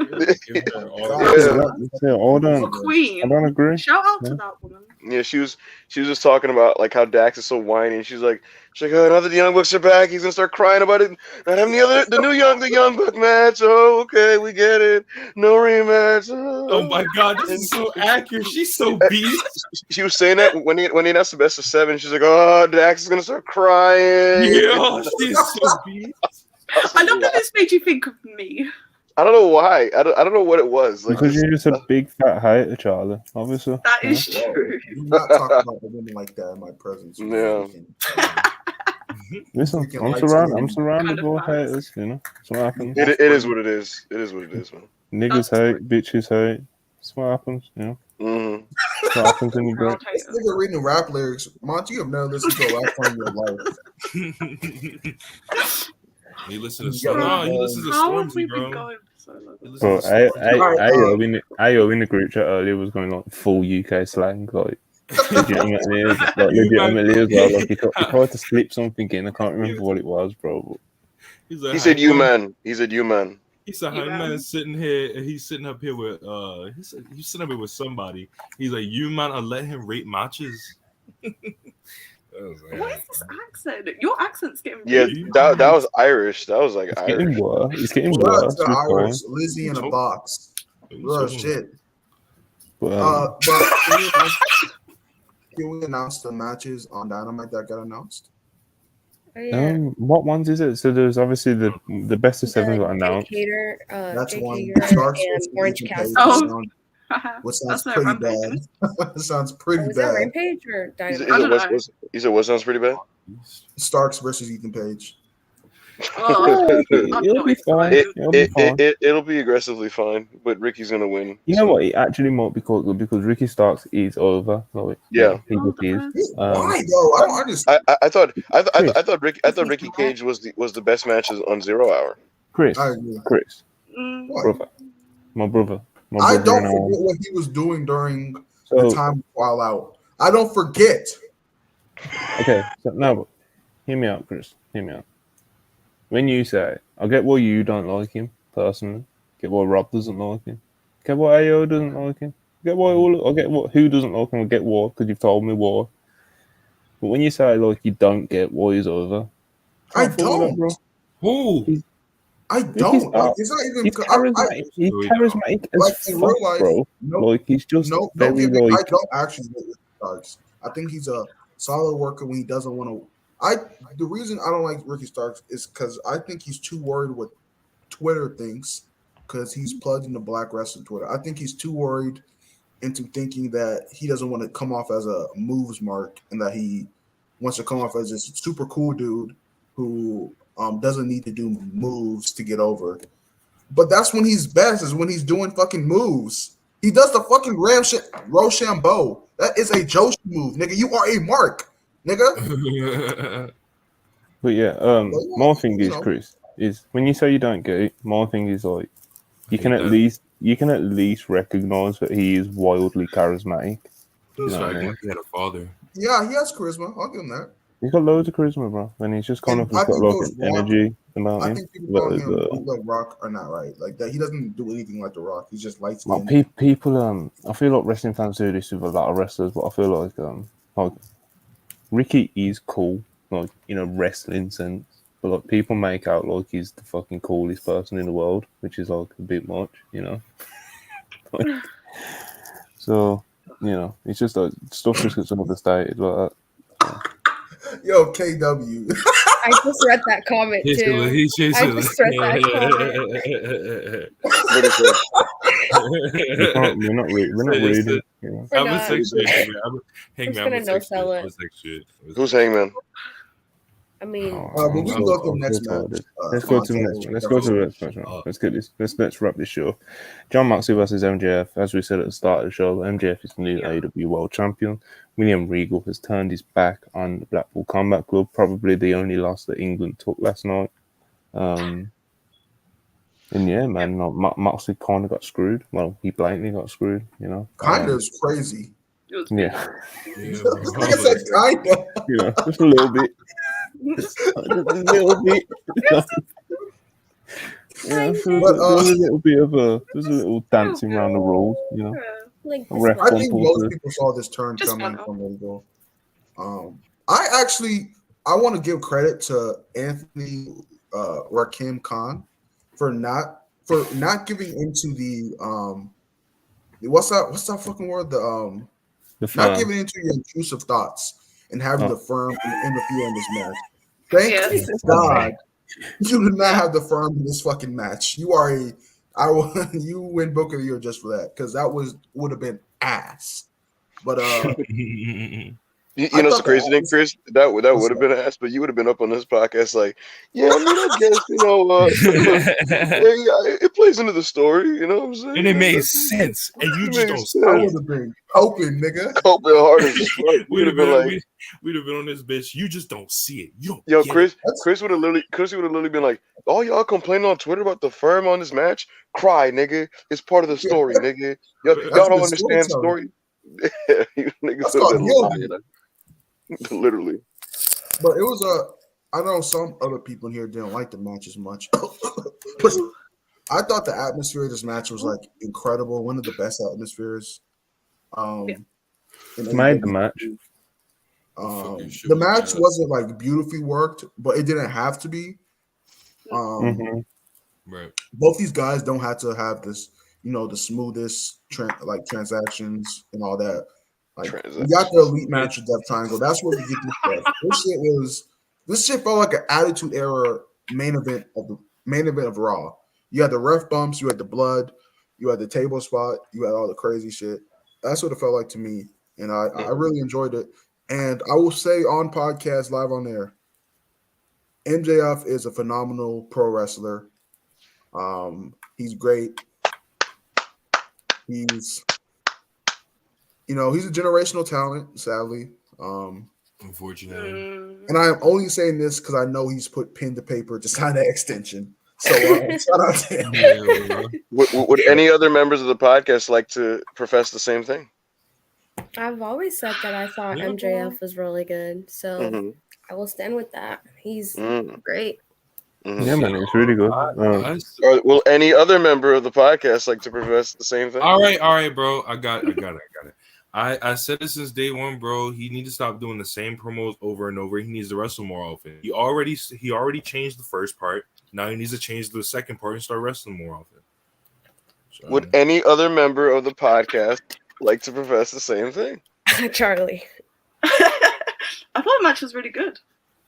[SPEAKER 1] Hold on.
[SPEAKER 4] Queen.
[SPEAKER 1] I don't agree.
[SPEAKER 4] Shout out to that woman.
[SPEAKER 7] Yeah, she was just talking about like how Dax is so whiny, and she's like, oh, now that the Young Bucks are back, he's gonna start crying about it. Not having the Young Buck match. Oh, okay, we get it. No rematch.
[SPEAKER 3] Oh my god, this is so accurate. She's so beast.
[SPEAKER 7] She was saying that when he announced the best of 7, she's like, oh, Dax is gonna start crying.
[SPEAKER 3] Yeah, she's so beast.
[SPEAKER 4] I love that this made you think of me.
[SPEAKER 7] I don't know why. I don't know what it was. Like,
[SPEAKER 1] because you're just a big fat hater, Charlie. Obviously.
[SPEAKER 4] That is true.
[SPEAKER 6] Do not talk about a woman like that in my presence.
[SPEAKER 7] Yeah.
[SPEAKER 1] Listen, I'm surrounded by haters. You know, that's what happens.
[SPEAKER 7] It is what it is. It is what it is, man.
[SPEAKER 1] Niggas hate, bitches hate. That's what happens. You know.
[SPEAKER 7] Mm-hmm.
[SPEAKER 1] That's what happens in the group.
[SPEAKER 6] This nigga reading rap lyrics. Monty, you have never listened to a rap song in your life.
[SPEAKER 3] You listen to Stormzy, bro.
[SPEAKER 1] Bro, Ayo in the group chat earlier was going like full UK slang, like legitimately as well. Like he tried to slip something in. I can't remember what it was, bro.
[SPEAKER 7] He said, "You man." He said, "You man."
[SPEAKER 3] He said, "Hey man is sitting here. He's sitting up here with he's sitting up here with somebody. He's like, you man, I let him rate matches."
[SPEAKER 4] What is this accent? Your accent's getting
[SPEAKER 7] that was Irish. That was like Irish.
[SPEAKER 1] It's getting worse.
[SPEAKER 6] Irish. Lizzie in a box. Real shit. But can we announce the matches on Dynamite that got announced?
[SPEAKER 1] What ones is it? So there's obviously the best of 7 got announced.
[SPEAKER 6] That's
[SPEAKER 2] Jake
[SPEAKER 6] one.
[SPEAKER 2] Hager
[SPEAKER 6] Starks
[SPEAKER 2] and Orange Cassidy.
[SPEAKER 6] Which sounds pretty bad. It sounds pretty bad.
[SPEAKER 2] Was that Rampage or Dynamite?
[SPEAKER 7] You said what sounds pretty bad?
[SPEAKER 6] Starks versus Ethan Page.
[SPEAKER 1] It'll be fine.
[SPEAKER 7] It'll be aggressively fine, but Ricky's gonna win.
[SPEAKER 1] You know what? It actually might be called good because Ricky Starks is over. Like,
[SPEAKER 7] yeah,
[SPEAKER 1] he just is.
[SPEAKER 6] Why though? I don't understand.
[SPEAKER 7] I thought Ricky Cage was the best matches on 0 Hour.
[SPEAKER 1] Chris, my brother.
[SPEAKER 6] I don't forget what he was doing during the time while out. I don't forget.
[SPEAKER 1] Okay, so no, hear me out, Chris. Hear me out. When you say, I get why you don't like him personally. Get why Rob doesn't like him. Get why AO doesn't like him. Get why I get what who doesn't like him. I get why because you've told me why. But when you say like you don't get why he's over,
[SPEAKER 6] I don't.
[SPEAKER 1] Bro.
[SPEAKER 3] Who?
[SPEAKER 6] I don't. Like, it's not even.
[SPEAKER 1] He's charismatic. He's charismatic as fuck, bro. Like he's just very like.
[SPEAKER 6] I don't actually get Ricky Starks. I think he's a solid worker when he doesn't want to. The reason I don't like Ricky Starks is because I think he's too worried what Twitter thinks because he's plugged into Black Wrestling Twitter. I think he's too worried into thinking that he doesn't want to come off as a moves mark and that he wants to come off as this super cool dude who doesn't need to do moves to get over. But that's when he's best is when he's doing fucking moves. He does the fucking Rochambeau. That is a Joshi move, nigga. You are a mark. Nigga.
[SPEAKER 1] But yeah, my thing is, Chris, is when you say you don't get it, my thing is like you can at least recognize that he is wildly charismatic. You know what I mean?
[SPEAKER 3] He had a father.
[SPEAKER 6] Yeah, he has charisma. I'll give him that.
[SPEAKER 1] He's got loads of charisma, bro. And he's just kind of got like an energy about him.
[SPEAKER 6] I think people calling him like Rock are not right. Like that, he doesn't do anything like the Rock. He's just light skinned.
[SPEAKER 1] People, I feel like wrestling fans do this with a lot of wrestlers, but I feel like Ricky is cool, like in a wrestling sense. But like people make out like he's the fucking coolest person in the world, which is like a bit much, you know. So, you know, it's just like stuff just gets understated like that.
[SPEAKER 6] Yo, KW.
[SPEAKER 2] I just read that comment too. I just read that comment.
[SPEAKER 1] We're not reading.
[SPEAKER 3] I'm a sex shit.
[SPEAKER 2] Hangman.
[SPEAKER 7] Who's Hangman?
[SPEAKER 2] I mean,
[SPEAKER 6] but we can go to the next match.
[SPEAKER 1] Let's go to the next one. Let's go to the next match. Let's get this. Let's wrap this show. John Moxley versus MJF. As we said at the start of the show, MJF is the new AEW World Champion. William Regal has turned his back on the Blackpool Combat Club, probably the only loss that England took last night. And yeah, man, Moxley kind of got screwed. Well, he blatantly got screwed, you know.
[SPEAKER 6] Kinda is crazy.
[SPEAKER 4] It was
[SPEAKER 1] Yeah,
[SPEAKER 3] Yeah,
[SPEAKER 6] Like I said, kinda.
[SPEAKER 1] you know, just a little bit. Just a little bit. Yeah, there was a little bit of there's a little dancing around the rules, you know.
[SPEAKER 2] Like
[SPEAKER 1] A ref
[SPEAKER 6] I think
[SPEAKER 1] bump
[SPEAKER 6] most
[SPEAKER 1] also.
[SPEAKER 6] people saw this turn
[SPEAKER 4] Just
[SPEAKER 6] coming
[SPEAKER 4] fun.
[SPEAKER 6] from Regal. I want to give credit to Anthony Rakim Khan for not giving into the what's that fucking word,
[SPEAKER 1] The
[SPEAKER 6] not
[SPEAKER 1] firm.
[SPEAKER 6] giving into your intrusive thoughts and having
[SPEAKER 1] Oh.
[SPEAKER 6] the firm interfere in this match. Thank
[SPEAKER 4] Yes.
[SPEAKER 6] God you did not have the firm in this fucking match. You win Book of the Year just for that, because that would have been ass. But
[SPEAKER 7] You
[SPEAKER 6] I
[SPEAKER 7] know, it's
[SPEAKER 6] thought
[SPEAKER 7] the crazy thing, Chris. That would
[SPEAKER 6] What's
[SPEAKER 7] have been an ass, but you would have been up on this podcast like, yeah, I mean, I guess, you know, it plays into the story. You know what I'm saying?
[SPEAKER 3] And it made sense, and you
[SPEAKER 7] It
[SPEAKER 3] just
[SPEAKER 7] makes
[SPEAKER 3] don't
[SPEAKER 6] I
[SPEAKER 3] see
[SPEAKER 6] would
[SPEAKER 3] it.
[SPEAKER 6] have been hoping, nigga.
[SPEAKER 7] Coping hard as fuck. You
[SPEAKER 3] We'd
[SPEAKER 7] would
[SPEAKER 3] have
[SPEAKER 7] have been like,
[SPEAKER 3] we'd have been on this bitch. You just don't see it. You don't.
[SPEAKER 7] yo,
[SPEAKER 3] get
[SPEAKER 7] Chris.
[SPEAKER 3] it.
[SPEAKER 7] Chris would have literally been like, all y'all complaining on Twitter about the firm on this match. Cry, nigga. It's part of the story, nigga. Y'all
[SPEAKER 6] That's
[SPEAKER 7] don't
[SPEAKER 6] good
[SPEAKER 7] understand the
[SPEAKER 6] storytelling.
[SPEAKER 7] story. Yeah, you niggas
[SPEAKER 6] That's
[SPEAKER 7] would have
[SPEAKER 6] called
[SPEAKER 7] been
[SPEAKER 6] guilty.
[SPEAKER 7] lying. Literally.
[SPEAKER 6] But it was I know some other people in here didn't like the match as much. But I thought the atmosphere of this match was like incredible. One of the best atmospheres. In
[SPEAKER 1] Made the
[SPEAKER 6] AEW.
[SPEAKER 1] match.
[SPEAKER 6] The match wasn't like beautifully worked, but it didn't have to be.
[SPEAKER 3] Right.
[SPEAKER 6] Both these guys don't have to have this, the smoothest transactions and all that. Like we got the elite match with Death Triangle. That's where we get this stuff. This shit felt like an Attitude Era main event of Raw. You had the ref bumps, you had the blood, you had the table spot, you had all the crazy shit. That's what it felt like to me, and I really enjoyed it. And I will say on podcast live on air, MJF is a phenomenal pro wrestler. He's great. He's a generational talent, sadly.
[SPEAKER 3] Unfortunately.
[SPEAKER 6] And I am only saying this because I know he's put pen to paper to sign that extension. So shout out to him.
[SPEAKER 3] Yeah,
[SPEAKER 7] Would any other members of the podcast like to profess the same thing?
[SPEAKER 2] I've always said that I thought MJF was really good, so I will stand with that. He's great.
[SPEAKER 1] Yeah, man, it's really good.
[SPEAKER 7] Or will any other member of the podcast like to profess the same thing?
[SPEAKER 3] All right, bro. I got it. I said it since day one, bro. He needs to stop doing the same promos over and over. He needs to wrestle more often. He already changed the first part. Now he needs to change the second part and start wrestling more often. So.
[SPEAKER 7] Would any other member of the podcast like to profess the same thing?
[SPEAKER 2] Charlie.
[SPEAKER 4] I thought the match was really good.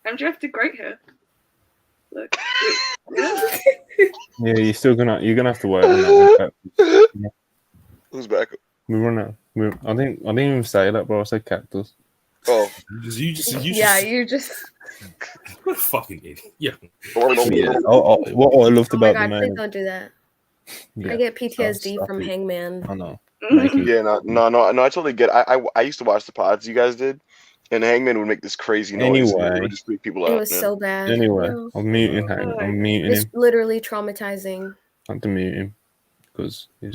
[SPEAKER 4] MJF did great here. Look,
[SPEAKER 1] Yeah, you're gonna have to wait on that one.
[SPEAKER 7] Who's back?
[SPEAKER 1] We run out. I didn't even say that, bro. I said cactus.
[SPEAKER 7] Oh,
[SPEAKER 3] you just
[SPEAKER 2] What
[SPEAKER 3] a fucking idiot. Yeah.
[SPEAKER 1] What I loved
[SPEAKER 2] Oh my
[SPEAKER 1] about
[SPEAKER 2] god,
[SPEAKER 1] the man.
[SPEAKER 2] please don't do that. I get PTSD from Hangman.
[SPEAKER 1] I know.
[SPEAKER 7] Yeah, no. I totally get it. I used to watch the pods you guys did, and Hangman would make this crazy noise.
[SPEAKER 1] Anyway,
[SPEAKER 7] and would just freak people out.
[SPEAKER 2] It was so bad.
[SPEAKER 1] Anyway,
[SPEAKER 2] No.
[SPEAKER 1] I'm muting him. I'm muting
[SPEAKER 2] It's
[SPEAKER 1] him.
[SPEAKER 2] literally traumatizing.
[SPEAKER 1] I have to mute him because you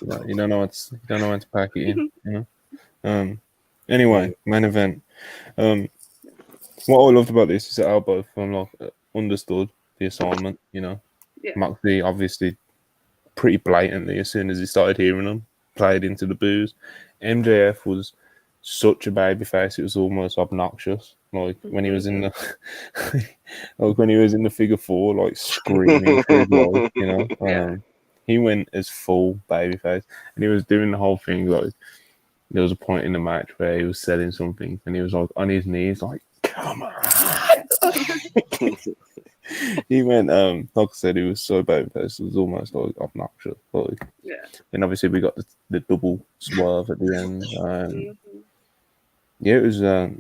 [SPEAKER 1] don't know when to pack it in. You know. Anyway, main event. What I loved about this is that our both understood the assignment. You know, Moxley obviously pretty blatantly as soon as he started hearing them played into the booze. MJF was such a babyface; it was almost obnoxious. Like when he was in the figure four, like screaming for his life. You know, he went as full babyface, and he was doing the whole thing like. There was a point in the match where he was selling something, and he was like on his knees, like, "Come on!" He went, like I said, he was so babyface. It was almost like obnoxious. Like, and obviously we got the double swerve at the end. Yeah, it was I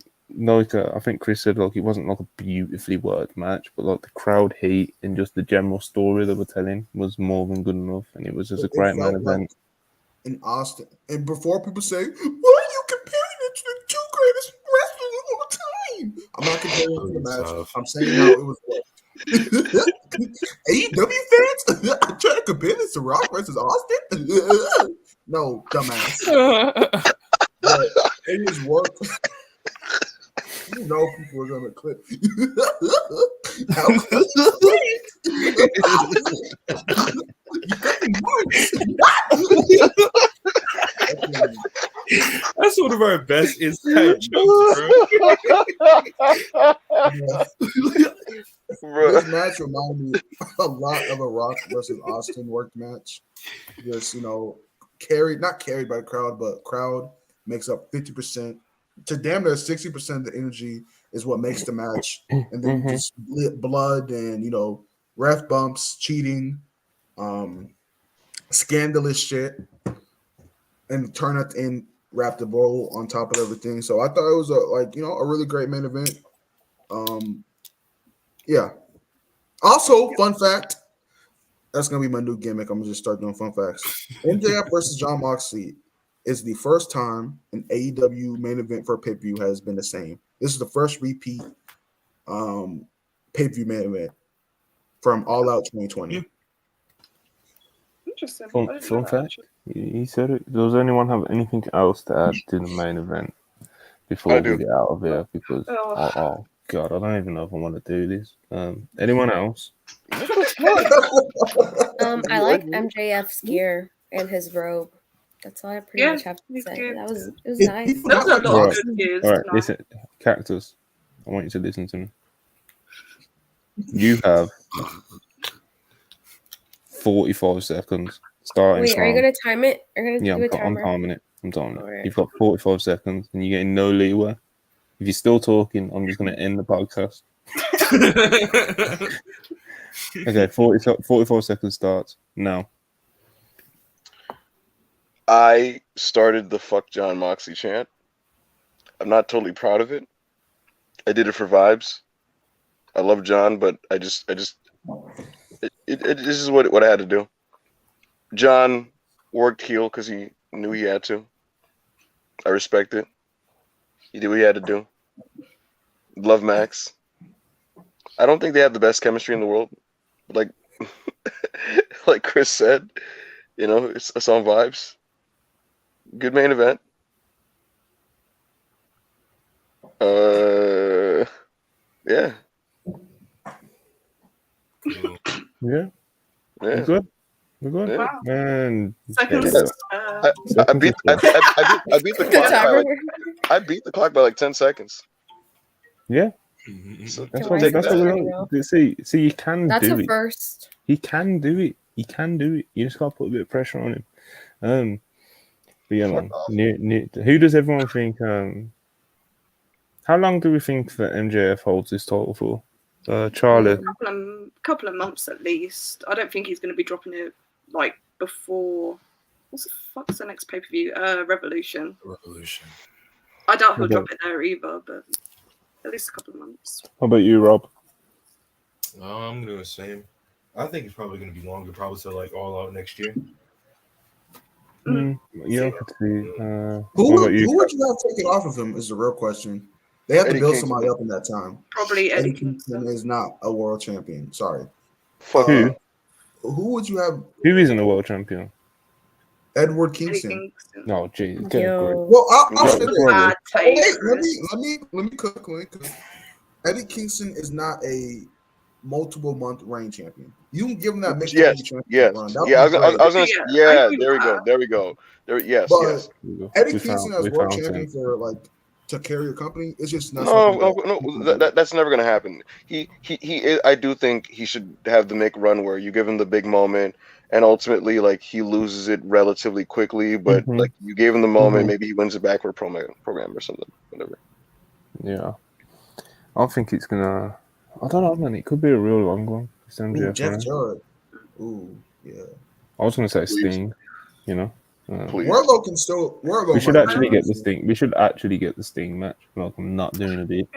[SPEAKER 1] think Chris said like it wasn't like a beautifully worked match, but like the crowd heat and just the general story they were telling was more than good enough, and it was just a great main event.
[SPEAKER 6] In Austin, and before people say, "Why are you comparing it to the two I'm not comparing it to the match.
[SPEAKER 3] Tough.
[SPEAKER 6] I'm saying how it was. AEW fans I'm trying to compare this to Rock versus Austin. No, dumbass. But it was work. You know people are gonna clip. How
[SPEAKER 3] That's one of our best inside jokes, bro.
[SPEAKER 6] This match reminded me a lot of a Rock versus Austin work match. Just not carried by the crowd, but crowd makes up 50% to damn near 60% of the energy is what makes the match, and then just blood and ref bumps, cheating, scandalous shit, and turn at the end, wrap the bowl on top of everything. So I thought it was a really great main event. Yeah. Also, fun fact. That's gonna be my new gimmick. I'm gonna just start doing fun facts. MJF versus John Moxley is the first time an AEW main event for a pay-per-view has been the same. This is the first repeat pay-per-view main event from All Out 2020.
[SPEAKER 4] Interesting.
[SPEAKER 1] Fun fact. He said it. Does anyone have anything else to add to the main event before we get out of here? Because oh god, I don't even know if I want to do this. Anyone else?
[SPEAKER 2] I like MJF's gear and his robe. That's all I pretty much have to say. It was nice.
[SPEAKER 4] That was a lot of good gears.
[SPEAKER 1] All right, listen, Cactus. I want you to listen to me. You have 45 seconds starting.
[SPEAKER 2] Wait, are you gonna time it?
[SPEAKER 1] I'm timing it. Right. You've got 45 seconds, and you're getting no leeway. If you're still talking, I'm just gonna end the podcast. Okay, 44 seconds starts now.
[SPEAKER 7] I started the fuck John Moxley chant. I'm not totally proud of it. I did it for vibes. I love John, but this is what I had to do. John worked heel because he knew he had to. I respect it. He did what he had to do. Love Max. I don't think they have the best chemistry in the world. Like Chris said, it's on vibes. Good main event. Yeah.
[SPEAKER 1] Yeah. We're good.
[SPEAKER 4] Wow.
[SPEAKER 1] And
[SPEAKER 7] I beat the clock. I beat the clock by like 10 seconds.
[SPEAKER 1] Yeah. So that's what we like. See, you can
[SPEAKER 2] That's
[SPEAKER 1] do
[SPEAKER 2] a
[SPEAKER 1] it.
[SPEAKER 2] first.
[SPEAKER 1] He can do it. You just gotta put a bit of pressure on him. But yeah, man. Who does everyone think? How long do we think that MJF holds this title for? Charlie.
[SPEAKER 4] Couple of months at least. I don't think he's going to be dropping it before. What's the fuck's the next pay-per-view? Revolution. I doubt he'll drop it there either, but at least a couple of months.
[SPEAKER 1] How about you, Rob?
[SPEAKER 3] I'm doing the same. I think it's probably going to be longer, probably till All Out next year.
[SPEAKER 1] Yeah, I could see.
[SPEAKER 6] Who would you have taken off of him is the real question. They have to build somebody up in that time.
[SPEAKER 4] Probably Eddie Kingston
[SPEAKER 6] is not a world champion. Sorry.
[SPEAKER 1] Who?
[SPEAKER 6] Who would you have?
[SPEAKER 1] Who isn't a world champion?
[SPEAKER 6] Edward Kingston.
[SPEAKER 1] No, geez.
[SPEAKER 6] Well, I'll say that. Let me cook. Eddie Kingston is not a multiple month reign champion. You can give him that mixed champion run.
[SPEAKER 7] There we go. Yes.
[SPEAKER 6] Eddie Kingston as world champion for to carry a company, it's just not.
[SPEAKER 7] No, that's never gonna happen. He I do think he should have the Mick run where you give him the big moment, and ultimately he loses it relatively quickly. But you gave him the moment, maybe he wins it back for a program or something, whatever.
[SPEAKER 1] Yeah, I think it's gonna. I don't know, man. It could be a real long one.
[SPEAKER 6] Jeff Jarrett. Ooh, yeah.
[SPEAKER 1] I was gonna say Sting.
[SPEAKER 6] Wardlow can still.
[SPEAKER 1] We should actually get the Sting. We should actually get the Sting match. I'm not doing a bit.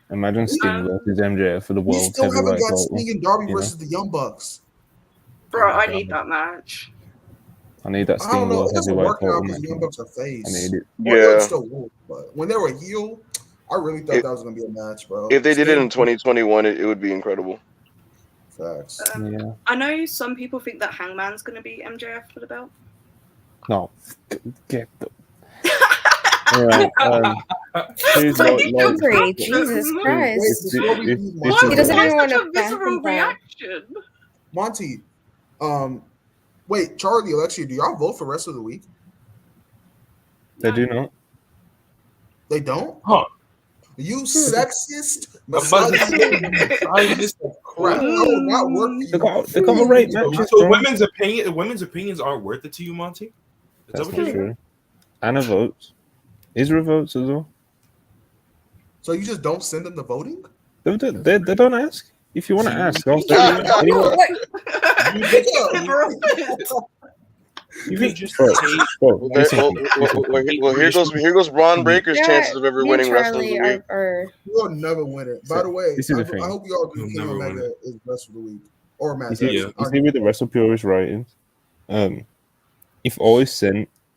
[SPEAKER 1] Imagine Sting versus MJF for the world.
[SPEAKER 6] We still haven't got Sting and Darby versus the Young Bucks.
[SPEAKER 4] Bro, I need that match.
[SPEAKER 1] I need that Sting
[SPEAKER 6] world
[SPEAKER 1] heavyweight title
[SPEAKER 6] match. The Young Bucks are face.
[SPEAKER 1] I need it.
[SPEAKER 6] Yeah. Still work, but when they were heel, I really thought that was gonna be a match, bro.
[SPEAKER 7] If they did it in 2021, it would be incredible.
[SPEAKER 6] Facts.
[SPEAKER 1] Yeah.
[SPEAKER 4] I know some people think that Hangman's going to be MJF for the belt.
[SPEAKER 1] No, get the. All right. Please,
[SPEAKER 2] Don't agree. Jesus Christ.
[SPEAKER 4] Why
[SPEAKER 2] He doesn't
[SPEAKER 4] why
[SPEAKER 2] even want
[SPEAKER 4] such
[SPEAKER 2] to
[SPEAKER 4] a visceral reaction?
[SPEAKER 6] Monty, wait, Charlie, Alexia, do y'all vote for rest of the week?
[SPEAKER 1] They do not.
[SPEAKER 6] They don't?
[SPEAKER 3] Huh.
[SPEAKER 6] You sexist,
[SPEAKER 3] misogynist
[SPEAKER 6] crap. That will not work for you.
[SPEAKER 1] They got a rate matches,
[SPEAKER 3] So
[SPEAKER 1] bro.
[SPEAKER 3] women's opinions aren't worth it to you, Monty? Is
[SPEAKER 1] That's
[SPEAKER 3] that what
[SPEAKER 1] not
[SPEAKER 3] you're
[SPEAKER 1] true. Anna votes. Israel votes as well.
[SPEAKER 6] So you just don't send them the voting?
[SPEAKER 1] They don't ask. If you want to ask, I'll
[SPEAKER 7] Yeah.
[SPEAKER 1] send you anyone.
[SPEAKER 3] You can just
[SPEAKER 1] Bro,
[SPEAKER 7] Well, here goes Braun Breaker's chances of ever winning Wrestler of the Week.
[SPEAKER 6] You'll never win it. By the way,
[SPEAKER 1] this is the
[SPEAKER 6] I
[SPEAKER 1] thing.
[SPEAKER 6] hope you all do
[SPEAKER 3] You'll
[SPEAKER 6] Kenny
[SPEAKER 3] never win
[SPEAKER 6] Omega is best of the week or match.
[SPEAKER 1] You see with the WrestlePurists ratings,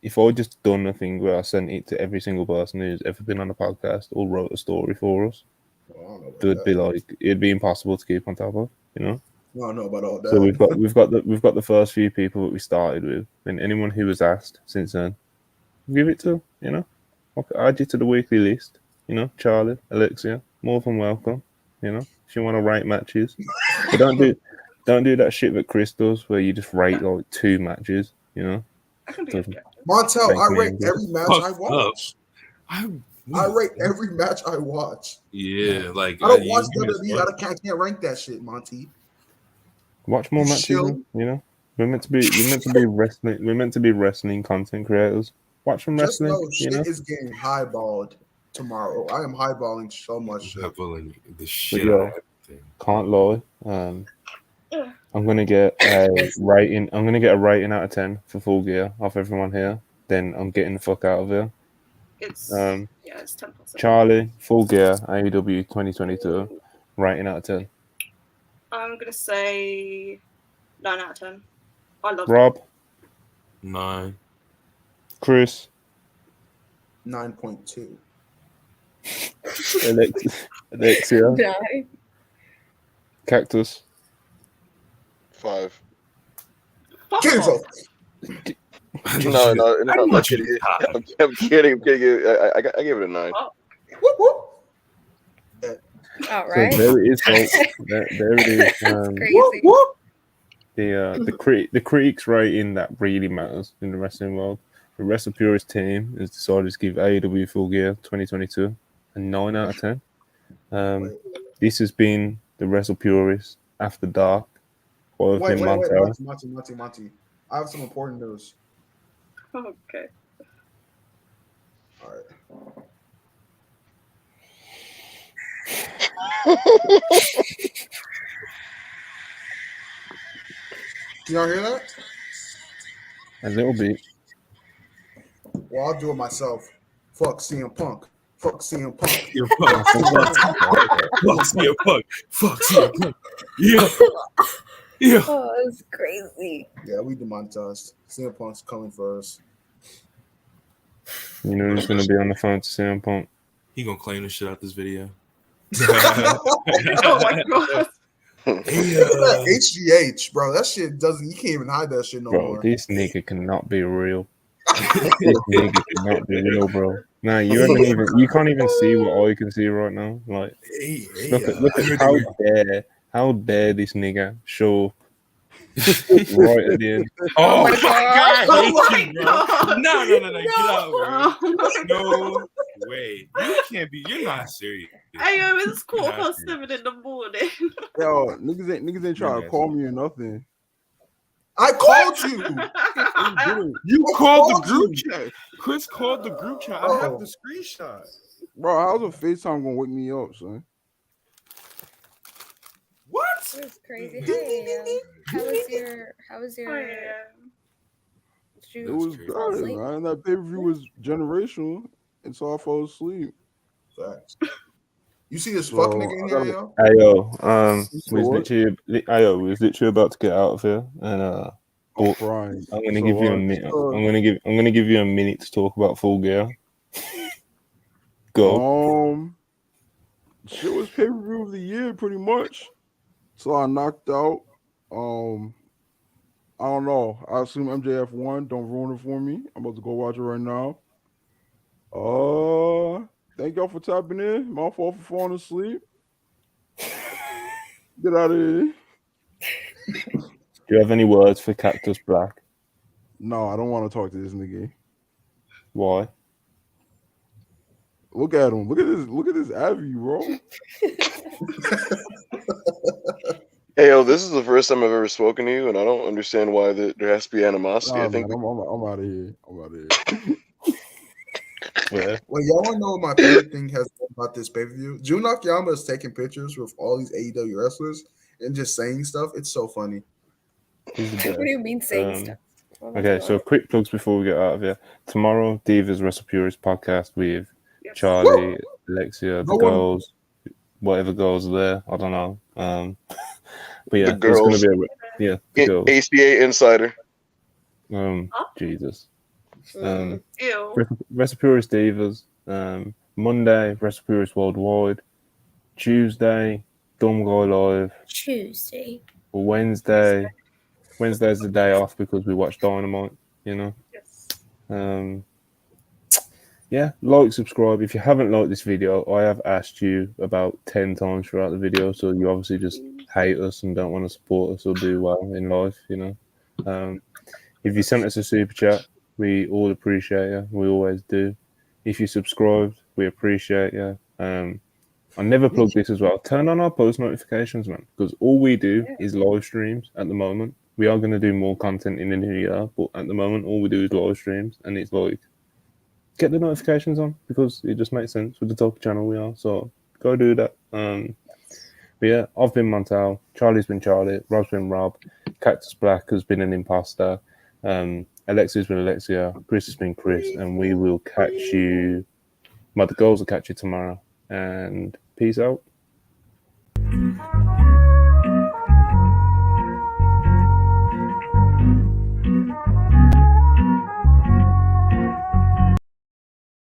[SPEAKER 1] if I just done a thing where I sent it to every single person who's ever been on the podcast or wrote a story for us, it'd be impossible to keep on top of, you know.
[SPEAKER 6] I don't know about all that.
[SPEAKER 1] So we've got the first few people that we started with, and anyone who was asked since then, give it to, you know. I'll add you to the weekly list, you know. Charlie, Alexia, more than welcome, you know. If you want to rate matches, but don't do that shit that Chris does, where you just rate like 2 matches, you know.
[SPEAKER 6] Montel, I rate every match I watch.
[SPEAKER 3] I
[SPEAKER 6] rate every match I watch.
[SPEAKER 3] Yeah, like
[SPEAKER 6] I don't watch WWE. I can't rank that shit, Monty.
[SPEAKER 1] Watch more matches, you know. We're meant to be wrestling. We're meant to be wrestling content creators. Watch some wrestling.
[SPEAKER 6] Just know
[SPEAKER 1] you know?
[SPEAKER 6] Shit is getting highballed tomorrow. I am highballing so much shit.
[SPEAKER 3] Highballing the shit.
[SPEAKER 1] Yeah, can't lie. I'm gonna get a rating. I'm gonna get a rating out of 10 for Full Gear off everyone here. Then I'm getting the fuck out of here.
[SPEAKER 4] It's 10%.
[SPEAKER 1] Charlie, Full Gear, AEW 2022, rating out of 10.
[SPEAKER 4] I'm gonna say 9 out of 10. I love
[SPEAKER 1] Rob.
[SPEAKER 4] it.
[SPEAKER 3] 9.
[SPEAKER 1] Chris.
[SPEAKER 6] 9.2.
[SPEAKER 1] Alexia.
[SPEAKER 2] 9.
[SPEAKER 1] Cactus.
[SPEAKER 7] 5.
[SPEAKER 6] Cancel.
[SPEAKER 7] No, I'm kidding. I'm kidding. I gave it a 9.
[SPEAKER 6] Whoop, whoop.
[SPEAKER 2] All right.
[SPEAKER 1] So there it is, folks. There it is.
[SPEAKER 2] Crazy.
[SPEAKER 1] The critics rating that really matters in the wrestling world. The WrestlePurists team has decided to give AEW Full Gear 2022 a 9 out of 10. This has been the WrestlePurists After Dark.
[SPEAKER 6] Wait, Monty. I have some important news.
[SPEAKER 4] Okay.
[SPEAKER 6] All right. Can y'all hear that?
[SPEAKER 1] A little bit.
[SPEAKER 6] Well, I'll do it myself. Fuck CM Punk. Fuck CM Punk.
[SPEAKER 3] Fuck CM Punk. Fuck CM Punk. Yeah. Yeah.
[SPEAKER 2] Oh, it's crazy.
[SPEAKER 6] Yeah, we demonetized. CM Punk's coming for us.
[SPEAKER 1] You know who's going to be on the phone to CM Punk?
[SPEAKER 3] He going to claim the shit out this video.
[SPEAKER 4] Oh my god.
[SPEAKER 6] HGH, bro. That shit doesn't. You can't even hide that shit no more.
[SPEAKER 1] This nigga cannot be real. This nigga cannot be real, bro. Nah, you can't even see what I can see right now. Like, look at how dare this nigga show right at the end.
[SPEAKER 3] Oh my god!
[SPEAKER 4] Oh my god!
[SPEAKER 3] No! Get out, bro. No way. You can't be. You're not serious.
[SPEAKER 4] Hey, yo, it's 7:15 in the morning.
[SPEAKER 8] Yo, niggas ain't trying to call me or nothing.
[SPEAKER 6] I called you.
[SPEAKER 3] You called the group chat. Chris called the group chat. I have the screenshot.
[SPEAKER 8] Bro, how's a FaceTime gonna wake me up, son?
[SPEAKER 3] What?
[SPEAKER 2] That's crazy. Hey, how was your
[SPEAKER 8] It was good, man. That pay-per-view was generational until I fell asleep.
[SPEAKER 6] Facts. You see this fuck nigga in here, yo?
[SPEAKER 1] We was literally about to get out of here, and I'm gonna give you a minute. I'm gonna give you a minute to talk about Full Gear. Go.
[SPEAKER 8] shit was pay-per-view of the year pretty much. So I knocked out. I don't know. I assume MJF won. Don't ruin it for me. I'm about to go watch it right now. Thank y'all for tapping in. My fault for falling asleep. Get out of here.
[SPEAKER 1] Do you have any words for Cactus Black?
[SPEAKER 8] No, I don't want to talk to this nigga.
[SPEAKER 1] Why?
[SPEAKER 8] Look at him. Look at this. Look at this Abby, bro.
[SPEAKER 7] Hey, yo, this is the first time I've ever spoken to you, and I don't understand why there has to be animosity.
[SPEAKER 8] Nah,
[SPEAKER 7] I think
[SPEAKER 8] man, I'm out of here. I'm out of here.
[SPEAKER 1] Yeah.
[SPEAKER 6] Well, y'all want to know what my favorite thing has been about this pay-per-view? Jun Akiyama is taking pictures with all these AEW wrestlers and just saying stuff. It's so funny.
[SPEAKER 1] He's the best.
[SPEAKER 2] What do you mean saying stuff? Oh my
[SPEAKER 1] Okay,
[SPEAKER 2] God.
[SPEAKER 1] so quick plugs before we get out of here. Tomorrow, Divas WrestlePurists podcast with
[SPEAKER 4] Yes.
[SPEAKER 1] Charlie, Alexia, the
[SPEAKER 6] No one-
[SPEAKER 1] girls, whatever girls are there. I don't know. But yeah,
[SPEAKER 7] The
[SPEAKER 1] there's going
[SPEAKER 7] girls.
[SPEAKER 1] to be the girls.
[SPEAKER 7] ACA Insider.
[SPEAKER 1] Jesus.
[SPEAKER 2] Mm.
[SPEAKER 4] Ew.
[SPEAKER 1] WrestlePurist Divas. Monday, WrestlePurist Worldwide. Tuesday, Dumb Guy Live.
[SPEAKER 2] Tuesday.
[SPEAKER 1] Wednesday's the day off because we watch Dynamite, you know.
[SPEAKER 4] Yes.
[SPEAKER 1] Yeah, like, subscribe. If you haven't liked this video, I have asked you about 10 times throughout the video, so you obviously just hate us and don't want to support us or do well in life, you know. If you sent us a super chat, we all appreciate you. We always do. If you subscribed, we appreciate you. I never plug this as well. Turn on our post notifications, man, because all we do is live streams at the moment. We are going to do more content in the new year, but at the moment, all we do is live streams, and it's like, get the notifications on because it just makes sense with the type of channel we are. So go do that. But yeah, I've been Montel, Charlie's been Charlie, Rob's been Rob, Cactus Black has been an imposter, Alexia's been Alexia, Chris has been Chris, and we will catch you. The girls will catch you tomorrow. And peace out.